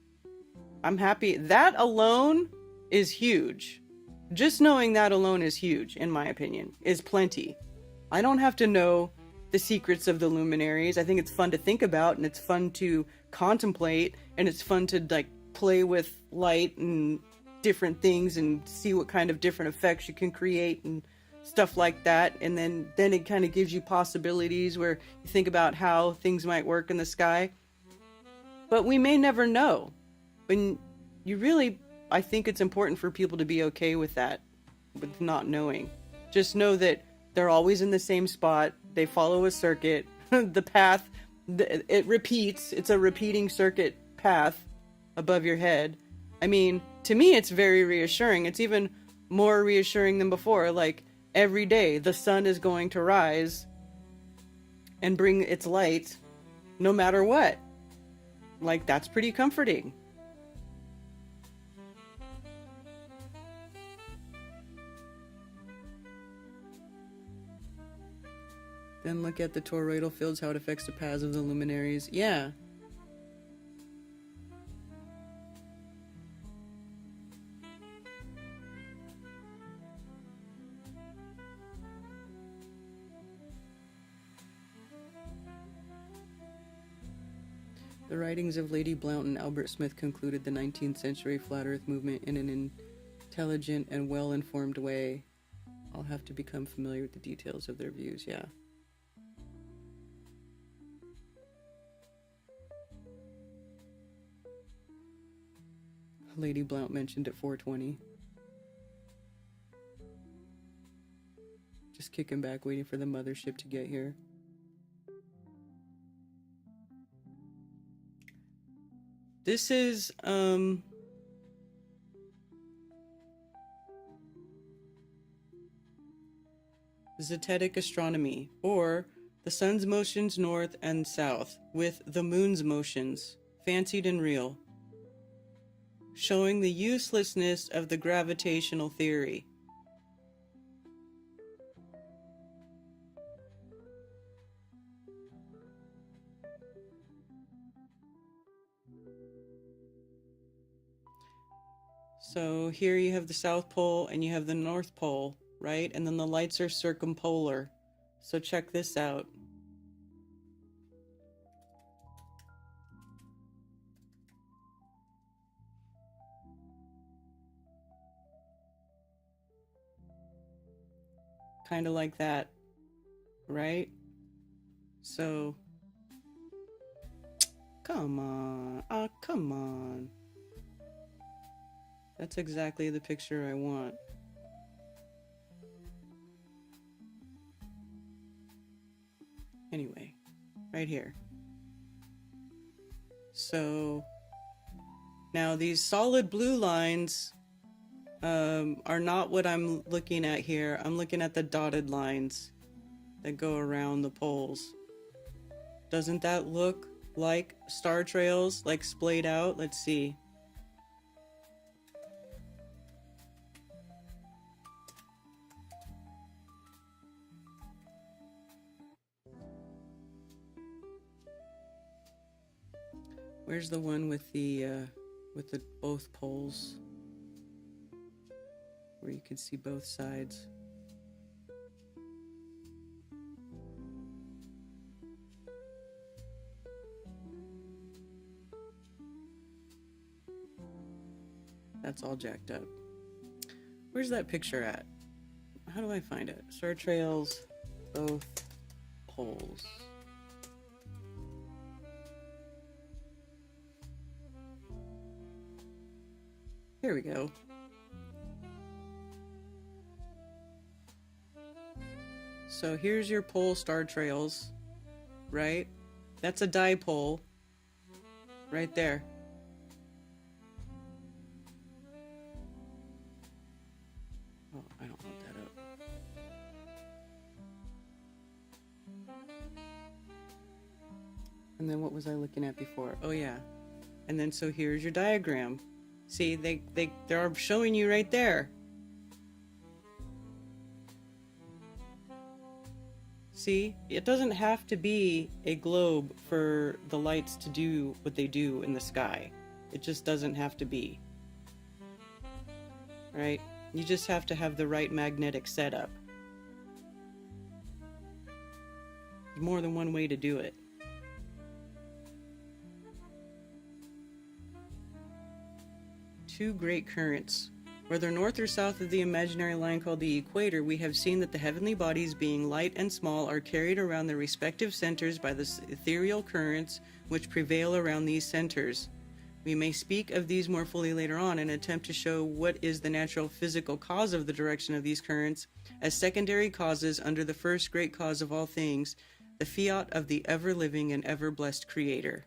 I'm happy. That alone is huge. Just knowing that alone is huge, in my opinion, is plenty. I don't have to know the secrets of the luminaries. I think it's fun to think about, and it's fun to contemplate, and it's fun to like play with light and different things and see what kind of different effects you can create and stuff like that. And then it kind of gives you possibilities where you think about how things might work in the sky. But we may never know. When you really, I think it's important for people to be okay with that, with not knowing. Just know that they're always in the same spot. They follow a circuit. The path, it repeats. It's a repeating circuit path above your head. I mean, to me, it's very reassuring. It's even more reassuring than before. Like, every day, the sun is going to rise and bring its light no matter what. Like, that's pretty comforting. Then look at the toroidal fields, how it affects the paths of the luminaries. Yeah. The writings of Lady Blount and Albert Smith concluded the 19th century flat earth movement in an intelligent and well-informed way. I'll have to become familiar with the details of their views, yeah. Lady Blount mentioned at 4:20. Just kicking back, waiting for the mothership to get here. This is, Zetetic astronomy, or the sun's motions north and south, with the moon's motions, fancied and real, showing the uselessness of the gravitational theory. So here you have the South Pole and you have the North Pole, right? And then the lights are circumpolar. So check this out. Kind of like that, right? So, come on, come on. That's exactly the picture I want. Anyway, right here. So, now these solid blue lines are not what I'm looking at here. I'm looking at the dotted lines that go around the poles. Doesn't that look like star trails, like splayed out? Let's see. Where's the one with the both poles? Where you can see both sides. That's all jacked up. Where's that picture at? How do I find it? Star trails, both poles. Here we go. So here's your pole star trails, right? That's a dipole right there. Oh, I don't want that up. And then what was I looking at before? Oh yeah. And then so here's your diagram. See, they're showing you right there. See, it doesn't have to be a globe for the lights to do what they do in the sky. It just doesn't have to be. Right? You just have to have the right magnetic setup. There's more than one way to do it. Two great currents. Whether north or south of the imaginary line called the equator, we have seen that the heavenly bodies, being light and small, are carried around their respective centers by the ethereal currents which prevail around these centers. We may speak of these more fully later on and attempt to show what is the natural physical cause of the direction of these currents as secondary causes under the first great cause of all things, the fiat of the ever-living and ever-blessed Creator.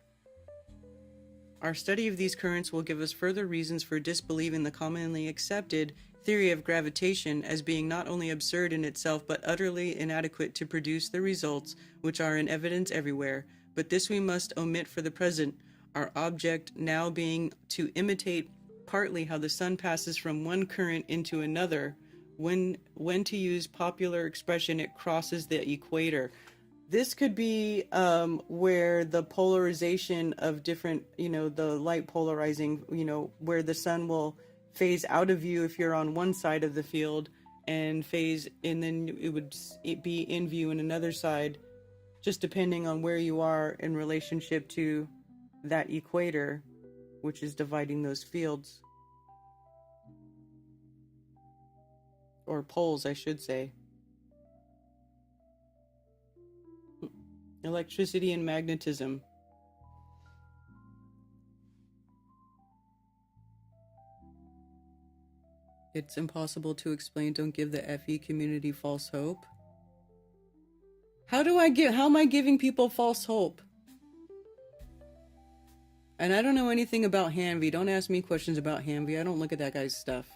Our study of these currents will give us further reasons for disbelieving the commonly accepted theory of gravitation as being not only absurd in itself but utterly inadequate to produce the results which are in evidence everywhere. But this we must omit for the present, our object now being to imitate partly how the sun passes from one current into another when to use popular expression it crosses the equator. This could be where the polarization of different, the light polarizing, where the sun will phase out of view if you're on one side of the field and then it would be in view in another side, just depending on where you are in relationship to that equator, which is dividing those fields. Or poles, I should say. Electricity and magnetism. It's impossible to explain. Don't give the FE community false hope. How am I giving people false hope? And I don't know anything about Hanvey. Don't ask me questions about Hanvey. I don't look at that guy's stuff.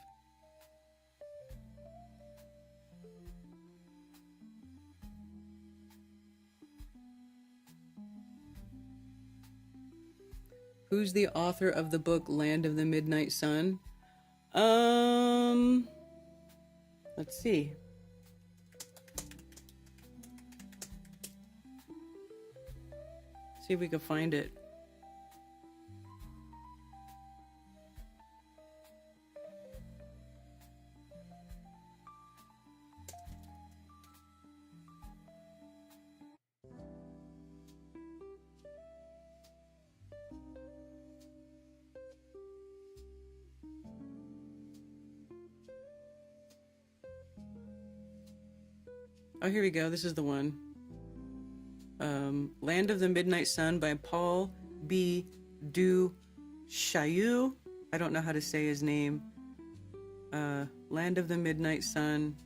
Who's the author of the book Land of the Midnight Sun? Let's see. See if we can find it. Oh, here we go. This is the one. Land of the Midnight Sun by Paul B. Du Chaillu. I don't know how to say his name. Land of the Midnight Sun.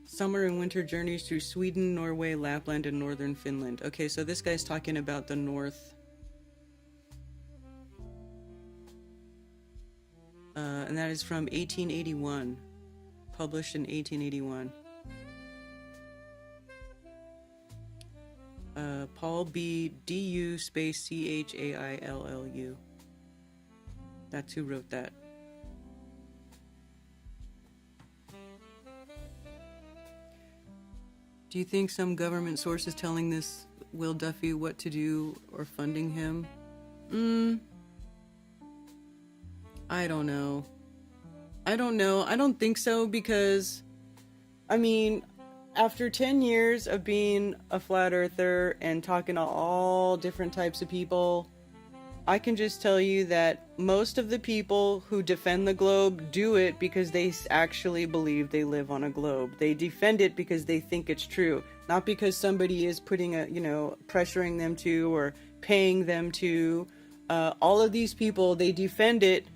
Summer and winter journeys through Sweden, Norway, Lapland, and northern Finland. Okay, so this guy's talking about the north. And that is from 1881. Published in 1881. Paul B. D-U space C-H-A-I-L-L-U. That's who wrote that. Do you think some government source is telling this Will Duffy what to do or funding him? I don't know. I don't think so, because, I mean, after 10 years of being a flat earther and talking to all different types of people, I can just tell you that most of the people who defend the globe do it because they actually believe they live on a globe. They defend it because they think it's true, not because somebody is putting pressuring them to or paying them to. All of these people, they defend it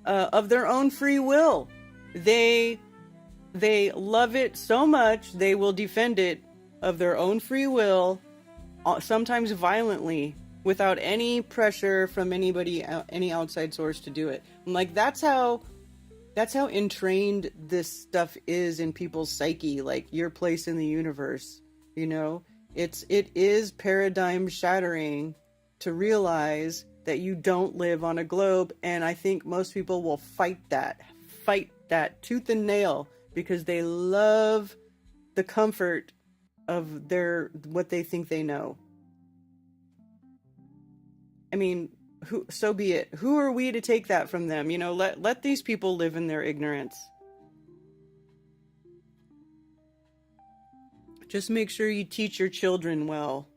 of their own free will. They love it so much, they will defend it of their own free will, sometimes violently, without any pressure from anybody, any outside source to do it. I'm like, that's how entrained this stuff is in people's psyche, like your place in the universe. It is paradigm shattering to realize that you don't live on a globe, and I think most people will fight that tooth and nail, because they love the comfort of what they think they know. I mean, so be it. Who are we to take that from them? Let these people live in their ignorance. Just make sure you teach your children well.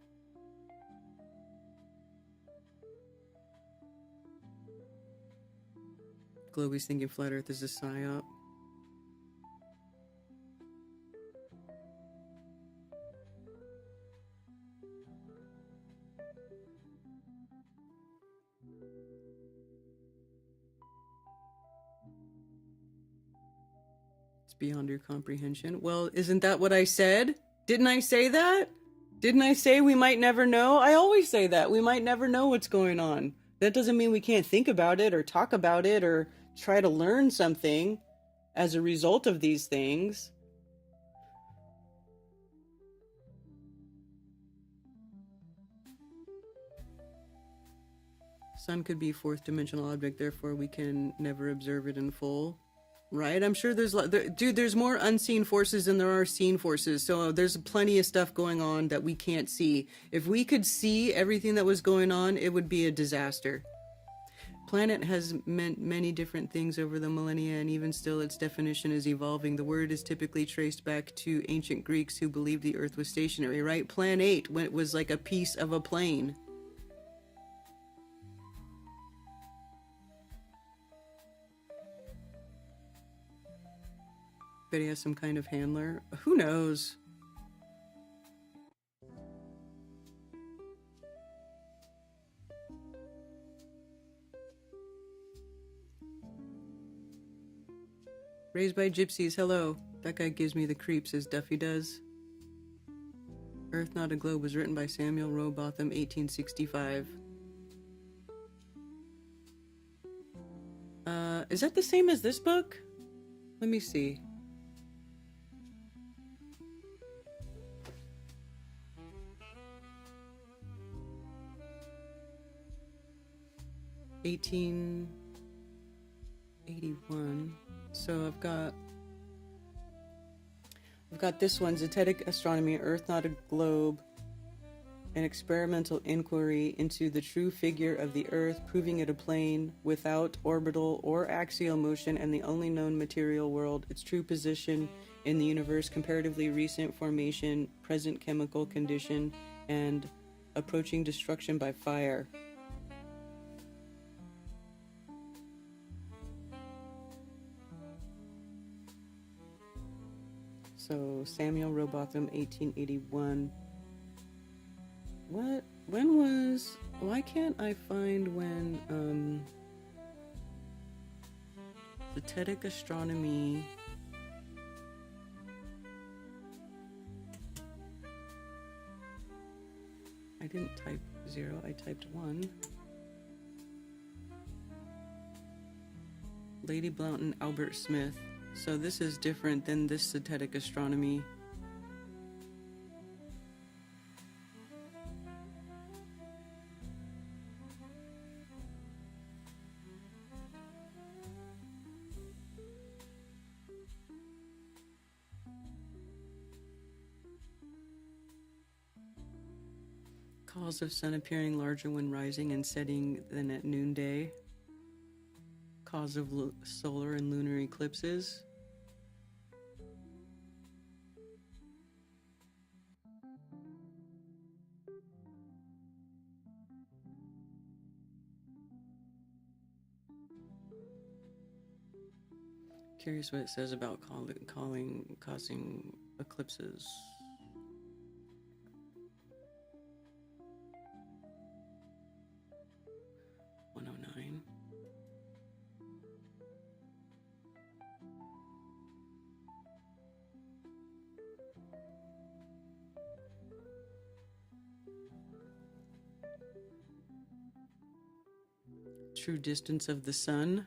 Globy's thinking flat earth is a psyop. Beyond your comprehension. Well, isn't that what I said? Didn't I say that? Didn't I say we might never know? I always say that. We might never know what's going on. That doesn't mean we can't think about it or talk about it or try to learn something as a result of these things. Sun could be fourth dimensional object, therefore we can never observe it in full. Right? I'm sure there's more unseen forces than there are seen forces. So there's plenty of stuff going on that we can't see. If we could see everything that was going on, it would be a disaster. Planet has meant many different things over the millennia, and even still its definition is evolving. The word is typically traced back to ancient Greeks who believed the Earth was stationary, right? Planet, when it was like a piece of a plane. But he has some kind of handler. Who knows? Raised by gypsies, hello. That guy gives me the creeps, as Duffy does. Earth Not a Globe was written by Samuel Rowbotham, 1865. Is that the same as this book? Let me see. (1881). So I've got this one, Zetetic Astronomy, Earth Not a Globe, an experimental inquiry into the true figure of the Earth, proving it a plane without orbital or axial motion and the only known material world, its true position in the universe, comparatively recent formation, present chemical condition, and approaching destruction by fire. So, Samuel Rowbotham, 1881. Why can't I find when, Zetetic Astronomy, I didn't type 0, I typed 1. Lady Blount, Albert Smith. So this is different than this Zetetic Astronomy. Cause of sun appearing larger when rising and setting than at noonday. Cause of solar and lunar eclipses. Curious what it says about causing eclipses. (109) True distance of the sun.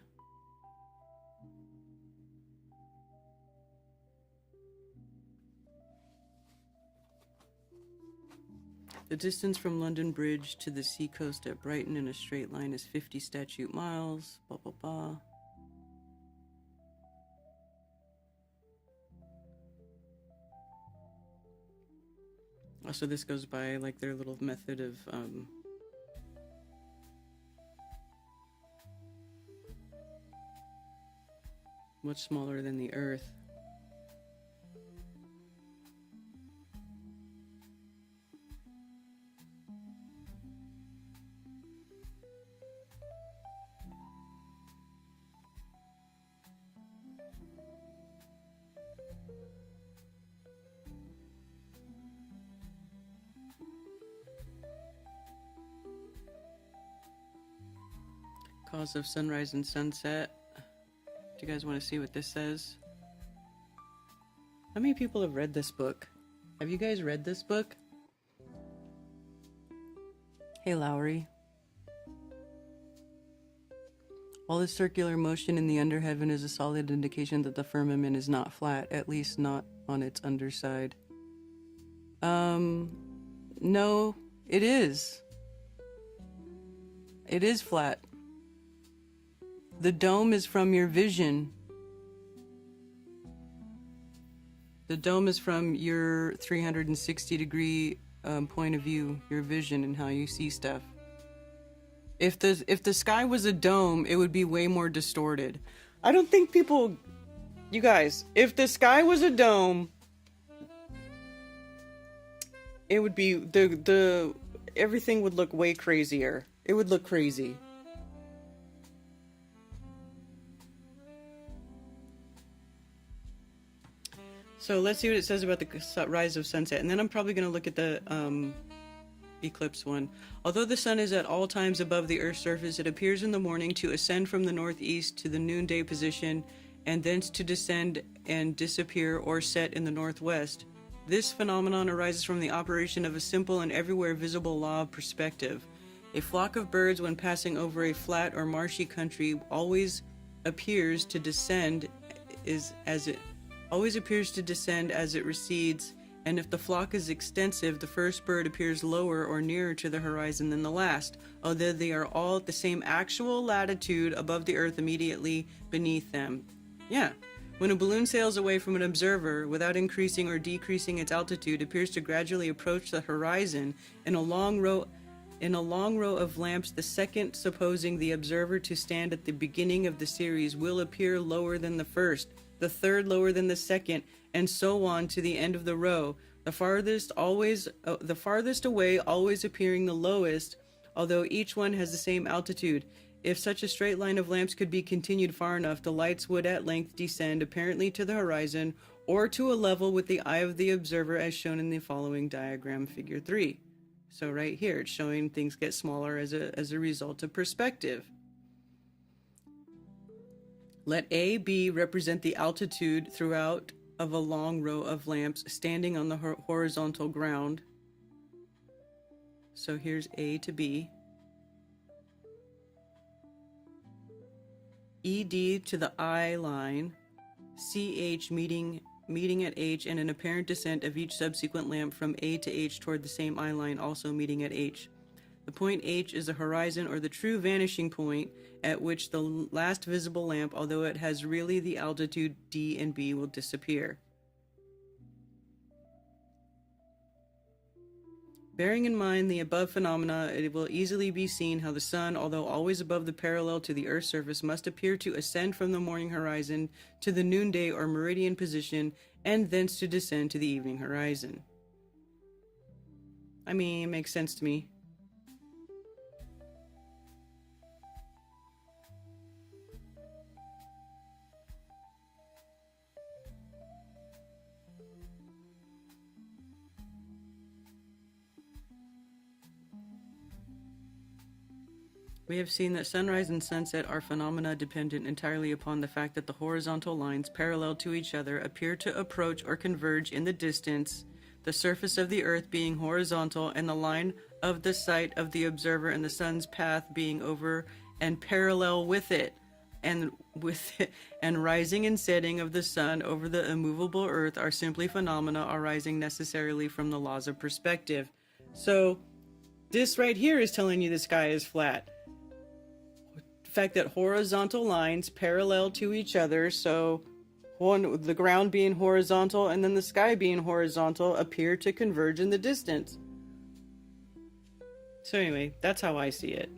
The distance from London Bridge to the seacoast at Brighton in a straight line is 50 statute miles. Blah, blah, blah. Also, this goes by like their little method of much smaller than the Earth. Cause of sunrise and sunset. Do you guys want to see what this says? How many people have read this book? Have you guys read this book? Hey, Lowry. All this circular motion in the underheaven is a solid indication that the firmament is not flat, at least not on its underside. No, it is. It is flat. The dome is from your vision. The dome is from your 360-degree point of view, your vision and how you see stuff. If the sky was a dome, it would be way more distorted. I don't think people... You guys, if the sky was a dome, it would be... everything would look way crazier. It would look crazy. So let's see what it says about the rise of sunset. And then I'm probably going to look at the eclipse one. Although the sun is at all times above the Earth's surface, it appears in the morning to ascend from the northeast to the noonday position, and thence to descend and disappear or set in the northwest. This phenomenon arises from the operation of a simple and everywhere visible law of perspective. A flock of birds, when passing over a flat or marshy country, always appears to descend as it recedes, and if the flock is extensive, the first bird appears lower or nearer to the horizon than the last, although they are all at the same actual latitude above the earth immediately beneath them. Yeah. When a balloon sails away from an observer without increasing or decreasing its altitude, appears to gradually approach the horizon in a long row of lamps, the second, supposing the observer to stand at the beginning of the series, will appear lower than the first, the third lower than the second, and so on to the end of the row, the farthest away always appearing the lowest, although each one has the same altitude. If such a straight line of lamps could be continued far enough, the lights would at length descend apparently to the horizon, or to a level with the eye of the observer, as shown in the following diagram, figure 3. So right here, it's showing things get smaller as a result of perspective. Let A, B represent the altitude throughout of a long row of lamps standing on the horizontal ground. So here's A to B. ED to the I line. CH meeting at H, and an apparent descent of each subsequent lamp from A to H toward the same I line, also meeting at H. The point H is the horizon, or the true vanishing point, at which the last visible lamp, although it has really the altitude D and B, will disappear. Bearing in mind the above phenomena, it will easily be seen how the sun, although always above the parallel to the Earth's surface, must appear to ascend from the morning horizon to the noonday or meridian position, and thence to descend to the evening horizon. I mean, it makes sense to me. We have seen that sunrise and sunset are phenomena dependent entirely upon the fact that the horizontal lines parallel to each other appear to approach or converge in the distance, the surface of the earth being horizontal and the line of the sight of the observer and the sun's path being over and parallel with it, and rising and setting of the sun over the immovable earth are simply phenomena arising necessarily from the laws of perspective. So this right here is telling you the sky is flat. The fact that horizontal lines parallel to each other, so the ground being horizontal and then the sky being horizontal, appear to converge in the distance. So anyway, that's how I see it.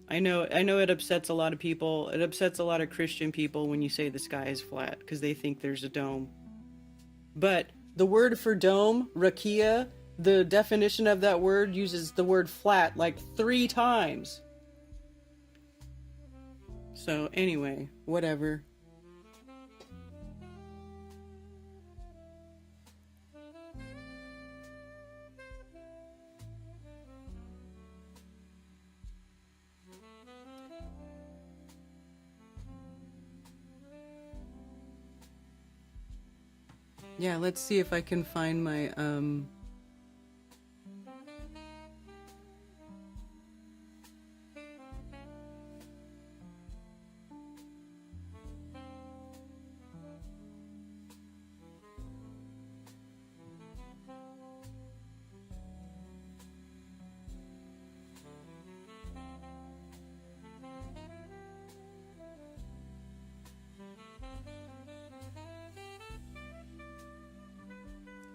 I know it upsets a lot of people. It upsets a lot of Christian people when you say the sky is flat because they think there's a dome. But the word for dome, rakia, the definition of that word uses the word flat like 3 times. So anyway, whatever. Yeah, let's see if I can find my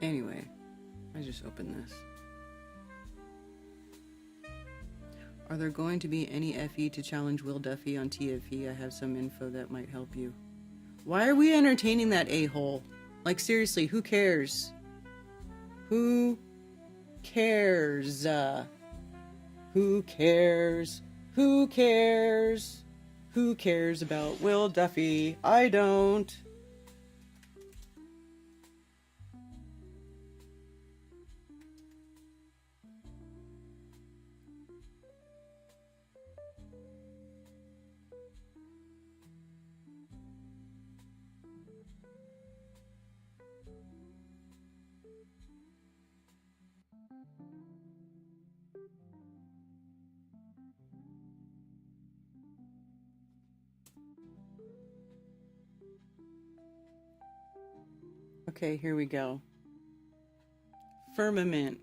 Anyway, I just opened this. Are there going to be any FE to challenge Will Duffy on TFE? I have some info that might help you. Why are we entertaining that a-hole? Like, seriously, who cares? Who cares? Who cares? Who cares? Who cares about Will Duffy? I don't. Okay, here we go. Firmament.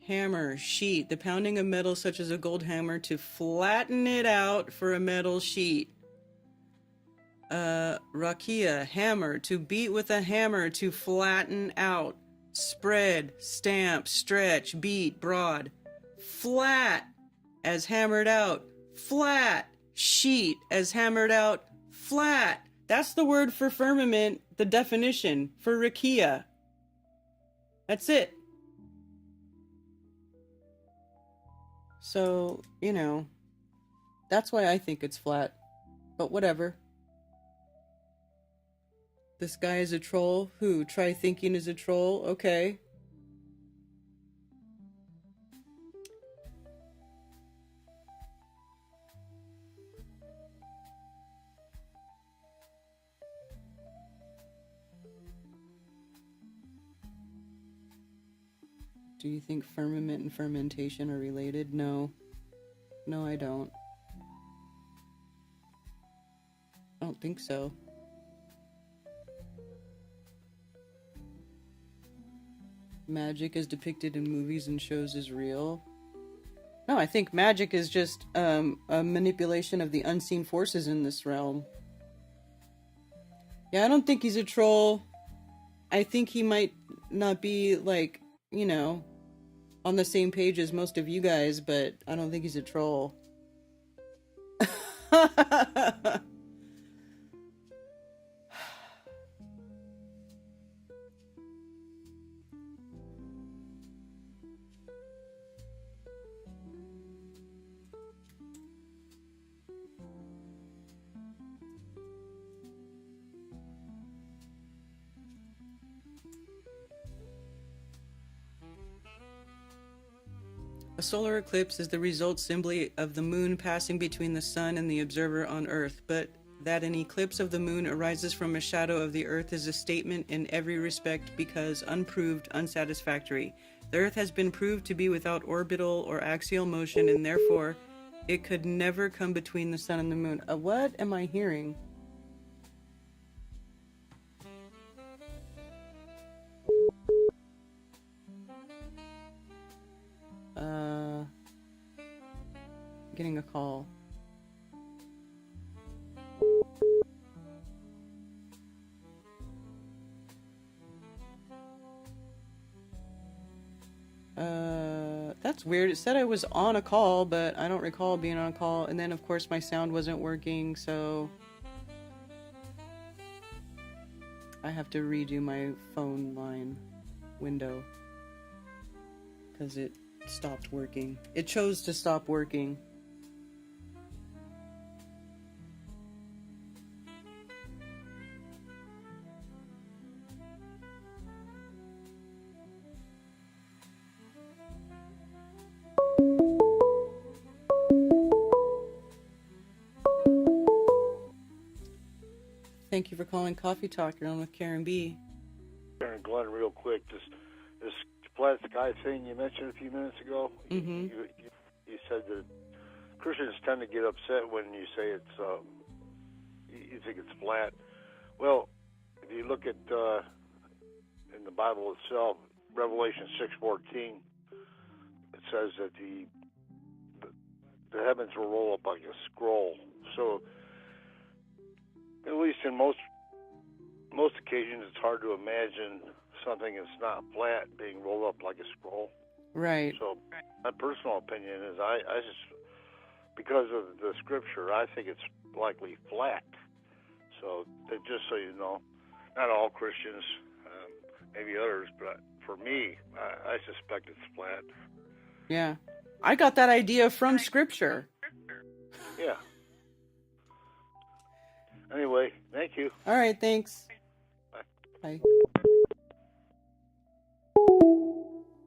Hammer, sheet, the pounding of metal such as a gold hammer to flatten it out for a metal sheet. Rakia, hammer, to beat with a hammer to flatten out. Spread, stamp, stretch, beat, broad. Flat, as hammered out. Flat, sheet, as hammered out. Flat. That's the word for firmament, the definition for rakia. That's it. So, you know, that's why I think it's flat. But whatever. This guy is a troll? Who? Try thinking is a troll? Okay. Do you think firmament and fermentation are related? No. No, I don't. I don't think so. Magic as depicted in movies and shows is real. No, I think magic is just a manipulation of the unseen forces in this realm. Yeah, I don't think he's a troll. I think he might not be, like, you know, on the same page as most of you guys, but I don't think he's a troll. A solar eclipse is the result simply of the moon passing between the sun and the observer on Earth, but that an eclipse of the moon arises from a shadow of the Earth is a statement in every respect because unproved, unsatisfactory. The Earth has been proved to be without orbital or axial motion, and therefore it could never come between the sun and the moon. What am I hearing? Getting a call. That's weird. It said I was on a call, but I don't recall being on a call. And then, of course, my sound wasn't working, so I have to redo my phone line window because it stopped working. It chose to stop working. Thank you for calling Coffee Talk. You're on with Karen B. Karen Glenn, real quick, this flat sky thing you mentioned a few minutes ago. Mm-hmm. You said that Christians tend to get upset when you say it's you think it's flat. Well, if you look at in the Bible itself, Revelation 6:14, it says that the heavens will roll up like a scroll. So, at least in most occasions, it's hard to imagine something that's not flat being rolled up like a scroll. Right. So my personal opinion is I just, because of the scripture, I think it's likely flat. So just so you know, not all Christians, maybe others, but for me, I suspect it's flat. Yeah. I got that idea from scripture. Yeah. Anyway, thank you. All right, thanks. Bye. Bye.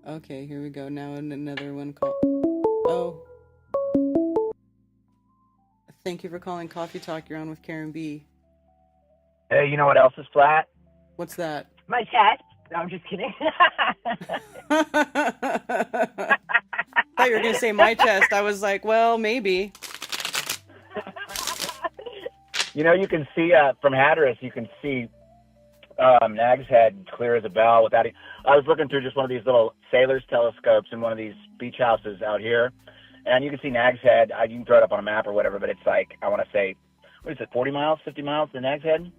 Okay, here we go. Now another one call. Oh. Thank you for calling Coffee Talk. You're on with Karen B. Hey, you know what else is flat? What's that? My chest. No, I'm just kidding. Thought you were going to say my chest. I was like, well, maybe. You know, you can see from Hatteras, you can see Nag's Head clear as a bell. Without it. I was looking through just one of these little sailor's telescopes in one of these beach houses out here, and you can see Nag's Head. You can throw it up on a map or whatever, but it's like, I want to say, what is it, 40 miles, 50 miles to Nag's Head?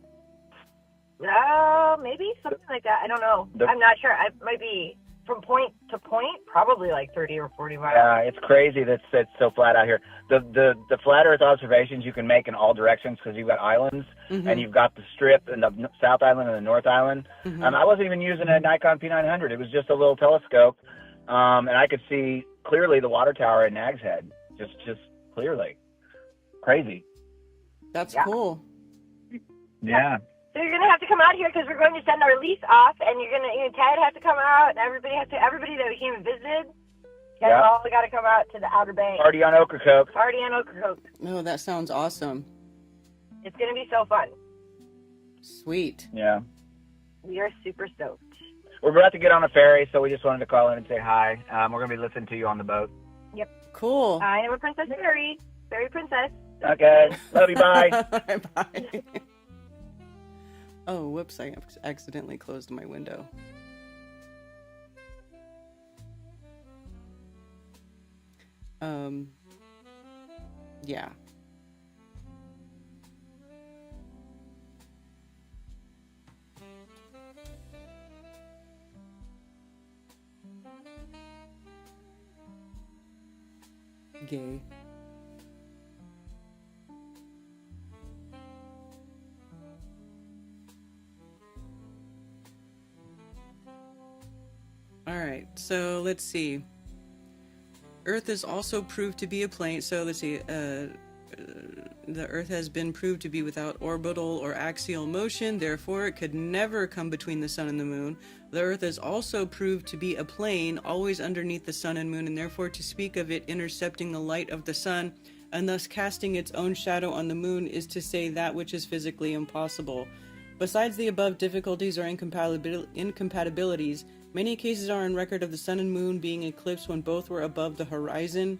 Maybe something like that. I don't know. I'm not sure. I might be from point to point, probably like 30 or 40 miles. Yeah, it's crazy that's so flat out here. The flat Earth observations you can make in all directions because you've got islands, Mm-hmm. and you've got the strip and the South Island and the North Island. Mm-hmm. I wasn't even using a Nikon P900. It was just a little telescope, and I could see clearly the water tower at Nag's Head, just clearly. Crazy. That's Yeah. cool. Yeah. So you're gonna have to come out here because we're going to send our lease off, and Ted has to come out, and everybody that we came and visited. You guys all got to come out to the Outer Banks. Party on Ocracoke. Party on Ocracoke. No, that sounds awesome. It's gonna be so fun. Sweet. Yeah. We are super stoked. We're about to get on a ferry, so we just wanted to call in and say hi. We're going to be listening to you on the boat. Yep. Cool. I am a Princess Fairy. Fairy Princess. Okay. Love you. Bye. Bye. Oh, whoops. I accidentally closed my window. Yeah. Gay. All right, so let's see. Earth is also proved to be a plane. So let's see. The Earth has been proved to be without orbital or axial motion. Therefore, it could never come between the sun and the moon. The Earth is also proved to be a plane, always underneath the sun and moon, and therefore to speak of it intercepting the light of the sun and thus casting its own shadow on the moon is to say that which is physically impossible. Besides the above difficulties or incompatibilities, many cases are on record of the sun and moon being eclipsed when both were above the horizon.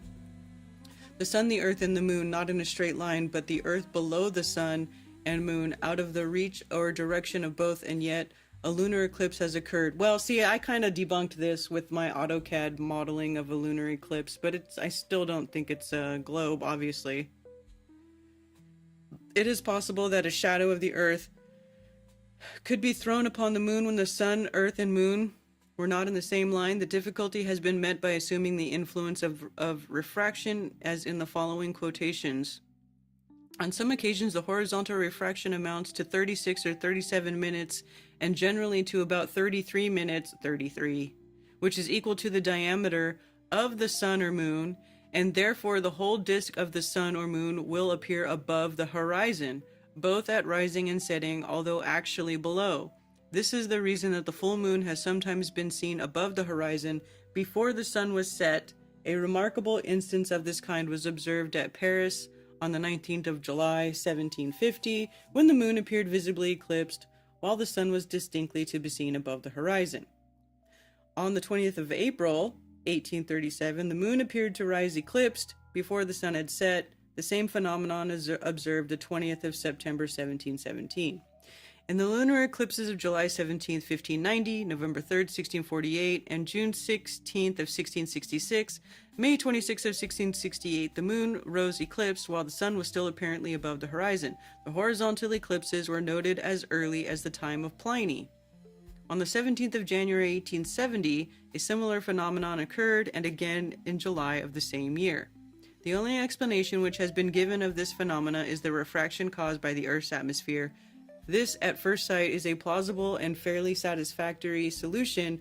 The sun, the earth, and the moon not in a straight line, but the earth below the sun and moon out of the reach or direction of both, and yet a lunar eclipse has occurred. Well, see, I kind of debunked this with my AutoCAD modeling of a lunar eclipse, but I still don't think it's a globe, obviously. It is possible that a shadow of the earth could be thrown upon the moon when the sun, earth, and moon were not in the same line. The difficulty has been met by assuming the influence of refraction, as in the following quotations. On some occasions, the horizontal refraction amounts to 36 or 37 minutes, and generally to about 33 minutes, 33, which is equal to the diameter of the sun or moon, and therefore the whole disk of the sun or moon will appear above the horizon, both at rising and setting, although actually below. This is the reason that the full moon has sometimes been seen above the horizon before the sun was set. A remarkable instance of this kind was observed at Paris on the 19th of July, 1750, when the moon appeared visibly eclipsed, while the sun was distinctly to be seen above the horizon. On the 20th of April, 1837, the moon appeared to rise eclipsed before the sun had set. The same phenomenon is observed the 20th of September, 1717. In the lunar eclipses of July 17, 1590, November 3, 1648, and June 16 of 1666, May 26 of 1668, the moon rose eclipsed while the sun was still apparently above the horizon. The horizontal eclipses were noted as early as the time of Pliny. On the 17th of January, 1870, a similar phenomenon occurred, and again in July of the same year. The only explanation which has been given of this phenomena is the refraction caused by the Earth's atmosphere. This, at first sight, is a plausible and fairly satisfactory solution,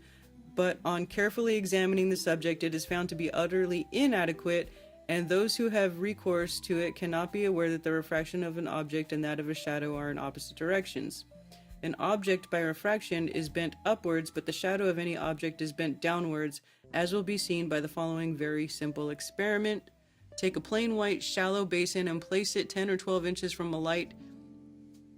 but on carefully examining the subject, it is found to be utterly inadequate, and those who have recourse to it cannot be aware that the refraction of an object and that of a shadow are in opposite directions. An object by refraction is bent upwards, but the shadow of any object is bent downwards, as will be seen by the following very simple experiment. Take a plain white shallow basin and place it 10 or 12 inches from a light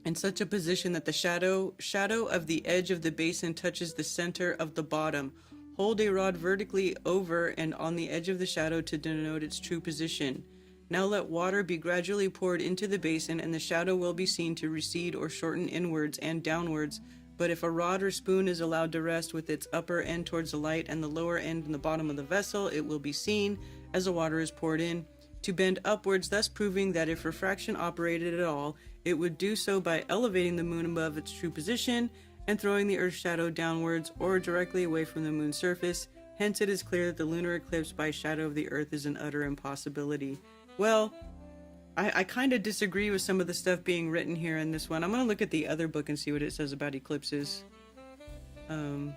in such a position that the shadow of the edge of the basin touches the center of the bottom. Hold a rod vertically over and on the edge of the shadow to denote its true position. Now let water be gradually poured into the basin, and the shadow will be seen to recede or shorten inwards and downwards. But if a rod or spoon is allowed to rest with its upper end towards the light and the lower end in the bottom of the vessel, it will be seen, as the water is poured in, to bend upwards, thus proving that if refraction operated at all, it would do so by elevating the moon above its true position and throwing the Earth's shadow downwards or directly away from the moon's surface. Hence, it is clear that the lunar eclipse by shadow of the Earth is an utter impossibility. Well, I kind of disagree with some of the stuff being written here in this one. I'm going to look at the other book and see what it says about eclipses. The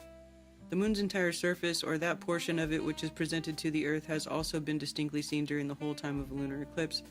moon's entire surface, or that portion of it which is presented to the Earth, has also been distinctly seen during the whole time of a lunar eclipse.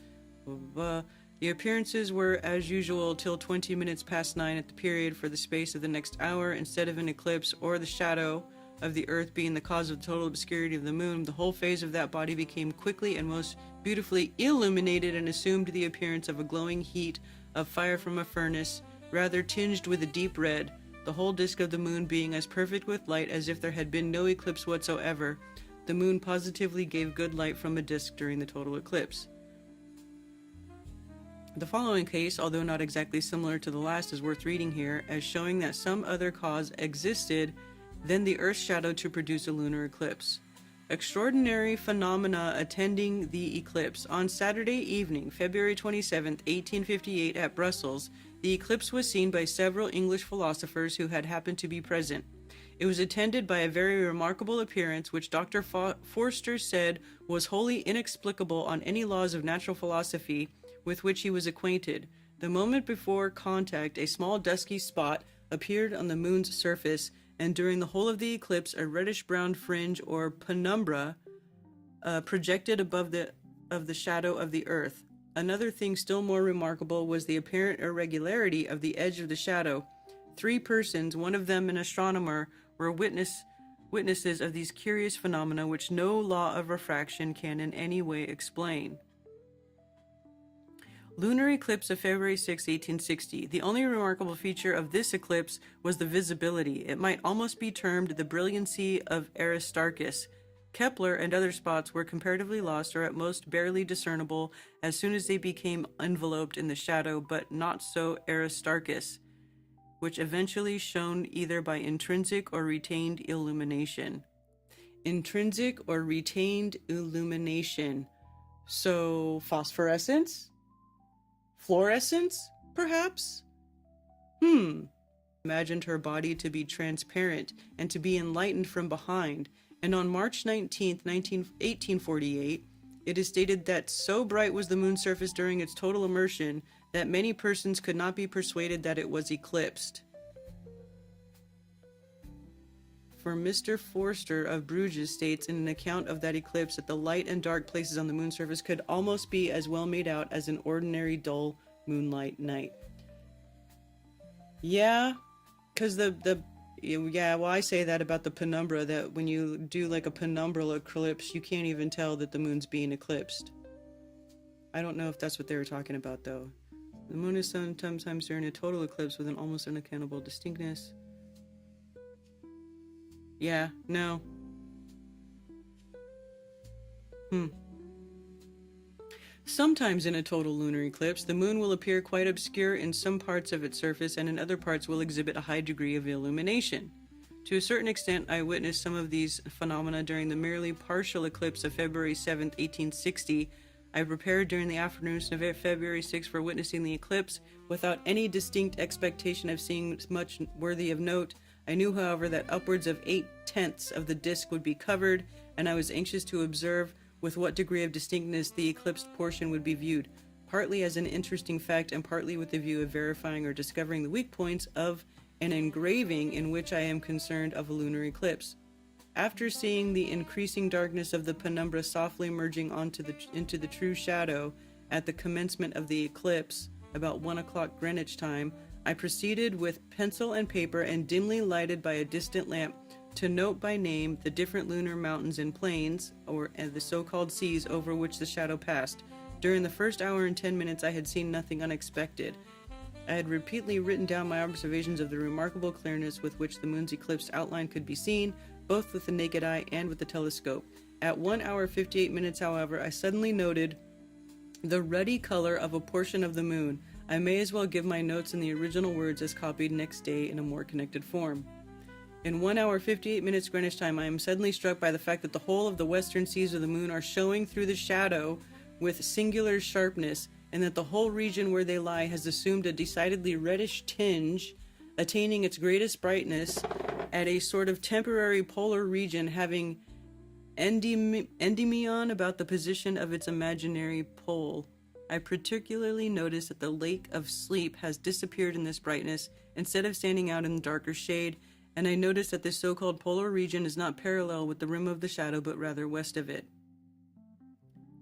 The appearances were, as usual, till 20 minutes past 9 at the period for the space of the next hour. Instead of an eclipse or the shadow of the Earth being the cause of the total obscurity of the moon, the whole phase of that body became quickly and most beautifully illuminated and assumed the appearance of a glowing heat of fire from a furnace, rather tinged with a deep red, the whole disk of the moon being as perfect with light as if there had been no eclipse whatsoever. The moon positively gave good light from a disk during the total eclipse. The following case, although not exactly similar to the last, is worth reading here, as showing that some other cause existed than the Earth's shadow to produce a lunar eclipse. Extraordinary phenomena attending the eclipse. On Saturday evening, February 27, 1858, at Brussels, the eclipse was seen by several English philosophers who had happened to be present. It was attended by a very remarkable appearance, which Dr. Forster said was wholly inexplicable on any laws of natural philosophy with which he was acquainted. The moment before contact, a small dusky spot appeared on the moon's surface, and during the whole of the eclipse, a reddish-brown fringe or penumbra projected above the shadow of the earth. Another thing still more remarkable was the apparent irregularity of the edge of the shadow. 3 persons, one of them an astronomer, were witnesses of these curious phenomena which no law of refraction can in any way explain. Lunar eclipse of February 6, 1860. The only remarkable feature of this eclipse was the visibility. It might almost be termed the brilliancy of Aristarchus. Kepler and other spots were comparatively lost or at most barely discernible as soon as they became enveloped in the shadow, but not so Aristarchus, which eventually shone either by intrinsic or retained illumination. Intrinsic or retained illumination. So, phosphorescence? Fluorescence, perhaps? Imagined her body to be transparent and to be enlightened from behind, and on March 19, 1848, it is stated that so bright was the moon's surface during its total immersion that many persons could not be persuaded that it was eclipsed. For Mr. Forster of Bruges states in an account of that eclipse that the light and dark places on the moon's surface could almost be as well made out as an ordinary dull moonlight night. Yeah, because I say that about the penumbra, that when you do like a penumbral eclipse, you can't even tell that the moon's being eclipsed. I don't know if that's what they were talking about, though. The moon is sometimes during a total eclipse with an almost unaccountable distinctness. Yeah, no. Sometimes in a total lunar eclipse, the moon will appear quite obscure in some parts of its surface, and in other parts will exhibit a high degree of illumination. To a certain extent, I witnessed some of these phenomena during the merely partial eclipse of February 7, 1860. I prepared during the afternoons of February 6 for witnessing the eclipse without any distinct expectation of seeing much worthy of note. I knew, however, that upwards of 8/10 of the disk would be covered, and I was anxious to observe with what degree of distinctness the eclipsed portion would be viewed, partly as an interesting fact and partly with the view of verifying or discovering the weak points of an engraving in which I am concerned of a lunar eclipse. After seeing the increasing darkness of the penumbra softly merging into the true shadow at the commencement of the eclipse, about 1 o'clock Greenwich time, I proceeded with pencil and paper and dimly lighted by a distant lamp to note by name the different lunar mountains and plains, and the so-called seas over which the shadow passed. During the first hour and 10 minutes I had seen nothing unexpected. I had repeatedly written down my observations of the remarkable clearness with which the moon's eclipsed outline could be seen, both with the naked eye and with the telescope. At 1 hour 58 minutes, however, I suddenly noted the ruddy color of a portion of the moon. I may as well give my notes in the original words as copied next day in a more connected form. In 1 hour 58 minutes Greenwich time, I am suddenly struck by the fact that the whole of the western seas of the moon are showing through the shadow with singular sharpness, and that the whole region where they lie has assumed a decidedly reddish tinge, attaining its greatest brightness at a sort of temporary polar region having endymion about the position of its imaginary pole. I particularly notice that the lake of sleep has disappeared in this brightness, instead of standing out in darker shade, and I notice that this so-called polar region is not parallel with the rim of the shadow, but rather west of it.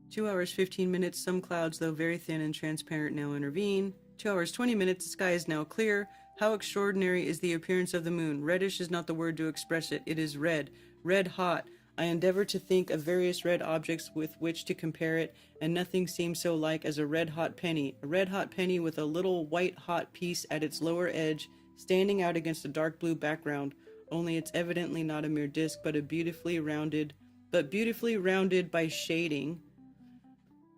2 hours 15 minutes, some clouds, though very thin and transparent, now intervene. 2 hours 20 minutes, the sky is now clear. How extraordinary is the appearance of the moon. Reddish is not the word to express it. It is red. Red hot. I endeavor to think of various red objects with which to compare it, and nothing seems so like as a red-hot penny. A red-hot penny with a little white-hot piece at its lower edge, standing out against a dark blue background, only it's evidently not a mere disc, but beautifully rounded by shading.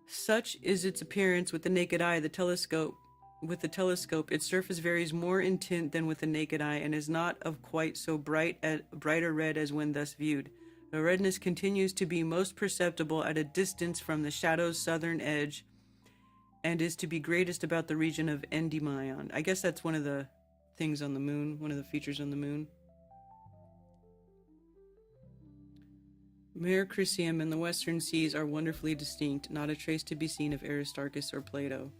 Such is its appearance with the naked eye. With the telescope, its surface varies more in tint than with the naked eye, and is not of quite so brighter red as when thus viewed. The redness continues to be most perceptible at a distance from the shadow's southern edge, and is to be greatest about the region of Endymion. I guess that's one of the things on the moon, one of the features on the moon. Mare Crisium and the western seas are wonderfully distinct, not a trace to be seen of Aristarchus or Plato.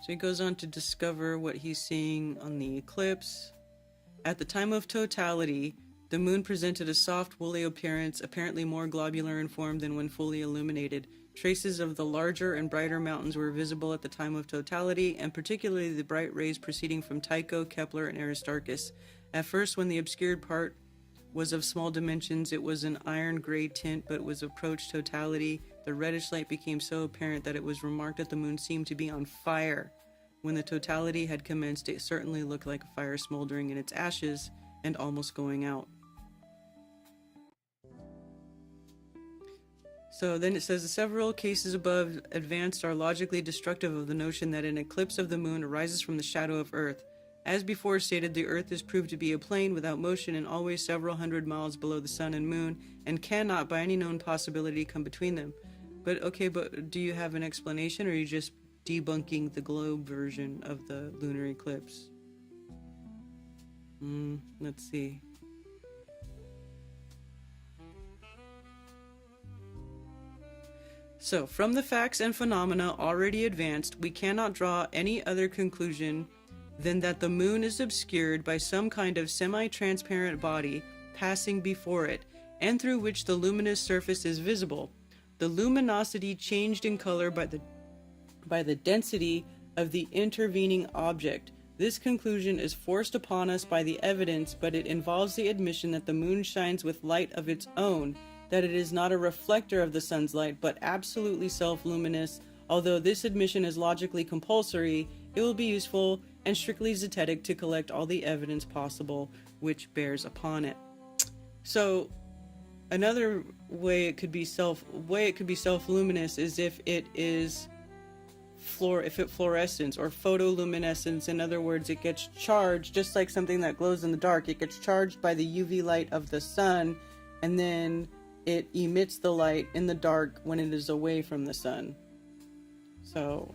So he goes on to discover what he's seeing on the eclipse. At the time of totality, the moon presented a soft, woolly appearance, apparently more globular in form than when fully illuminated. Traces of the larger and brighter mountains were visible at the time of totality, and particularly the bright rays proceeding from Tycho, Kepler, and Aristarchus. At first, when the obscured part was of small dimensions, it was an iron-gray tint, but was approached totality. The reddish light became so apparent that it was remarked that the moon seemed to be on fire. When the totality had commenced, it certainly looked like a fire smoldering in its ashes and almost going out. So then it says, the several cases above advanced are logically destructive of the notion that an eclipse of the moon arises from the shadow of Earth. As before stated, the Earth is proved to be a plane without motion and always several hundred miles below the sun and moon, and cannot by any known possibility come between them. But do you have an explanation, or are you just debunking the globe version of the lunar eclipse? Let's see. So, from the facts and phenomena already advanced, we cannot draw any other conclusion than that the moon is obscured by some kind of semi-transparent body passing before it, and through which the luminous surface is visible. The luminosity changed in color by the density of the intervening object. This conclusion is forced upon us by the evidence, but it involves the admission that the moon shines with light of its own, that it is not a reflector of the sun's light, but absolutely self-luminous. Although this admission is logically compulsory, it will be useful and strictly zetetic to collect all the evidence possible which bears upon it. So, another way it could be self-luminous is if it is fluorescence or photoluminescence. In other words, it gets charged just like something that glows in the dark. It gets charged by the UV light of the sun, and then it emits the light in the dark when it is away from the sun. So,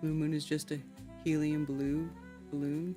the moon is just a helium balloon.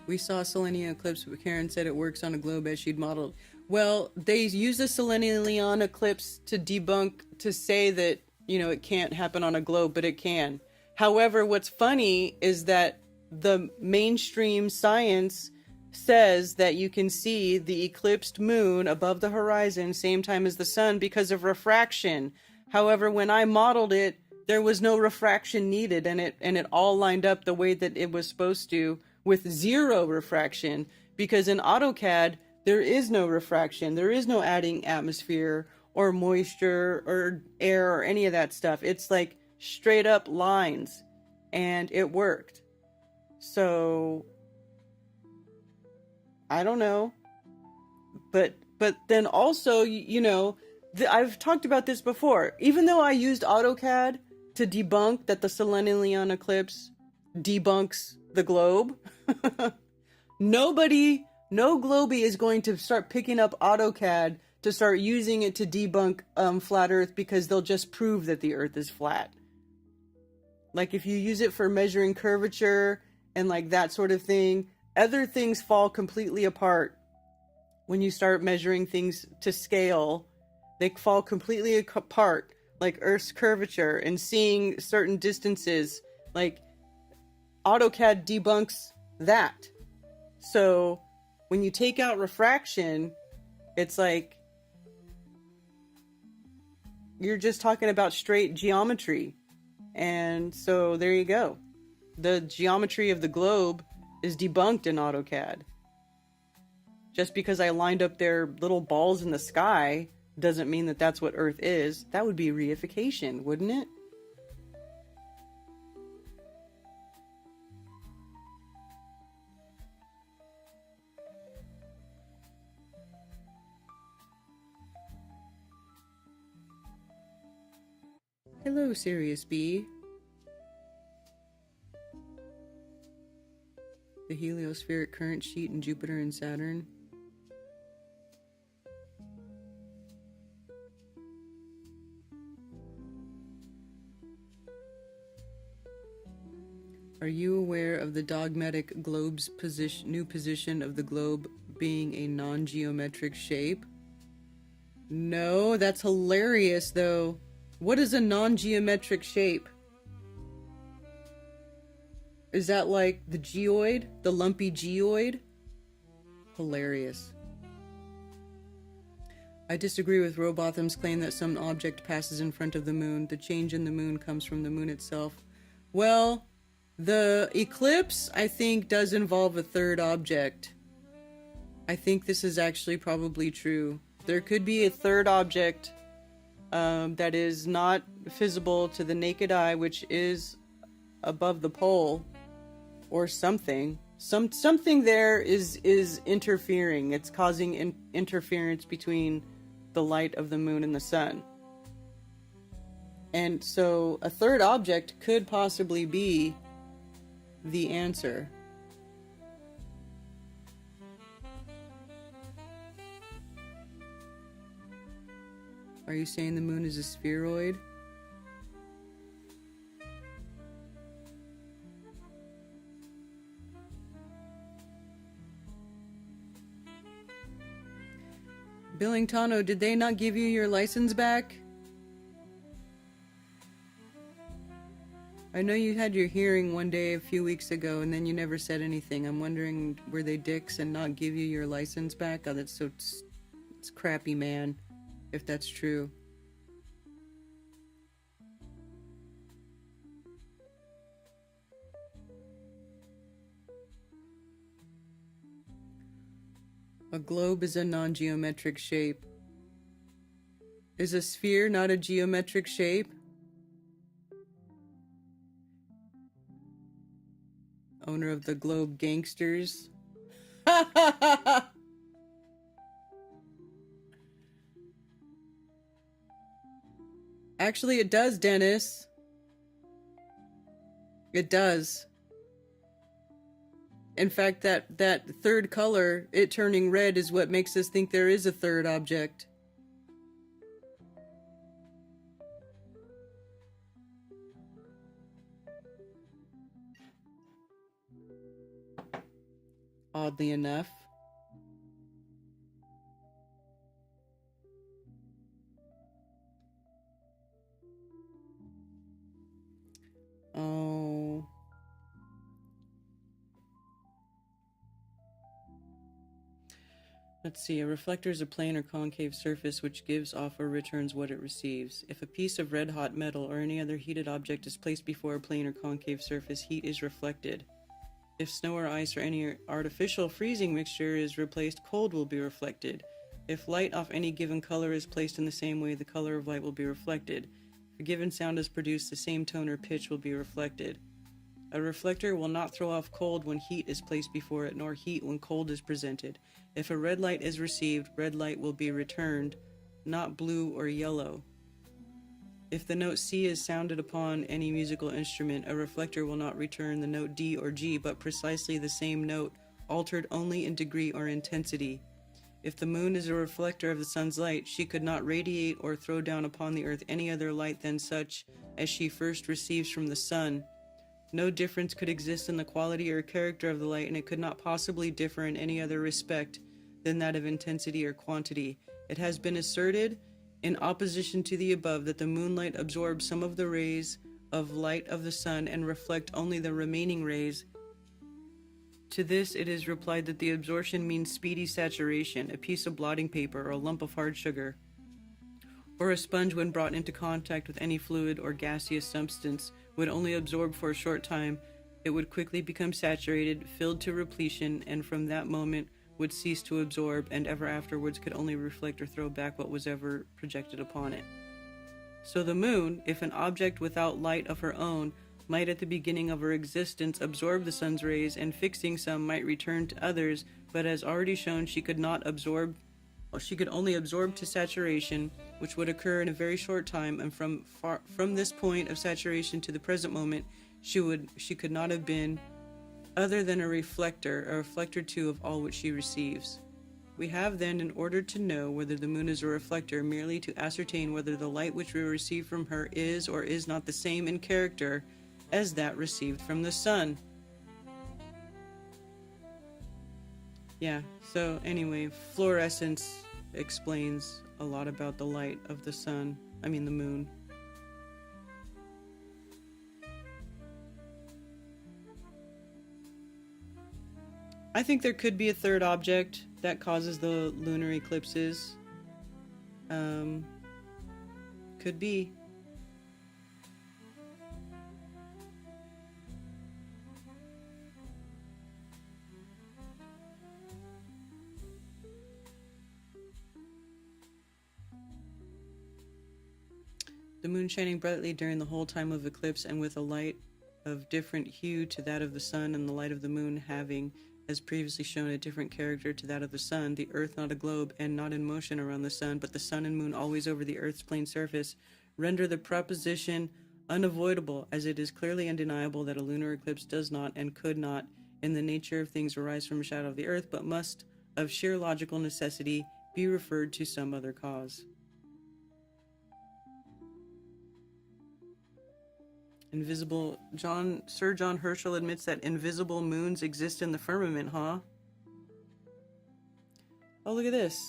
We saw a selenium eclipse, but Karen said it works on a globe as she'd modeled. Well, they use the selenium eclipse to debunk, to say that, it can't happen on a globe, but it can. However, what's funny is that the mainstream science says that you can see the eclipsed moon above the horizon same time as the sun because of refraction. However, when I modeled it, there was no refraction needed, and it all lined up the way that it was supposed to, with zero refraction, because in AutoCAD there is no refraction. There is no adding atmosphere or moisture or air or any of that stuff. It's like straight up lines, and it worked. So I don't know, but then also, I've talked about this before. Even though I used AutoCAD to debunk that the selenium eclipse debunks the globe, no globie is going to start picking up AutoCAD to start using it to debunk flat Earth, because they'll just prove that the Earth is flat. Like if you use it for measuring curvature and like that sort of thing, other things fall completely apart. When you start measuring things to scale, they fall completely apart, like Earth's curvature, and seeing certain distances, like AutoCAD debunks that. So when you take out refraction, it's like you're just talking about straight geometry. And so there you go. The geometry of the globe is debunked in AutoCAD. Just because I lined up their little balls in the sky doesn't mean that that's what Earth is. That would be reification, wouldn't it? Hello, Sirius B. The heliospheric current sheet in Jupiter and Saturn. Are you aware of the dogmatic globe's new position of the globe being a non-geometric shape? No, that's hilarious though. What is a non-geometric shape? Is that like the geoid? The lumpy geoid? Hilarious. I disagree with Rowbotham's claim that some object passes in front of the moon. The change in the moon comes from the moon itself. Well, the eclipse, I think, does involve a third object. I think this is actually probably true. There could be a third object that is not visible to the naked eye, which is above the pole, or something. Something there is interfering. It's causing interference between the light of the moon and the sun. And so a third object could possibly be the answer. Are you saying the moon is a spheroid? Billingtano, did they not give you your license back? I know you had your hearing one day a few weeks ago and then you never said anything. I'm wondering, were they dicks and not give you your license back? Oh, that's so... it's crappy, man, if that's true. A globe is a non-geometric shape. Is a sphere not a geometric shape? Owner of the Globe Gangsters. Actually, it does, Dennis. It does. In fact, that third color, it turning red, is what makes us think there is a third object. Oddly enough. Oh. Let's see, a reflector is a plane or concave surface which gives off or returns what it receives. If a piece of red-hot metal or any other heated object is placed before a plane or concave surface, heat is reflected. If snow or ice or any artificial freezing mixture is replaced, cold will be reflected. If light off any given color is placed in the same way, the color of light will be reflected. If a given sound is produced, the same tone or pitch will be reflected. A reflector will not throw off cold when heat is placed before it, nor heat when cold is presented. If a red light is received, red light will be returned, not blue or yellow. If the note C is sounded upon any musical instrument, a reflector will not return the note D or G, but precisely the same note, altered only in degree or intensity. If the moon is a reflector of the sun's light, she could not radiate or throw down upon the earth any other light than such as she first receives from the sun. No difference could exist in the quality or character of the light, and it could not possibly differ in any other respect than that of intensity or quantity. It has been asserted, in opposition to the above, that the moonlight absorbs some of the rays of light of the sun and reflect only the remaining rays. To this it is replied that the absorption means speedy saturation. A piece of blotting paper or a lump of hard sugar, or a sponge, when brought into contact with any fluid or gaseous substance, would only absorb for a short time. It would quickly become saturated, filled to repletion, and from that moment would cease to absorb, and ever afterwards could only reflect or throw back what was ever projected upon it. So the moon, if an object without light of her own, might at the beginning of her existence absorb the sun's rays, and fixing some might return to others, but as already shown, she could only absorb to saturation, which would occur in a very short time, and from this point of saturation to the present moment, she could not have been other than a reflector too of all which she receives. We have then, in order to know whether the moon is a reflector, merely to ascertain whether the light which we receive from her is or is not the same in character as that received from the sun. Yeah, so anyway, fluorescence explains a lot about the light of the sun, the moon. I think there could be a third object that causes the lunar eclipses. Could be. The moon shining brightly during the whole time of eclipse, and with a light of different hue to that of the sun, and the light of the moon having, as previously shown, a different character to that of the sun, the earth not a globe and not in motion around the sun, but the sun and moon always over the earth's plane surface, render the proposition unavoidable, as it is clearly undeniable that a lunar eclipse does not and could not, in the nature of things, arise from a shadow of the earth, but must, of sheer logical necessity, be referred to some other cause. Sir John Herschel admits that invisible moons exist in the firmament, huh? Oh, look at this.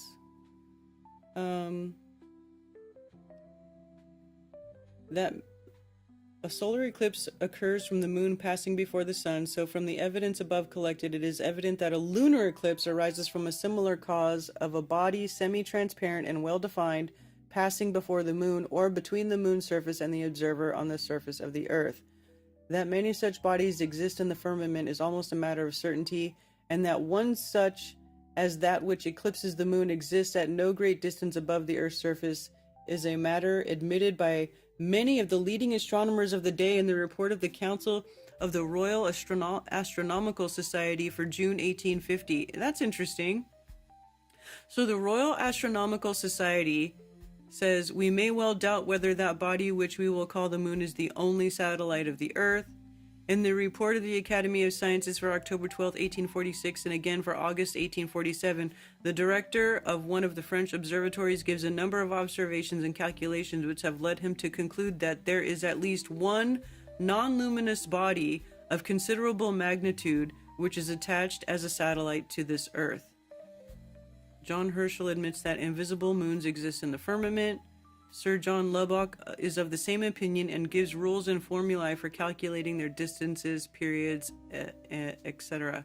That a solar eclipse occurs from the moon passing before the sun, so from the evidence above collected, it is evident that a lunar eclipse arises from a similar cause of a body semi-transparent and well-defined, passing before the moon or between the moon's surface and the observer on the surface of the earth. That many such bodies exist in the firmament is almost a matter of certainty, and that one such as that which eclipses the moon exists at no great distance above the earth's surface is a matter admitted by many of the leading astronomers of the day in the report of the Council of the Royal Astronomical Society for June 1850. That's interesting. So the Royal Astronomical Society says, we may well doubt whether that body which we will call the moon is the only satellite of the earth. In the report of the Academy of Sciences for October 12, 1846, and again for August 1847, the director of one of the French observatories gives a number of observations and calculations which have led him to conclude that there is at least one non-luminous body of considerable magnitude which is attached as a satellite to this earth. John Herschel admits that invisible moons exist in the firmament. Sir John Lubbock is of the same opinion and gives rules and formulae for calculating their distances, periods, etc.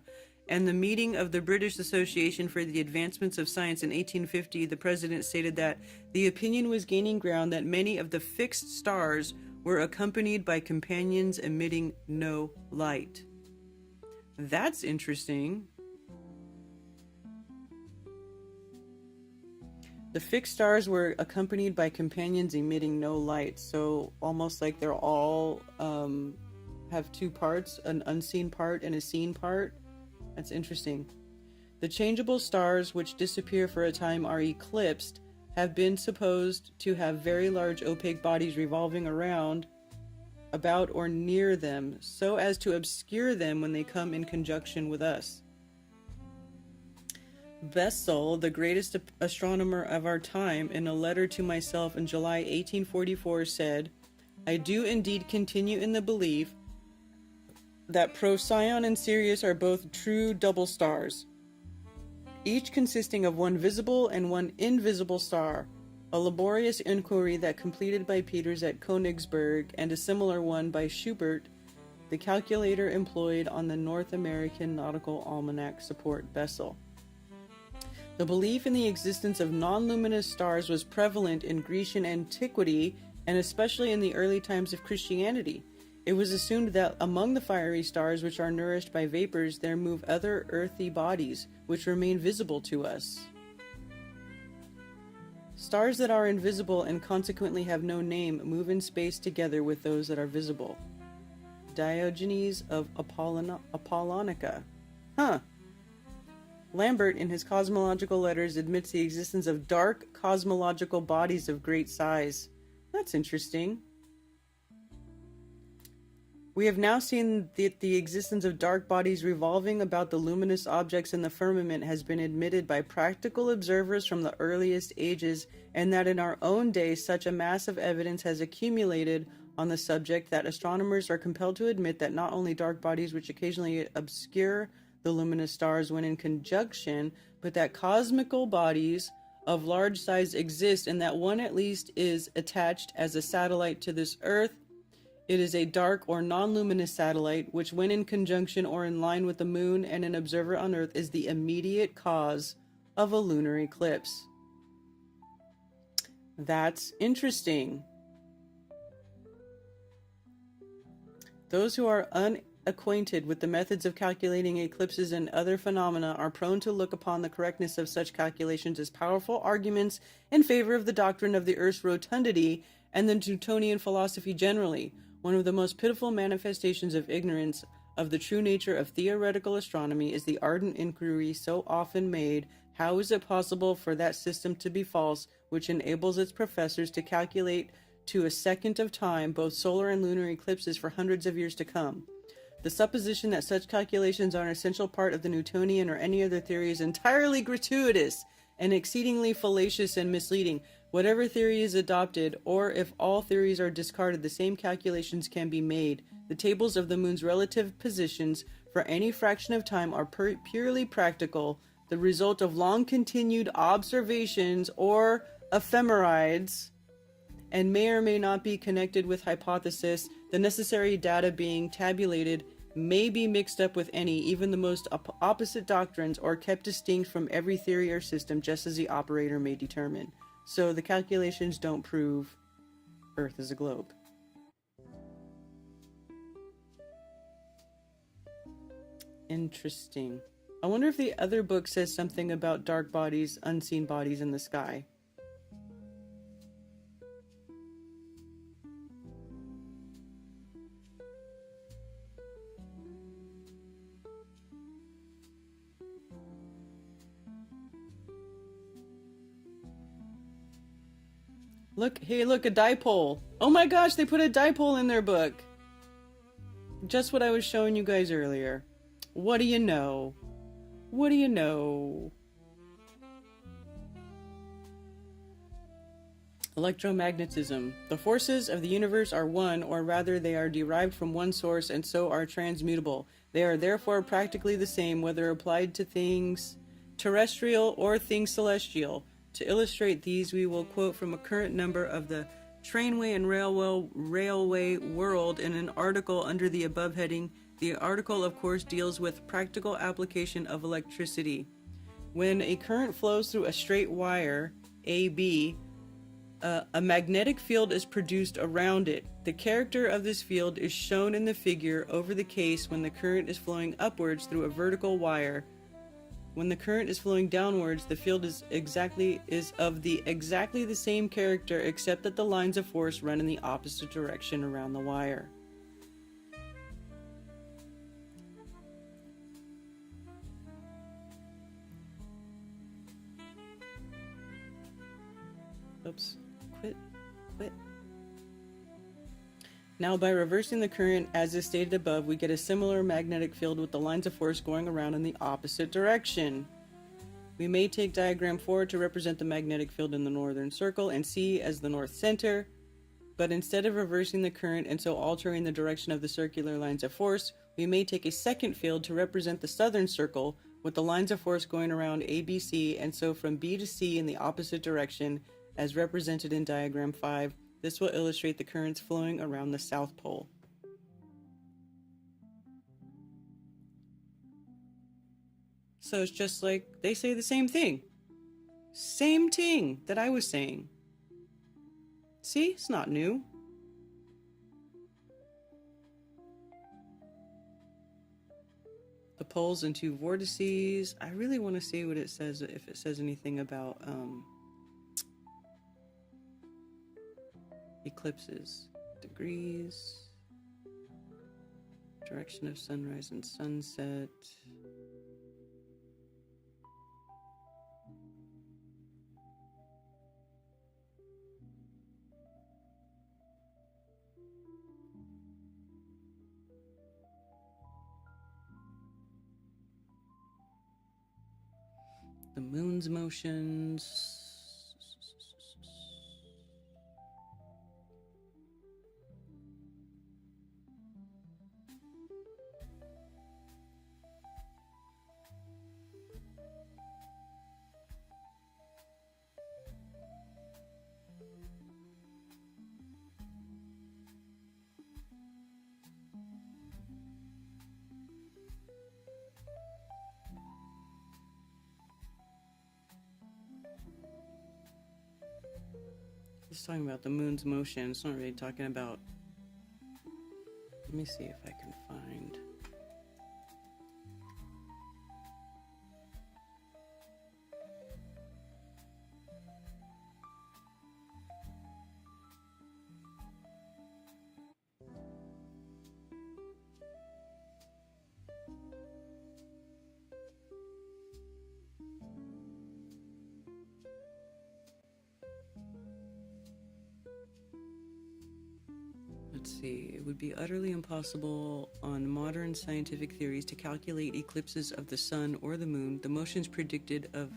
And the meeting of the British Association for the Advancements of Science in 1850, the president stated that the opinion was gaining ground that many of the fixed stars were accompanied by companions emitting no light. That's interesting. The fixed stars were accompanied by companions emitting no light, so almost like they're all have two parts, an unseen part and a seen part. That's interesting. The changeable stars which disappear for a time are eclipsed have been supposed to have very large opaque bodies revolving around, about or near them, so as to obscure them when they come in conjunction with us. Bessel, the greatest astronomer of our time, in a letter to myself in July 1844 said, I do indeed continue in the belief that Procyon and Sirius are both true double stars, each consisting of one visible and one invisible star, a laborious inquiry that completed by Peters at Königsberg and a similar one by Schubert, the calculator employed on the North American Nautical Almanac support Bessel. The belief in the existence of non-luminous stars was prevalent in Grecian antiquity and especially in the early times of Christianity. It was assumed that among the fiery stars which are nourished by vapors there move other earthy bodies which remain visible to us. Stars that are invisible and consequently have no name move in space together with those that are visible. Diogenes of Apollonica. Huh. Lambert, in his cosmological letters, admits the existence of dark cosmological bodies of great size. That's interesting. We have now seen that the existence of dark bodies revolving about the luminous objects in the firmament has been admitted by practical observers from the earliest ages, and that in our own day such a mass of evidence has accumulated on the subject that astronomers are compelled to admit that not only dark bodies which occasionally obscure the luminous stars when in conjunction, but that cosmical bodies of large size exist, and that one at least is attached as a satellite to this Earth. It is a dark or non-luminous satellite, which when in conjunction or in line with the moon and an observer on Earth is the immediate cause of a lunar eclipse. That's interesting. Those who are unacquainted with the methods of calculating eclipses and other phenomena are prone to look upon the correctness of such calculations as powerful arguments in favor of the doctrine of the Earth's rotundity and the Newtonian philosophy generally. One of the most pitiful manifestations of ignorance of the true nature of theoretical astronomy is the ardent inquiry so often made, how is it possible for that system to be false, which enables its professors to calculate to a second of time both solar and lunar eclipses for hundreds of years to come? The supposition that such calculations are an essential part of the Newtonian or any other theory is entirely gratuitous and exceedingly fallacious and misleading. Whatever theory is adopted, or if all theories are discarded, the same calculations can be made. The tables of the moon's relative positions for any fraction of time are purely practical, the result of long-continued observations or ephemerides, and may or may not be connected with hypothesis. The necessary data being tabulated may be mixed up with any, even the most opposite doctrines, or kept distinct from every theory or system, just as the operator may determine. So the calculations don't prove Earth is a globe. Interesting. I wonder if the other book says something about dark bodies, unseen bodies in the sky. Look, hey, look, a dipole. Oh my gosh, they put a dipole in their book. Just what I was showing you guys earlier. What do you know? What do you know? Electromagnetism. The forces of the universe are one, or rather they are derived from one source and so are transmutable. They are therefore practically the same whether applied to things terrestrial or things celestial. To illustrate these, we will quote from a current number of the Trainway and Railway World in an article under the above heading. The article, of course, deals with practical application of electricity. When a current flows through a straight wire, AB, a magnetic field is produced around it. The character of this field is shown in the figure over the case when the current is flowing upwards through a vertical wire. When the current is flowing downwards, the field is of exactly the same character, except that the lines of force run in the opposite direction around the wire. Oops. Quit. Now, by reversing the current, as is stated above, we get a similar magnetic field with the lines of force going around in the opposite direction. We may take diagram 4 to represent the magnetic field in the northern circle and C as the north center, but instead of reversing the current and so altering the direction of the circular lines of force, we may take a second field to represent the southern circle with the lines of force going around ABC and so from B to C in the opposite direction as represented in diagram 5. This will illustrate the currents flowing around the South Pole. So it's just like they say the same thing. Same thing that I was saying. See, it's not new. The poles and two vortices. I really want to see what it says, if it says anything about eclipses, degrees, direction of sunrise and sunset. The moon's motions. It's talking about the moon's motion. It's not really talking about... Let me see if I can find... Let's see. It would be utterly impossible on modern scientific theories to calculate eclipses of the sun or the moon. The motions predicted of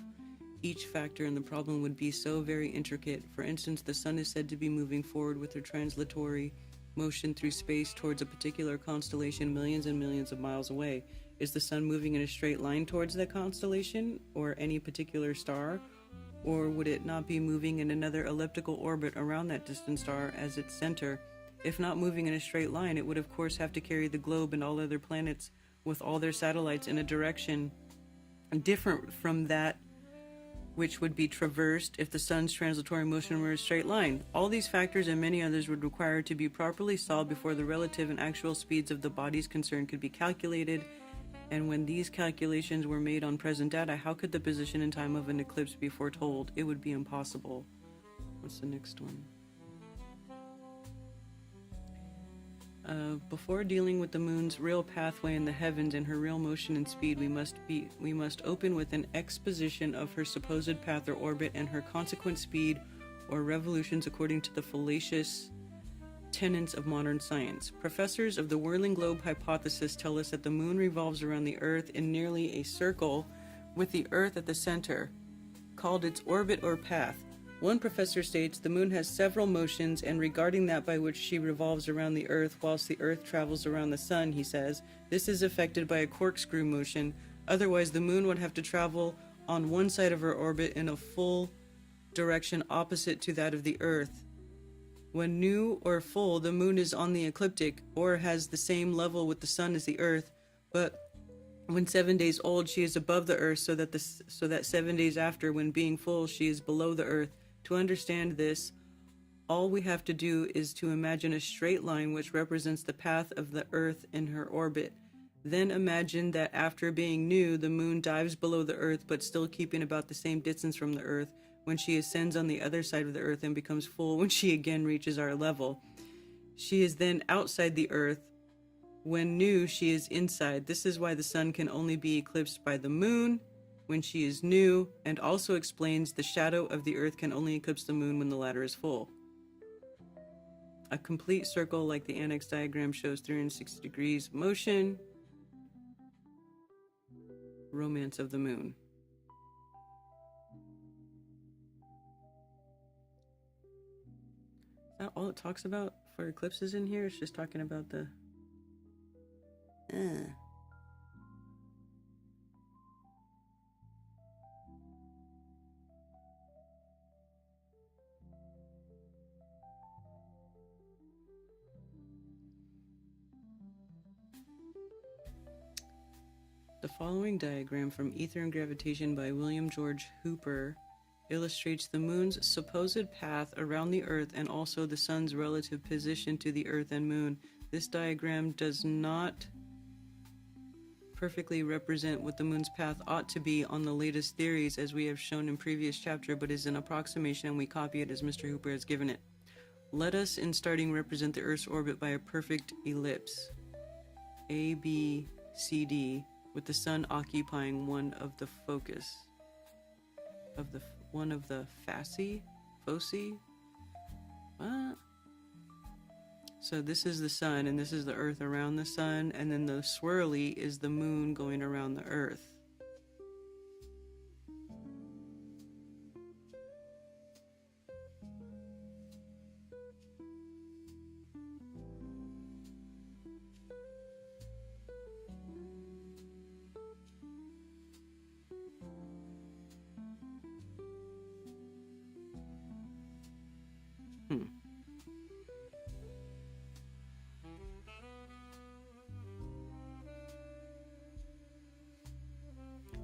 each factor in the problem would be so very intricate. For instance, the sun is said to be moving forward with her translatory motion through space towards a particular constellation millions and millions of miles away. Is the sun moving in a straight line towards that constellation or any particular star? Or would it not be moving in another elliptical orbit around that distant star as its center? If not moving in a straight line, it would of course have to carry the globe and all other planets with all their satellites in a direction different from that which would be traversed if the sun's translatory motion were a straight line. All these factors and many others would require to be properly solved before the relative and actual speeds of the bodies concerned could be calculated. And when these calculations were made on present data, how could the position and time of an eclipse be foretold? It would be impossible. What's the next one? Before dealing with the moon's real pathway in the heavens and her real motion and speed, we must open with an exposition of her supposed path or orbit and her consequent speed or revolutions according to the fallacious tenets of modern science. Professors of the whirling globe hypothesis tell us that the moon revolves around the Earth in nearly a circle with the Earth at the center, called its orbit or path. One professor states the moon has several motions, and regarding that by which she revolves around the Earth whilst the Earth travels around the sun, he says, this is affected by a corkscrew motion. Otherwise, the moon would have to travel on one side of her orbit in a full direction opposite to that of the Earth. When new or full, the moon is on the ecliptic, or has the same level with the sun as the Earth, but when 7 days old, she is above the Earth, so that 7 days after, when being full, she is below the Earth. To understand this, all we have to do is to imagine a straight line which represents the path of the Earth in her orbit. Then imagine that after being new, the moon dives below the Earth, but still keeping about the same distance from the Earth, when she ascends on the other side of the Earth and becomes full when she again reaches our level. She is then outside the Earth. When new, she is inside. This is why the sun can only be eclipsed by the moon when she is new, and also explains the shadow of the Earth can only eclipse the moon when the latter is full. A complete circle like the annex diagram shows 360 degrees motion. Romance of the moon. Is that all it talks about for eclipses in here? It's just talking about the... The following diagram from Ether and Gravitation by William George Hooper illustrates the moon's supposed path around the Earth and also the sun's relative position to the Earth and moon. This diagram does not perfectly represent what the moon's path ought to be on the latest theories, as we have shown in previous chapter, but is an approximation and we copy it as Mr. Hooper has given it. Let us, in starting, represent the Earth's orbit by a perfect ellipse, A, B, C, D, with the sun occupying one of the focus of the one of the foci. What? So this is the sun, and this is the Earth around the sun, and then the swirly is the moon going around the Earth.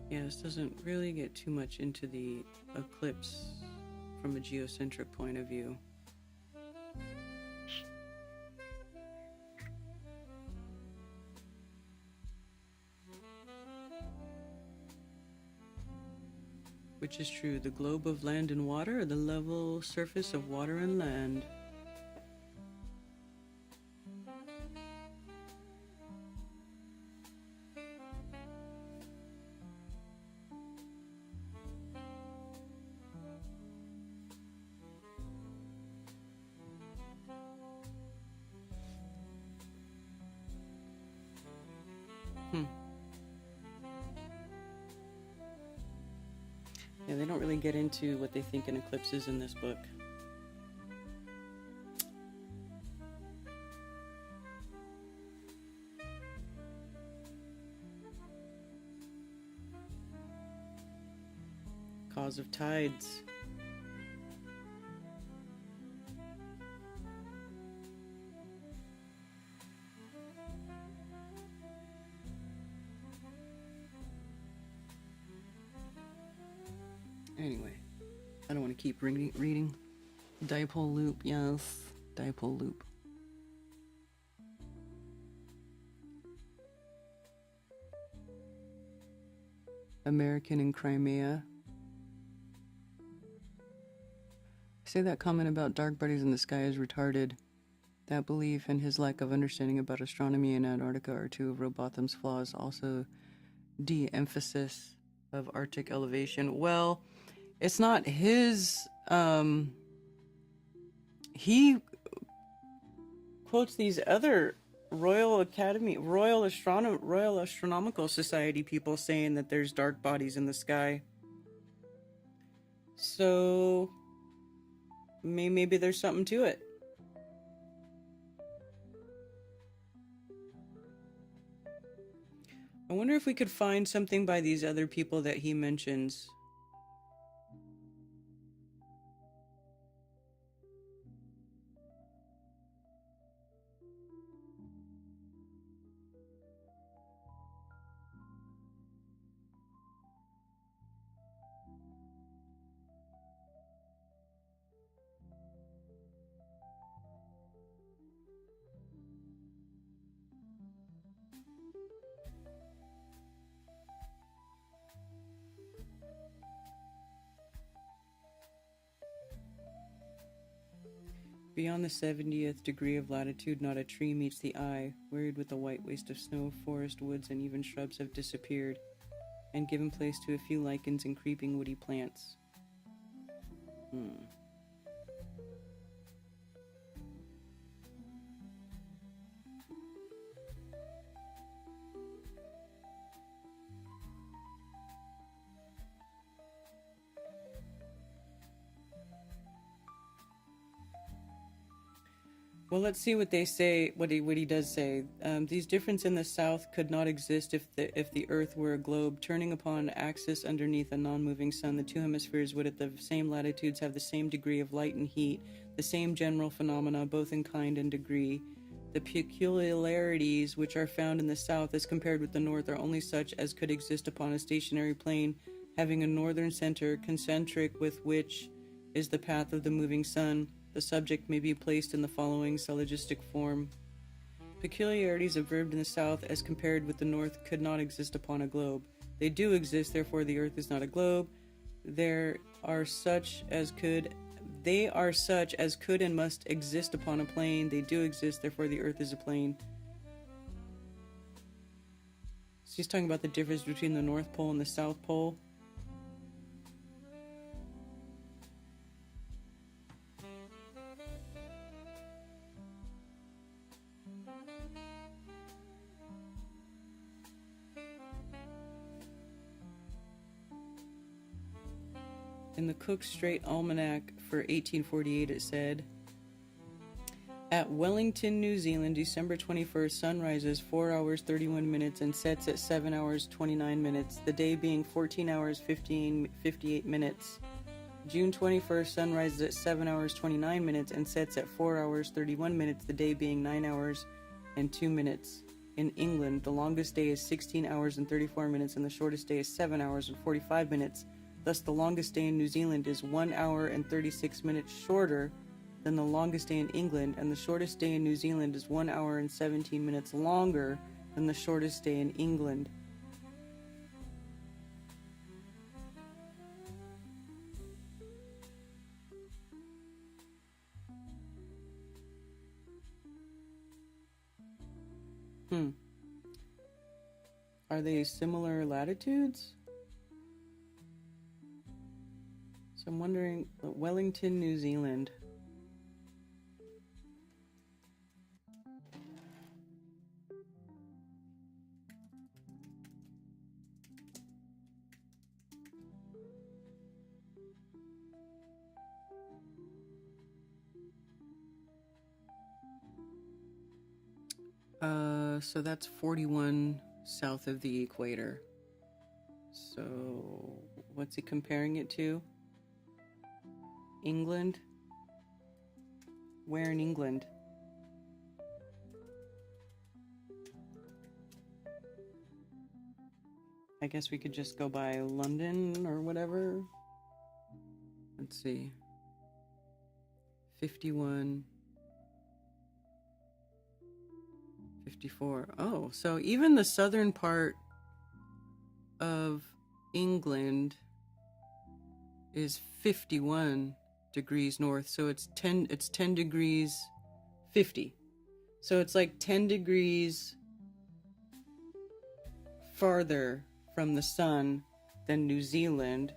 Yeah, this doesn't really get too much into the eclipse from a geocentric point of view. Which is true, the globe of land and water, or the level surface of water and land? Yeah, they don't really get into what they think an eclipse is in this book. Cause of tides. Anyway, I don't want to keep reading. Dipole loop, yes. Dipole loop. American in Crimea. Say that comment about dark bodies in the sky is retarded. That belief and his lack of understanding about astronomy in Antarctica are two of Rowbotham's flaws. Also, de-emphasis of Arctic elevation. Well, it's not his, he quotes these other Royal Astronomical Society people saying that there's dark bodies in the sky. So, maybe there's something to it. I wonder if we could find something by these other people that he mentions. Beyond the 70th degree of latitude, not a tree meets the eye. Wearied with the white waste of snow, forest, woods, and even shrubs have disappeared, and given place to a few lichens and creeping woody plants. Well, let's see what they say. What he does say. These differences in the south could not exist if the Earth were a globe turning upon axis underneath a non-moving sun. The two hemispheres would, at the same latitudes, have the same degree of light and heat, the same general phenomena, both in kind and degree. The peculiarities which are found in the south, as compared with the north, are only such as could exist upon a stationary plane, having a northern center, concentric with which is the path of the moving sun. The subject may be placed in the following syllogistic form. Peculiarities observed in the south as compared with the north could not exist upon a globe. They do exist, therefore the earth is not a globe. They are such as could and must exist upon a plane. They do exist, therefore the earth is a plane. So he's talking about the difference between the North Pole and the South Pole. In the Cook Strait Almanac for 1848, it said, at Wellington, New Zealand, December 21st, sun rises 4 hours 31 minutes and sets at 7 hours 29 minutes, the day being 14 hours 58 minutes. June 21st, sun rises at 7 hours 29 minutes and sets at 4 hours 31 minutes, the day being 9 hours and 2 minutes. In England, the longest day is 16 hours and 34 minutes and the shortest day is 7 hours and 45 minutes. Thus, the longest day in New Zealand is 1 hour and 36 minutes shorter than the longest day in England, and the shortest day in New Zealand is 1 hour and 17 minutes longer than the shortest day in England. Are they similar latitudes? So I'm wondering, Wellington, New Zealand. So that's 41 south of the equator. So what's he comparing it to? England? Where in England? I guess we could just go by London or whatever. Let's see. 51. 54. Oh, so even the southern part of England is 51 degrees north. So it's 10 degrees 50. So it's like 10 degrees farther from the sun than New Zealand.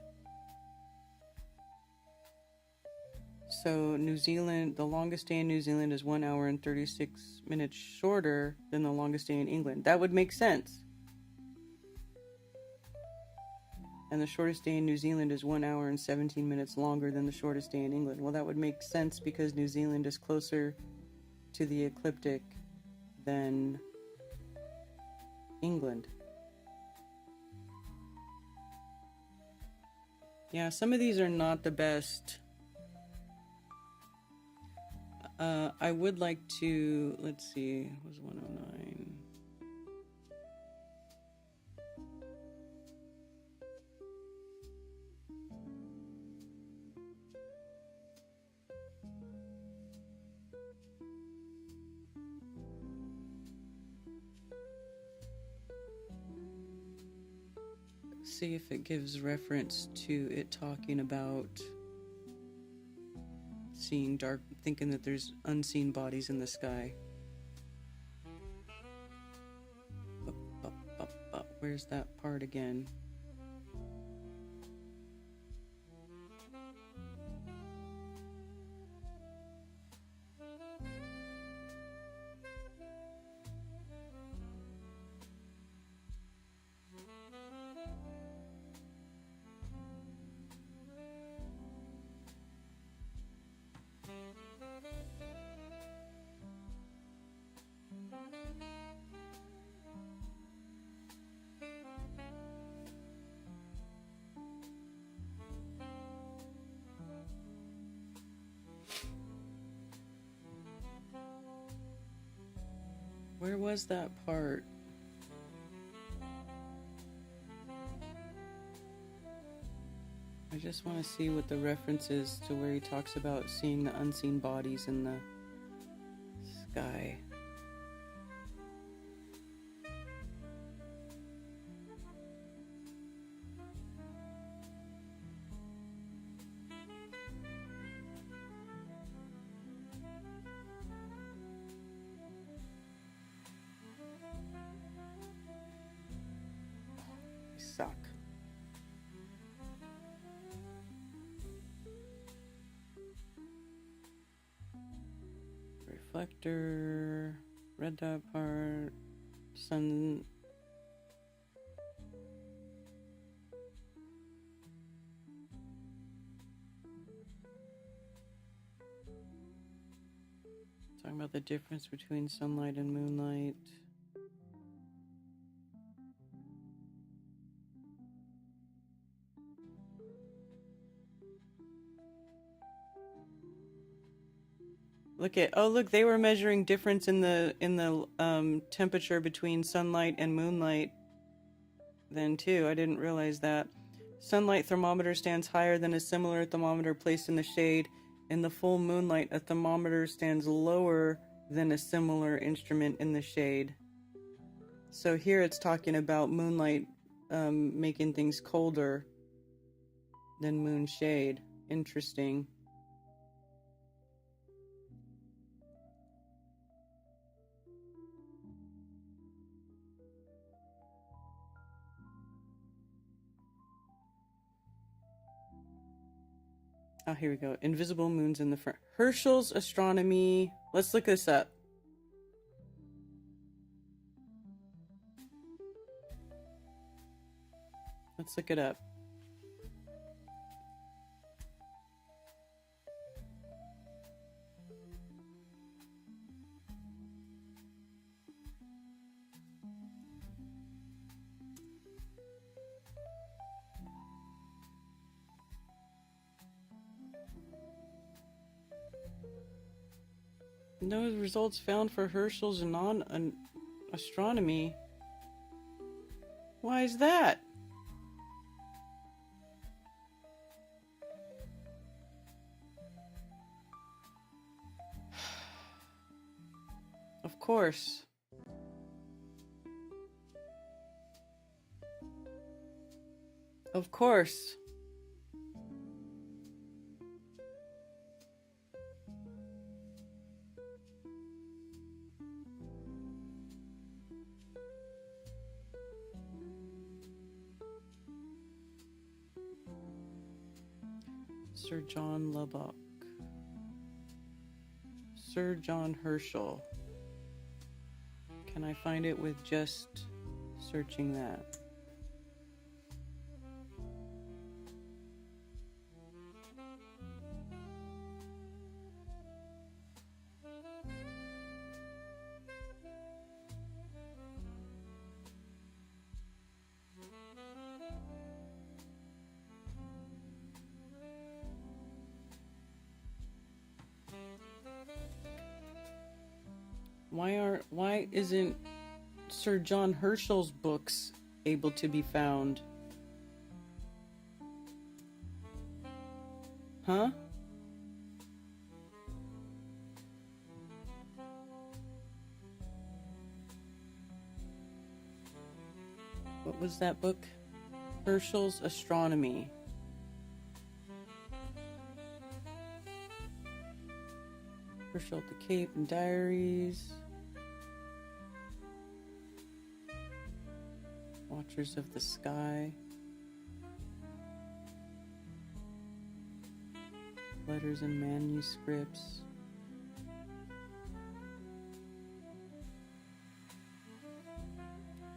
So New Zealand, the longest day in New Zealand is 1 hour and 36 minutes shorter than the longest day in England. That would make sense. And the shortest day in New Zealand is 1 hour and 17 minutes longer than the shortest day in England. Well, that would make sense because New Zealand is closer to the ecliptic than England. Yeah, some of these are not the best. I would like to, let's see, it was 109. See if it gives reference to it talking about seeing dark, thinking that there's unseen bodies in the sky. Where's that part again? Where was that part? I just want to see what the reference is to where he talks about seeing the unseen bodies in the sky. Suck. Reflector, read that part, sun. Talking about the difference between sunlight and moonlight. Look, they were measuring difference in the temperature between sunlight and moonlight then too. I didn't realize that. Sunlight thermometer stands higher than a similar thermometer placed in the shade. In the full moonlight, a thermometer stands lower than a similar instrument in the shade. So here it's talking about moonlight making things colder than moon shade. Interesting. Oh, here we go. Invisible moons in the front. Herschel's astronomy. Let's look this up. Let's look it up. No results found for Herschel's astronomy. Why is that? Of course. Of course. Sir John Lubbock. Sir John Herschel. Can I find it with just searching that? Why isn't Sir John Herschel's books able to be found? Huh? What was that book? Herschel's Astronomy. Herschel at the Cape and Diaries. Watchers of the Sky. Letters and manuscripts.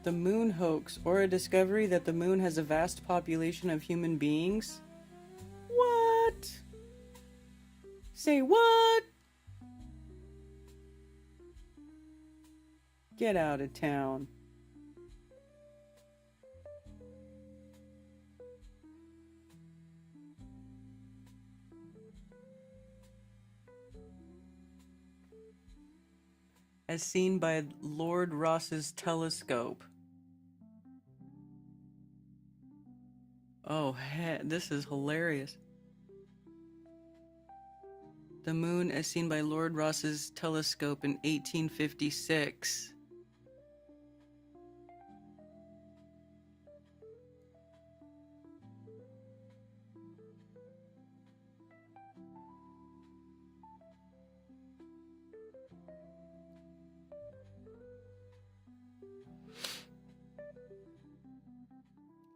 The moon hoax, or a discovery that the moon has a vast population of human beings? What? Say what? Get out of town. As seen by Lord Ross's telescope. Oh, this is hilarious. The moon as seen by Lord Ross's telescope in 1856.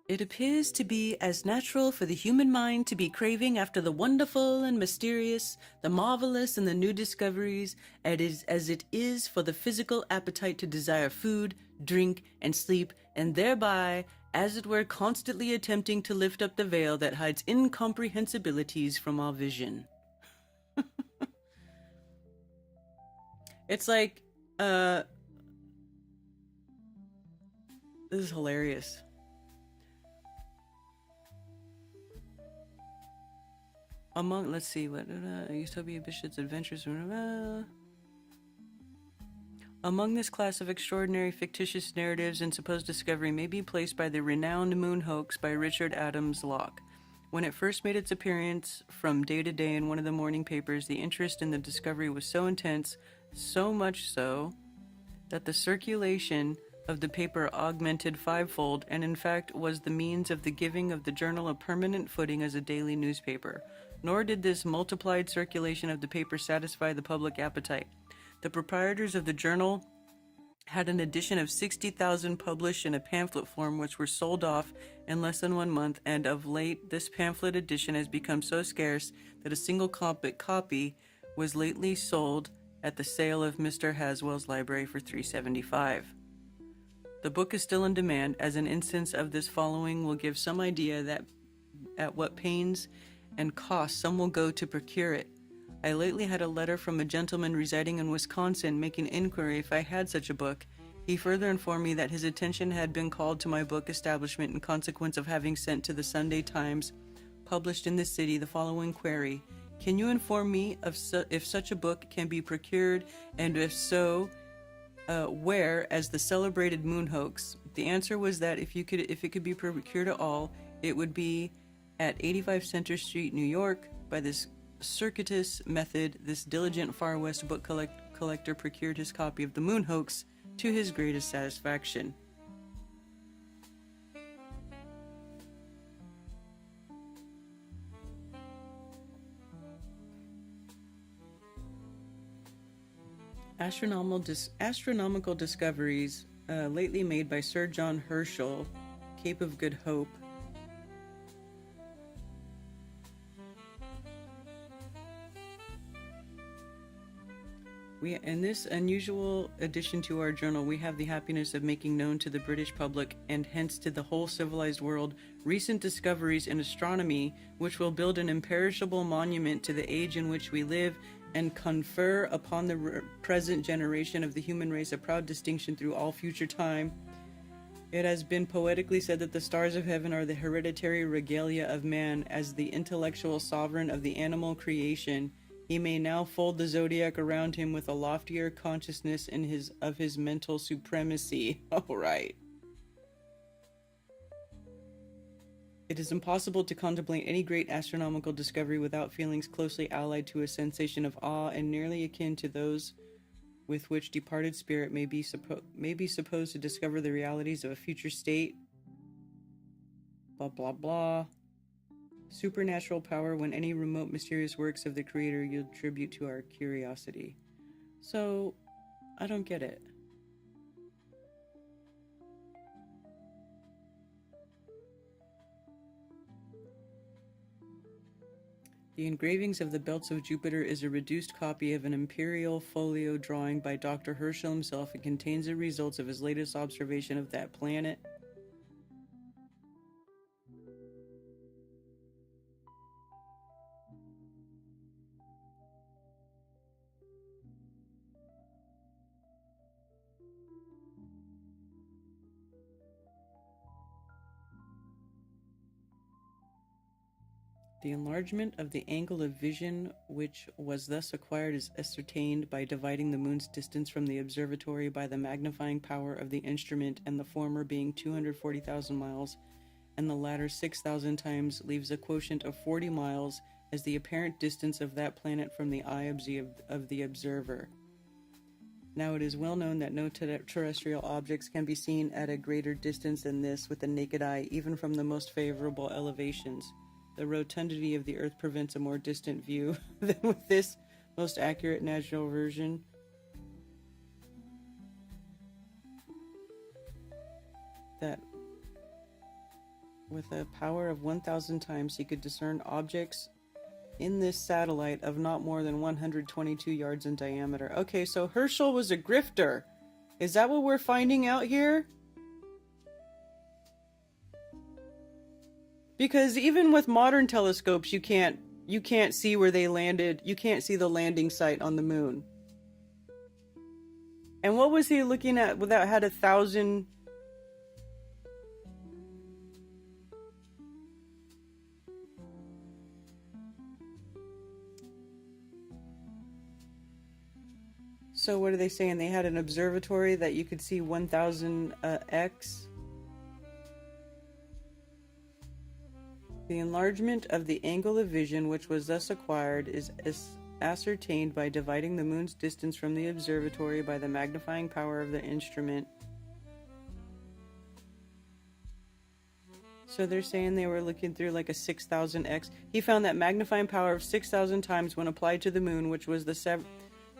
It appears to be as natural for the human mind to be craving after the wonderful and mysterious, the marvelous and the new discoveries, as it is for the physical appetite to desire food, drink, and sleep, and thereby, as it were, constantly attempting to lift up the veil that hides incomprehensibilities from our vision. It's like, this is hilarious. Among, let's see, what, Utopia Bishop's Adventures. Among this class of extraordinary fictitious narratives and supposed discovery may be placed by the renowned moon hoax by Richard Adams Locke. When it first made its appearance from day to day in one of the morning papers, the interest in the discovery was so intense, so much so, that the circulation of the paper augmented fivefold, and in fact was the means of the giving of the journal a permanent footing as a daily newspaper. Nor did this multiplied circulation of the paper satisfy the public appetite. The proprietors of the journal had an edition of 60,000 published in a pamphlet form, which were sold off in less than 1 month, and of late this pamphlet edition has become so scarce that a single copy was lately sold at the sale of Mr. Haswell's library for $3.75. The book is still in demand. As an instance of this following will give some idea that at what pains and cost some will go to procure it. I lately had a letter from a gentleman residing in Wisconsin making inquiry if I had such a book. He further informed me that his attention had been called to my book establishment in consequence of having sent to the Sunday Times, published in the city, the following query: can you inform me of if such a book can be procured, and if so, where, as the celebrated moon hoax? The answer was that if it could be procured at all, it would be at 85 Center Street, New York. By this circuitous method, this diligent Far West book collector procured his copy of the moon hoax to his greatest satisfaction. Astronomical discoveries lately made by Sir John Herschel, Cape of Good Hope. In this unusual addition to our journal, we have the happiness of making known to the British public, and hence to the whole civilized world, recent discoveries in astronomy which will build an imperishable monument to the age in which we live, and confer upon the present generation of the human race a proud distinction through all future time. It has been poetically said that the stars of heaven are the hereditary regalia of man. As the intellectual sovereign of the animal creation, he may now fold the zodiac around him with a loftier consciousness of his mental supremacy. All right. It is impossible to contemplate any great astronomical discovery without feelings closely allied to a sensation of awe and nearly akin to those with which departed spirit may be supposed to discover the realities of a future state. Blah, blah, blah. Supernatural power when any remote mysterious works of the Creator yield tribute to our curiosity. So, I don't get it. The engravings of the belts of Jupiter is a reduced copy of an imperial folio drawing by Dr. Herschel himself. It contains the results of his latest observation of that planet. The enlargement of the angle of vision which was thus acquired is ascertained by dividing the moon's distance from the observatory by the magnifying power of the instrument, and the former being 240,000 miles and the latter 6,000 times, leaves a quotient of 40 miles as the apparent distance of that planet from the eye of the observer. Now it is well known that no terrestrial objects can be seen at a greater distance than this with the naked eye, even from the most favorable elevations. The rotundity of the Earth prevents a more distant view than with this most accurate natural version. That with a power of 1,000 times he could discern objects in this satellite of not more than 122 yards in diameter. Okay, so Herschel was a grifter. Is that what we're finding out here? Because even with modern telescopes, you can't see where they landed. You can't see the landing site on the moon. And what was he looking at without had 1,000? So what are they saying? They had an observatory that you could see 1,000 x. The enlargement of the angle of vision which was thus acquired is ascertained by dividing the moon's distance from the observatory by the magnifying power of the instrument. So they're saying they were looking through like a 6,000x. He found that magnifying power of 6,000 times when applied to the moon, which was the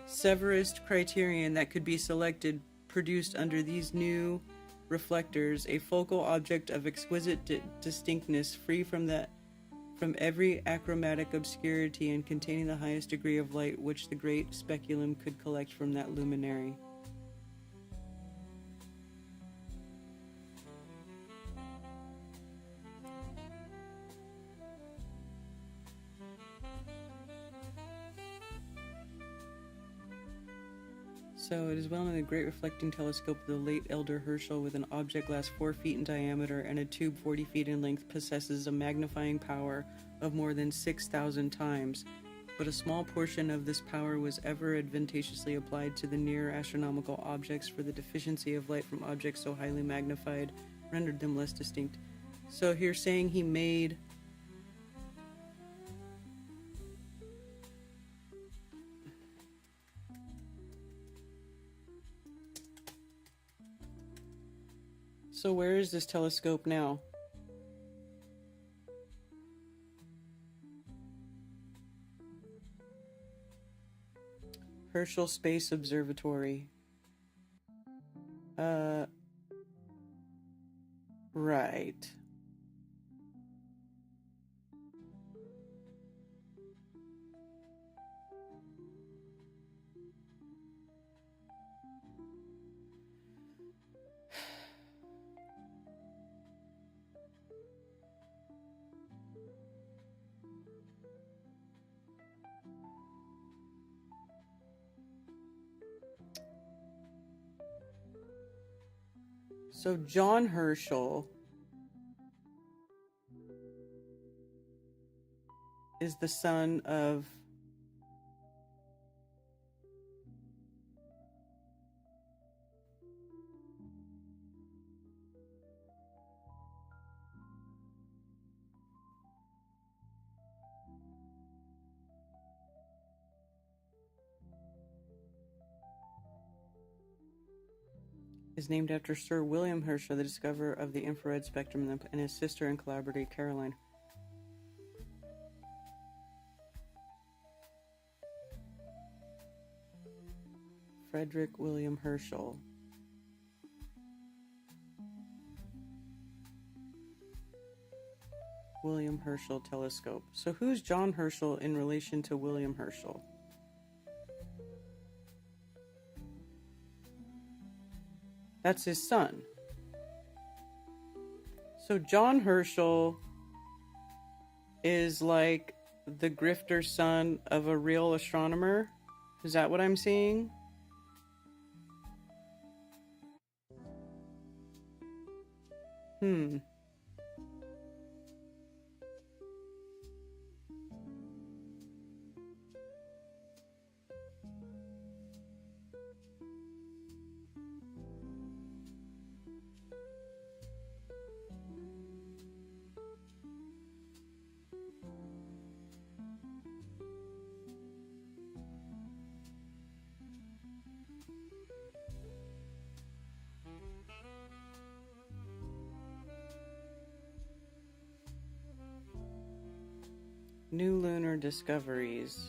severest criterion that could be selected produced under these new reflectors a focal object of exquisite distinctness, free from every achromatic obscurity and containing the highest degree of light which the great speculum could collect from that luminary. So it is well known the great reflecting telescope of the late elder Herschel, with an object glass 4 feet in diameter and a tube 40 feet in length, possesses a magnifying power of more than 6,000 times, but a small portion of this power was ever advantageously applied to the near astronomical objects, for the deficiency of light from objects so highly magnified rendered them less distinct. So here saying he made So where is this telescope now? Herschel Space Observatory. Right. So John Herschel is the son of is named after Sir William Herschel, the discoverer of the infrared spectrum, and his sister and collaborator Caroline. Frederick William Herschel. William Herschel telescope. So who's John Herschel in relation to William Herschel? That's his son. So John Herschel is like the grifter son of a real astronomer? Is that what I'm seeing? New lunar discoveries.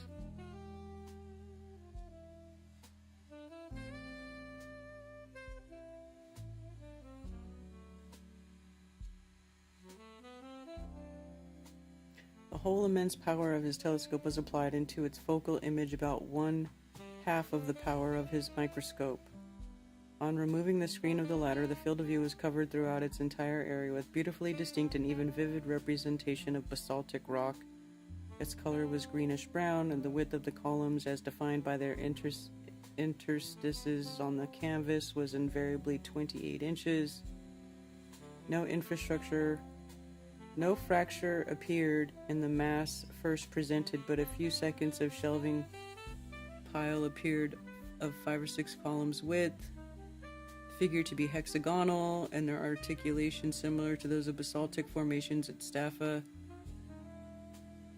The whole immense power of his telescope was applied into its focal image, about 1/2 of the power of his microscope. On removing the screen of the latter, the field of view was covered throughout its entire area with beautifully distinct and even vivid representation of basaltic rock. Its color was greenish-brown, and the width of the columns, as defined by their interstices on the canvas, was invariably 28 inches. No fracture appeared in the mass first presented, but a few seconds of shelving pile appeared of 5 or 6 columns width, figured to be hexagonal, and their articulation similar to those of basaltic formations at Staffa.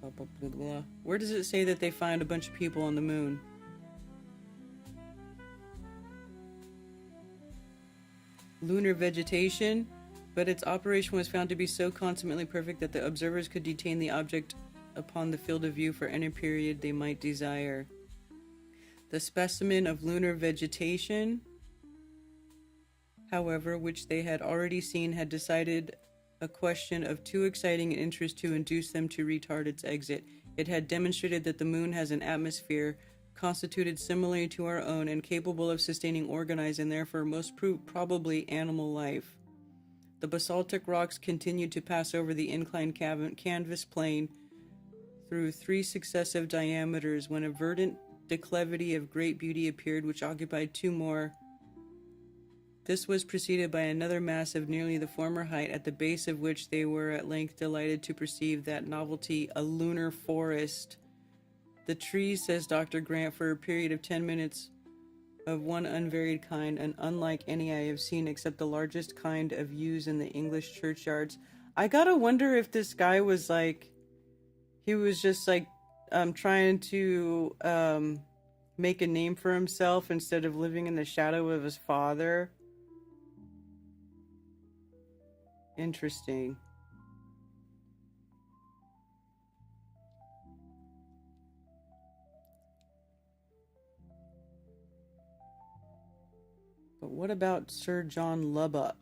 Blah, blah, blah, blah. Where does it say that they find a bunch of people on the moon? Lunar vegetation, but its operation was found to be so consummately perfect that the observers could detain the object upon the field of view for any period they might desire. The specimen of lunar vegetation however, which they had already seen, had decided a question of too exciting an interest to induce them to retard its exit. It had demonstrated that the moon has an atmosphere constituted similarly to our own and capable of sustaining organized and therefore most probably animal life. The basaltic rocks continued to pass over the inclined canvas plane through 3 successive diameters when a verdant declivity of great beauty appeared, which occupied 2 more. This was preceded by another mass of nearly the former height, at the base of which they were at length delighted to perceive that novelty, a lunar forest. The trees, says Dr. Grant, for a period of 10 minutes, of one unvaried kind and unlike any I have seen except the largest kind of yews in the English churchyards. I gotta wonder if this guy was like, he was just like trying to make a name for himself instead of living in the shadow of his father. Interesting. But what about Sir John Lubbock?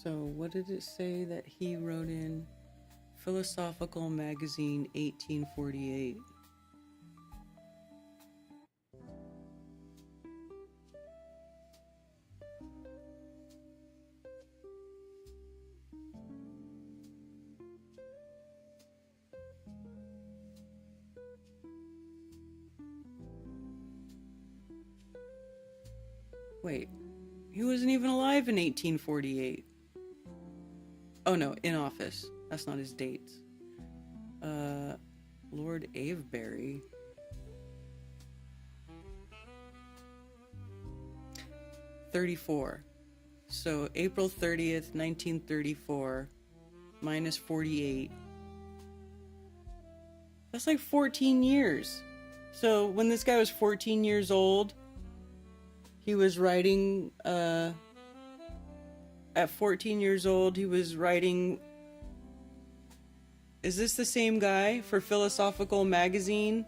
So what did it say that he wrote in Philosophical Magazine 1848? Wait, he wasn't even alive in 1848. Oh no, in office. That's not his dates. Lord Avebury. '34. So April 30th, 1934, minus 48. That's like 14 years. So when this guy was 14 years old, he was writing, at 14 years old, he was writing... Is this the same guy for Philosophical Magazine?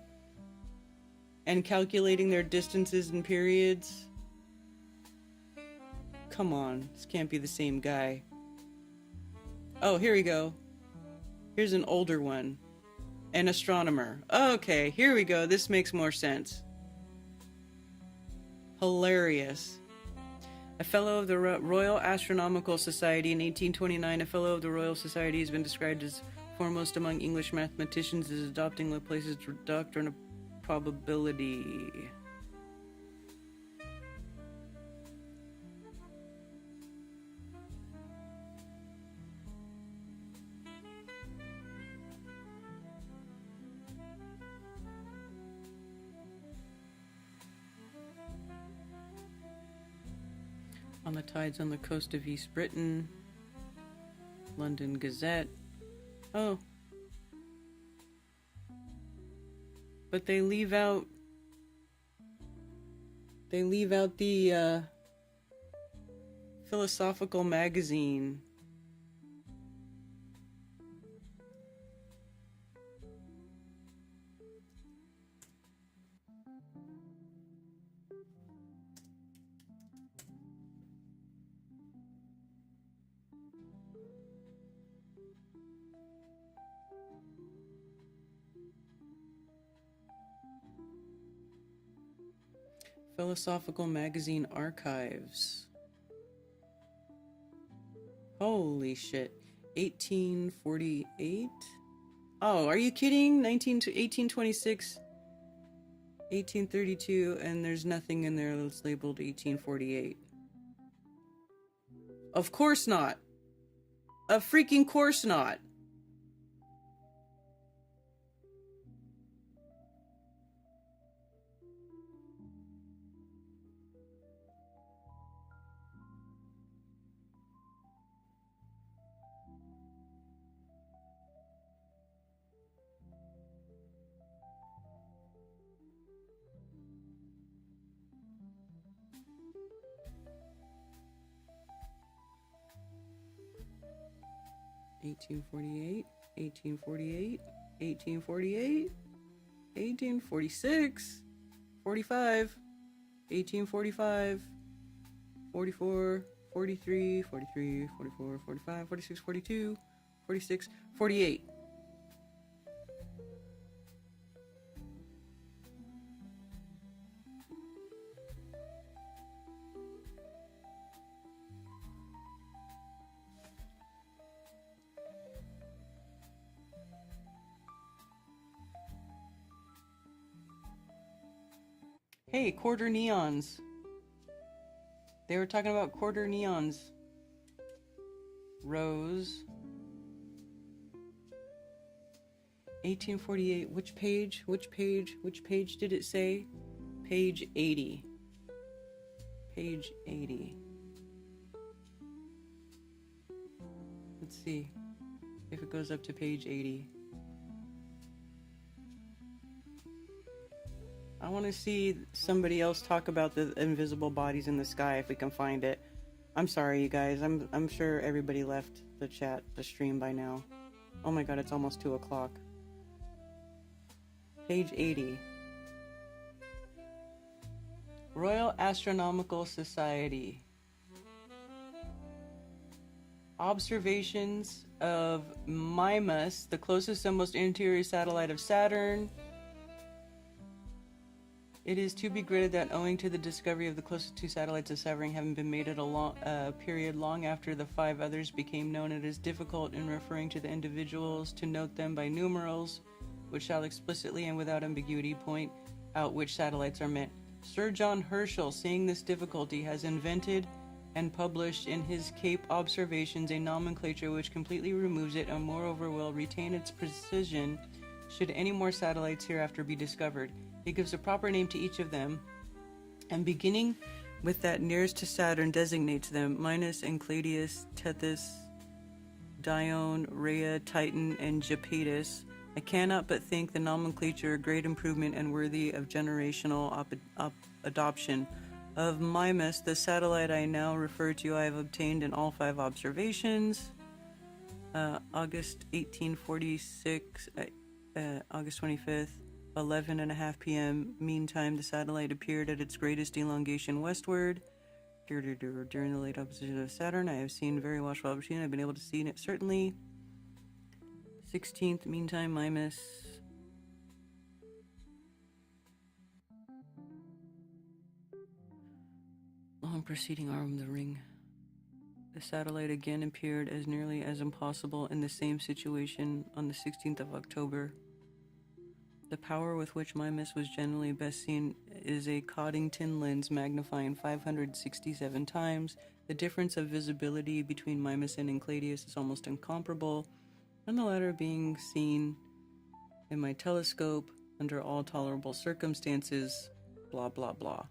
And calculating their distances and periods? Come on, this can't be the same guy. Oh, here we go. Here's an older one. An astronomer. Okay, here we go. This makes more sense. Hilarious. A Fellow of the Royal Astronomical Society in 1829, a Fellow of the Royal Society has been described as foremost among English mathematicians as adopting Laplace's doctrine of probability. On the tides on the coast of East Britain. London Gazette. Oh. But they leave out the Philosophical Magazine. Philosophical Magazine Archives. Holy shit. 1848? Oh, are you kidding? 1826, 1832, and there's nothing in there that's labeled 1848. Of course not. A freaking course not. 1848, 1848, 1848, 1846, 45, 1845, 44, 43, 43, 44, 45, 46, 42, 46, 48. Hey, quarter neons. They were talking about quarter neons. Rose. 1848. Which page? Which page? Which page did it say? Page 80. Page 80. Let's see if it goes up to page 80. I want to see somebody else talk about the invisible bodies in the sky if we can find it. I'm sorry, you guys. I'm sure everybody left the stream by now. Oh my god, it's almost 2 o'clock. Page 80. Royal Astronomical Society. Observations of Mimas, the closest and most interior satellite of Saturn. It is to be graded that owing to the discovery of the closest two satellites of Saturn having been made at a period long after the 5 others became known, it is difficult in referring to the individuals to note them by numerals, which shall explicitly and without ambiguity point out which satellites are meant. Sir John Herschel, seeing this difficulty, has invented and published in his Cape Observations a nomenclature which completely removes it and moreover will retain its precision should any more satellites hereafter be discovered. He gives a proper name to each of them, and beginning with that nearest to Saturn designates them Mimas, Enceladus, Tethys, Dione, Rhea, Titan, and Japetus. I cannot but think the nomenclature a great improvement and worthy of generational adoption. Of Mimas, the satellite I now refer to, I have obtained in all 5 observations. August 1846, August 25th. 11:30 p.m. Meantime, the satellite appeared at its greatest elongation westward. During the late opposition of Saturn, I have seen very watchful opportunity. I've been able to see it certainly. 16th, meantime, Mimas. Long preceding arm of the ring. The satellite again appeared as nearly as impossible in the same situation on the 16th of October. The power with which Mimas was generally best seen is a Coddington lens magnifying 567 times. The difference of visibility between Mimas and Enceladus is almost incomparable, and the latter being seen in my telescope under all tolerable circumstances, blah blah blah.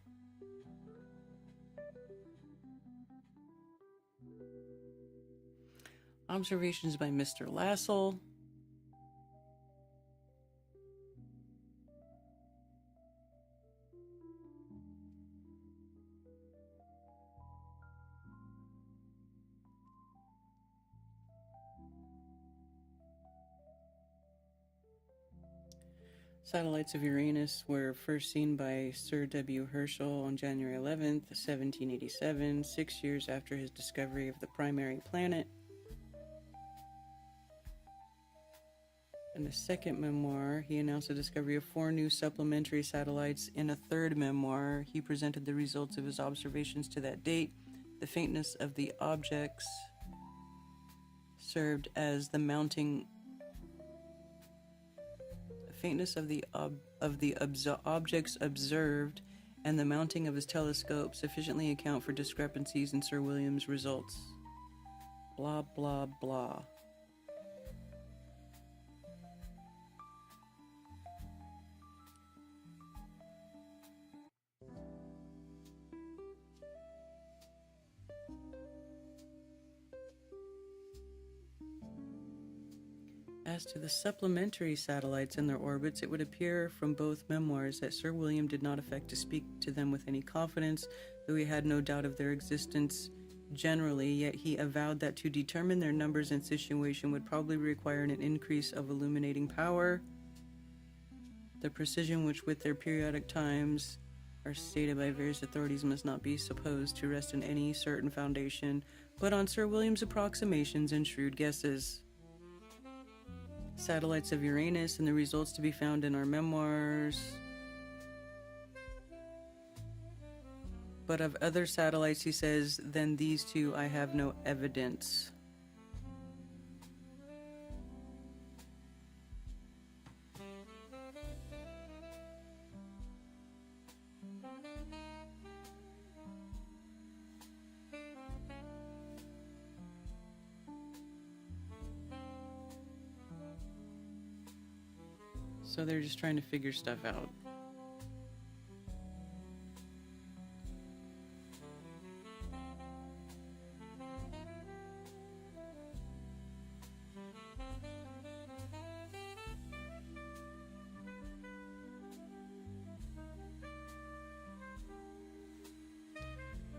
Observations by Mr. Lassell. Satellites of Uranus were first seen by Sir W. Herschel on January 11th, 1787, 6 years after his discovery of the primary planet. In the second memoir, he announced the discovery of 4 new supplementary satellites. In a third memoir, he presented the results of his observations to that date. The faintness of the objects served as the mounting objects observed and the mounting of his telescope sufficiently account for discrepancies in Sir William's results. Blah, blah, blah. As to the supplementary satellites and their orbits, it would appear from both memoirs that Sir William did not affect to speak to them with any confidence, though he had no doubt of their existence generally, yet he avowed that to determine their numbers and situation would probably require an increase of illuminating power. The precision with their periodic times are stated by various authorities must not be supposed to rest in any certain foundation, but on Sir William's approximations and shrewd guesses. Satellites of Uranus and the results to be found in our memoirs. But of other satellites, he says, than these two, I have no evidence. So they're just trying to figure stuff out.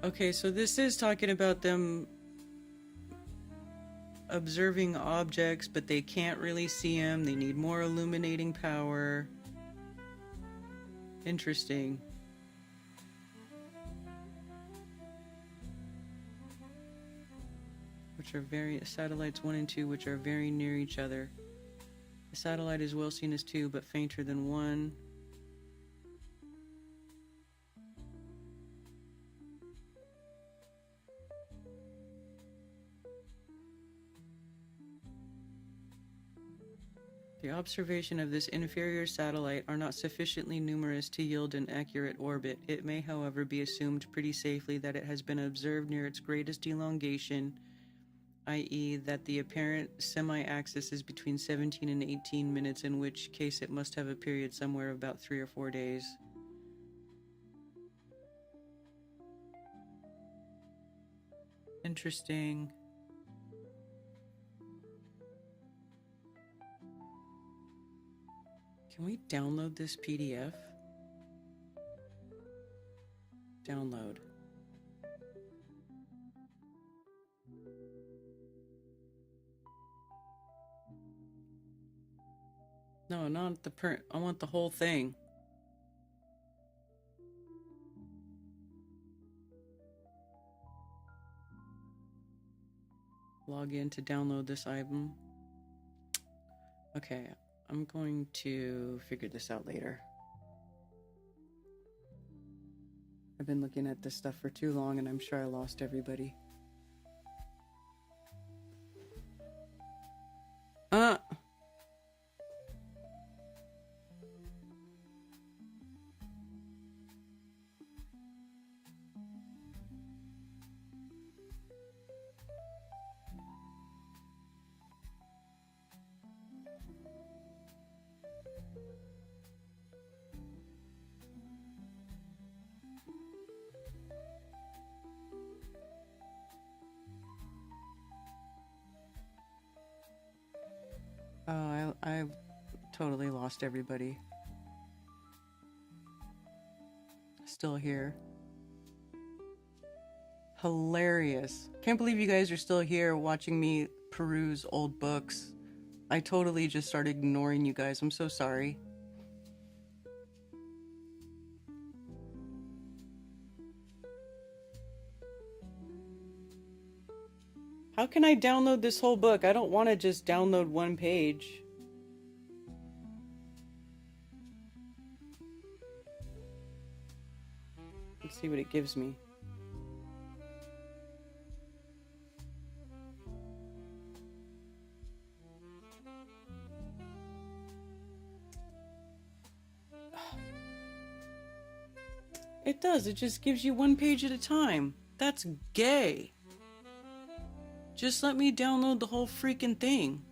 Okay, so this is talking about them observing objects, but they can't really see them. They need more illuminating power. Interesting. Which are satellites 1 and 2, which are very near each other. The satellite is well seen as 2, but fainter than 1. The observation of this inferior satellite are not sufficiently numerous to yield an accurate orbit. It may, however, be assumed pretty safely that it has been observed near its greatest elongation, i.e. that the apparent semi-axis is between 17 and 18 minutes, in which case it must have a period somewhere about 3 or 4 days. Interesting. Can we download this PDF? Download. No, not the print. I want the whole thing. Log in to download this item. Okay, I'm going to figure this out later. I've been looking at this stuff for too long and I'm sure I lost everybody. I totally lost everybody. Still here. Hilarious. Can't believe you guys are still here watching me peruse old books. I totally just started ignoring you guys. I'm so sorry. How can I download this whole book? I don't want to just download one page. Let's see what it gives me. It does. It just gives you one page at a time. That's gay. Just let me download the whole freaking thing.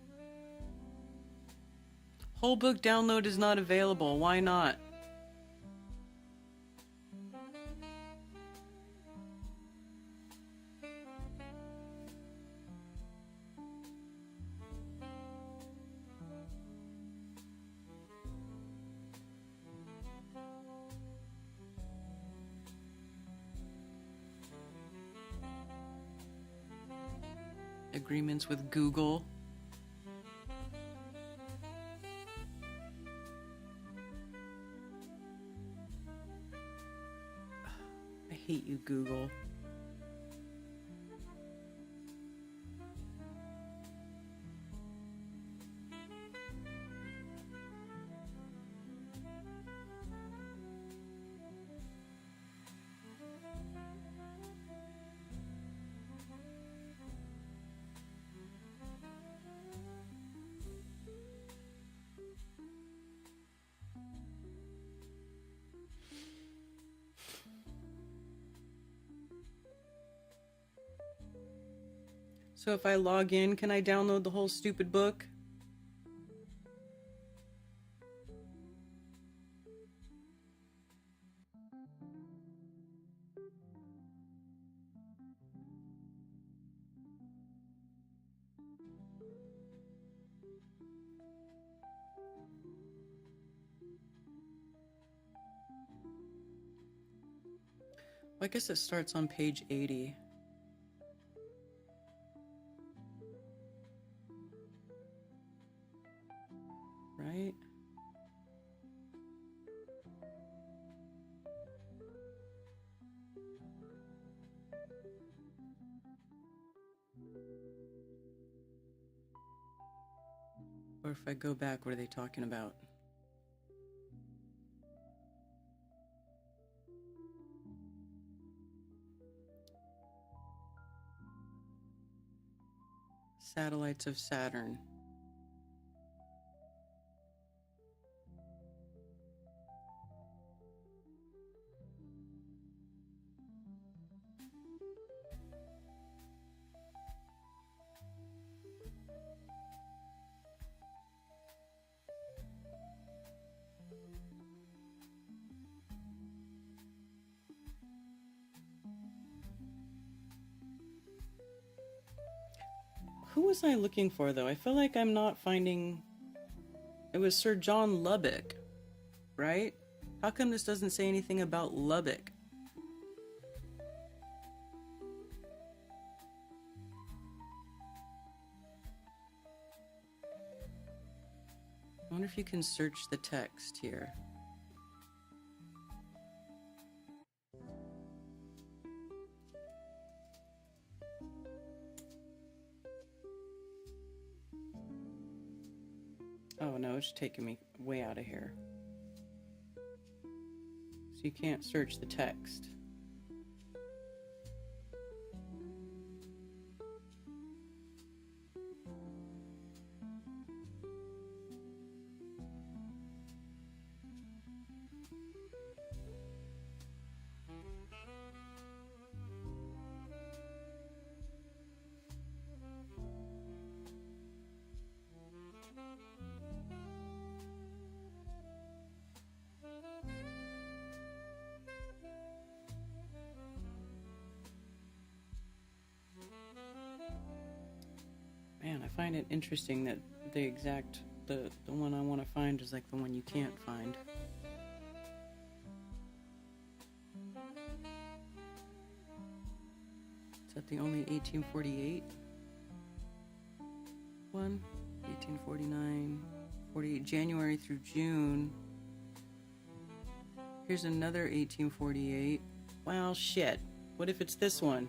Whole book download is not available. Why not? agreements with Google. I hate you, Google. So if I log in, can I download the whole stupid book? I guess it starts on page 80. Right? Or if I go back, what are they talking about? Satellites of Saturn. Who was I looking for, though? I feel like I'm not finding... It was Sir John Lubbock, right? How come this doesn't say anything about Lubbock? I wonder if you can search the text here. Oh no, it's taking me way out of here. So you can't search the text. Man, I find it interesting that the one I want to find is like the one you can't find. Is that the only 1848 one? 1849, 48, January through June. Here's another 1848. Well, shit. What if it's this one?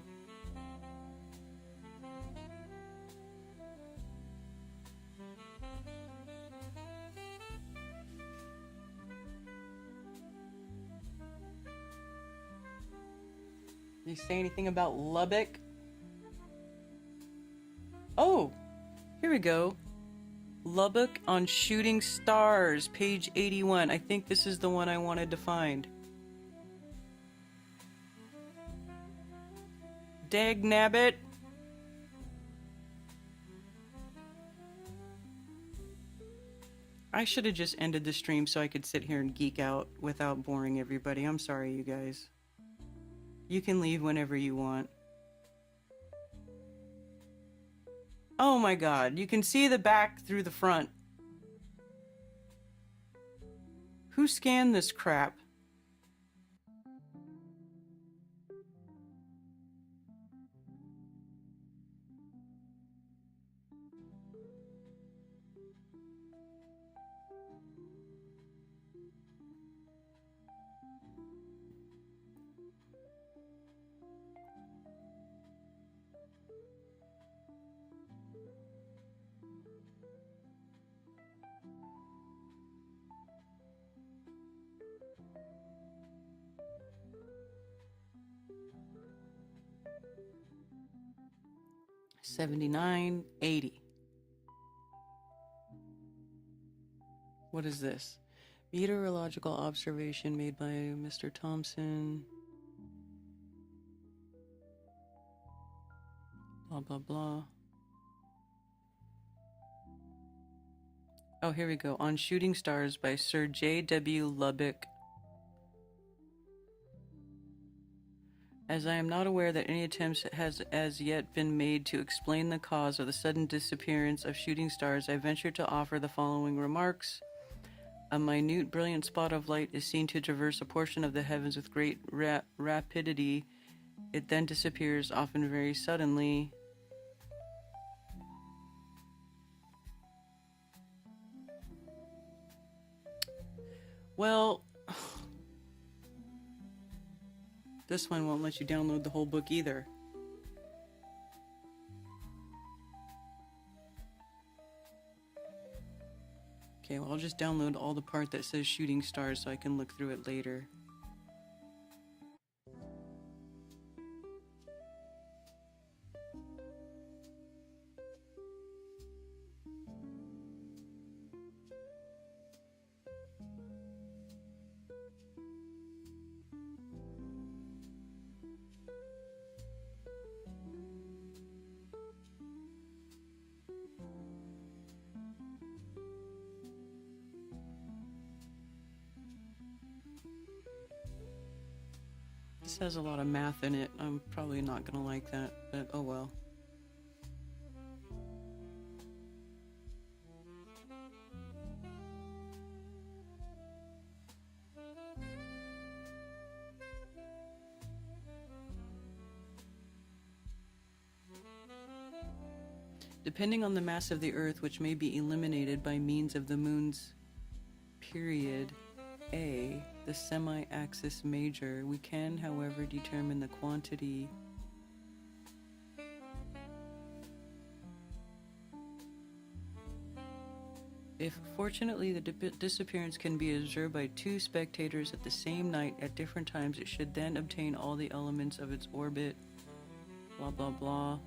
Did you say anything about Lubbock? Oh, here we go. Lubbock on Shooting Stars, page 81. I think this is the one I wanted to find. Dag nabbit. I should have just ended the stream so I could sit here and geek out without boring everybody. I'm sorry, you guys. You can leave whenever you want. Oh my god, you can see the back through the front. Who scanned this crap? 79, 80. What is this? Meteorological observation made by Mr. Thompson. Blah, blah, blah. Oh, here we go. On Shooting Stars by Sir J.W. Lubbock. As I am not aware that any attempts has as yet been made to explain the cause of the sudden disappearance of shooting stars, I venture to offer the following remarks. A minute, brilliant spot of light is seen to traverse a portion of the heavens with great rapidity. It then disappears, often very suddenly. Well, this one won't let you download the whole book either. Okay, well, I'll just download all the part that says shooting stars so I can look through it later. This has a lot of math in it. I'm probably not gonna like that, but oh well. Depending on the mass of the Earth, which may be eliminated by means of the Moon's period A, the semi-axis major, we can, however, determine the quantity if fortunately the disappearance can be observed by two spectators at the same night at different times, it should then obtain all the elements of its orbit, blah blah blah.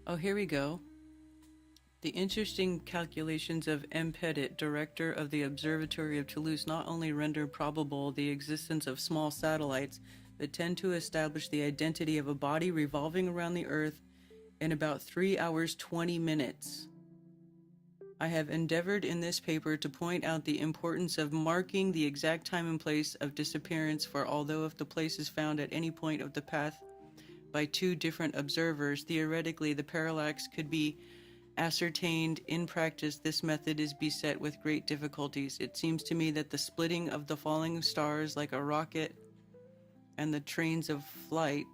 Oh, here we go. The interesting calculations of M. Pettit, director of the Observatory of Toulouse, not only render probable the existence of small satellites, but tend to establish the identity of a body revolving around the Earth in about 3 hours 20 minutes. I have endeavored in this paper to point out the importance of marking the exact time and place of disappearance, for although if the place is found at any point of the path by two different observers, theoretically the parallax could be ascertained. In practice, this method is beset with great difficulties. It seems to me that the splitting of the falling stars like a rocket and the trains of light,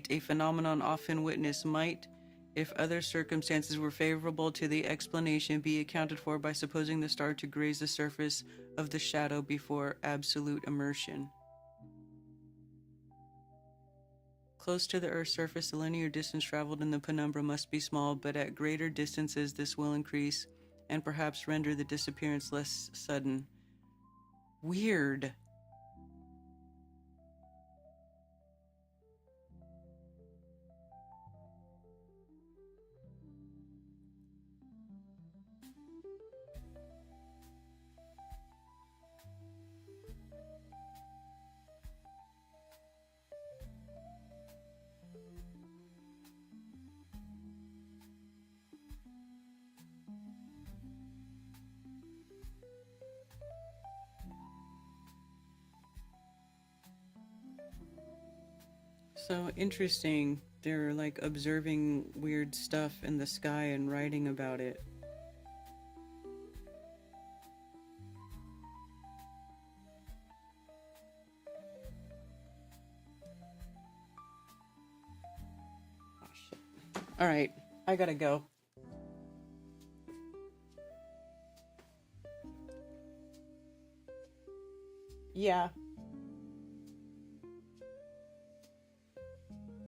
a phenomenon often witnessed, might, if other circumstances were favorable to the explanation, be accounted for by supposing the star to graze the surface of the shadow before absolute immersion. Close to the Earth's surface, the linear distance traveled in the penumbra must be small, but at greater distances this will increase and perhaps render the disappearance less sudden. Weird. So interesting. They're like observing weird stuff in the sky and writing about it. All right, I gotta go. Yeah.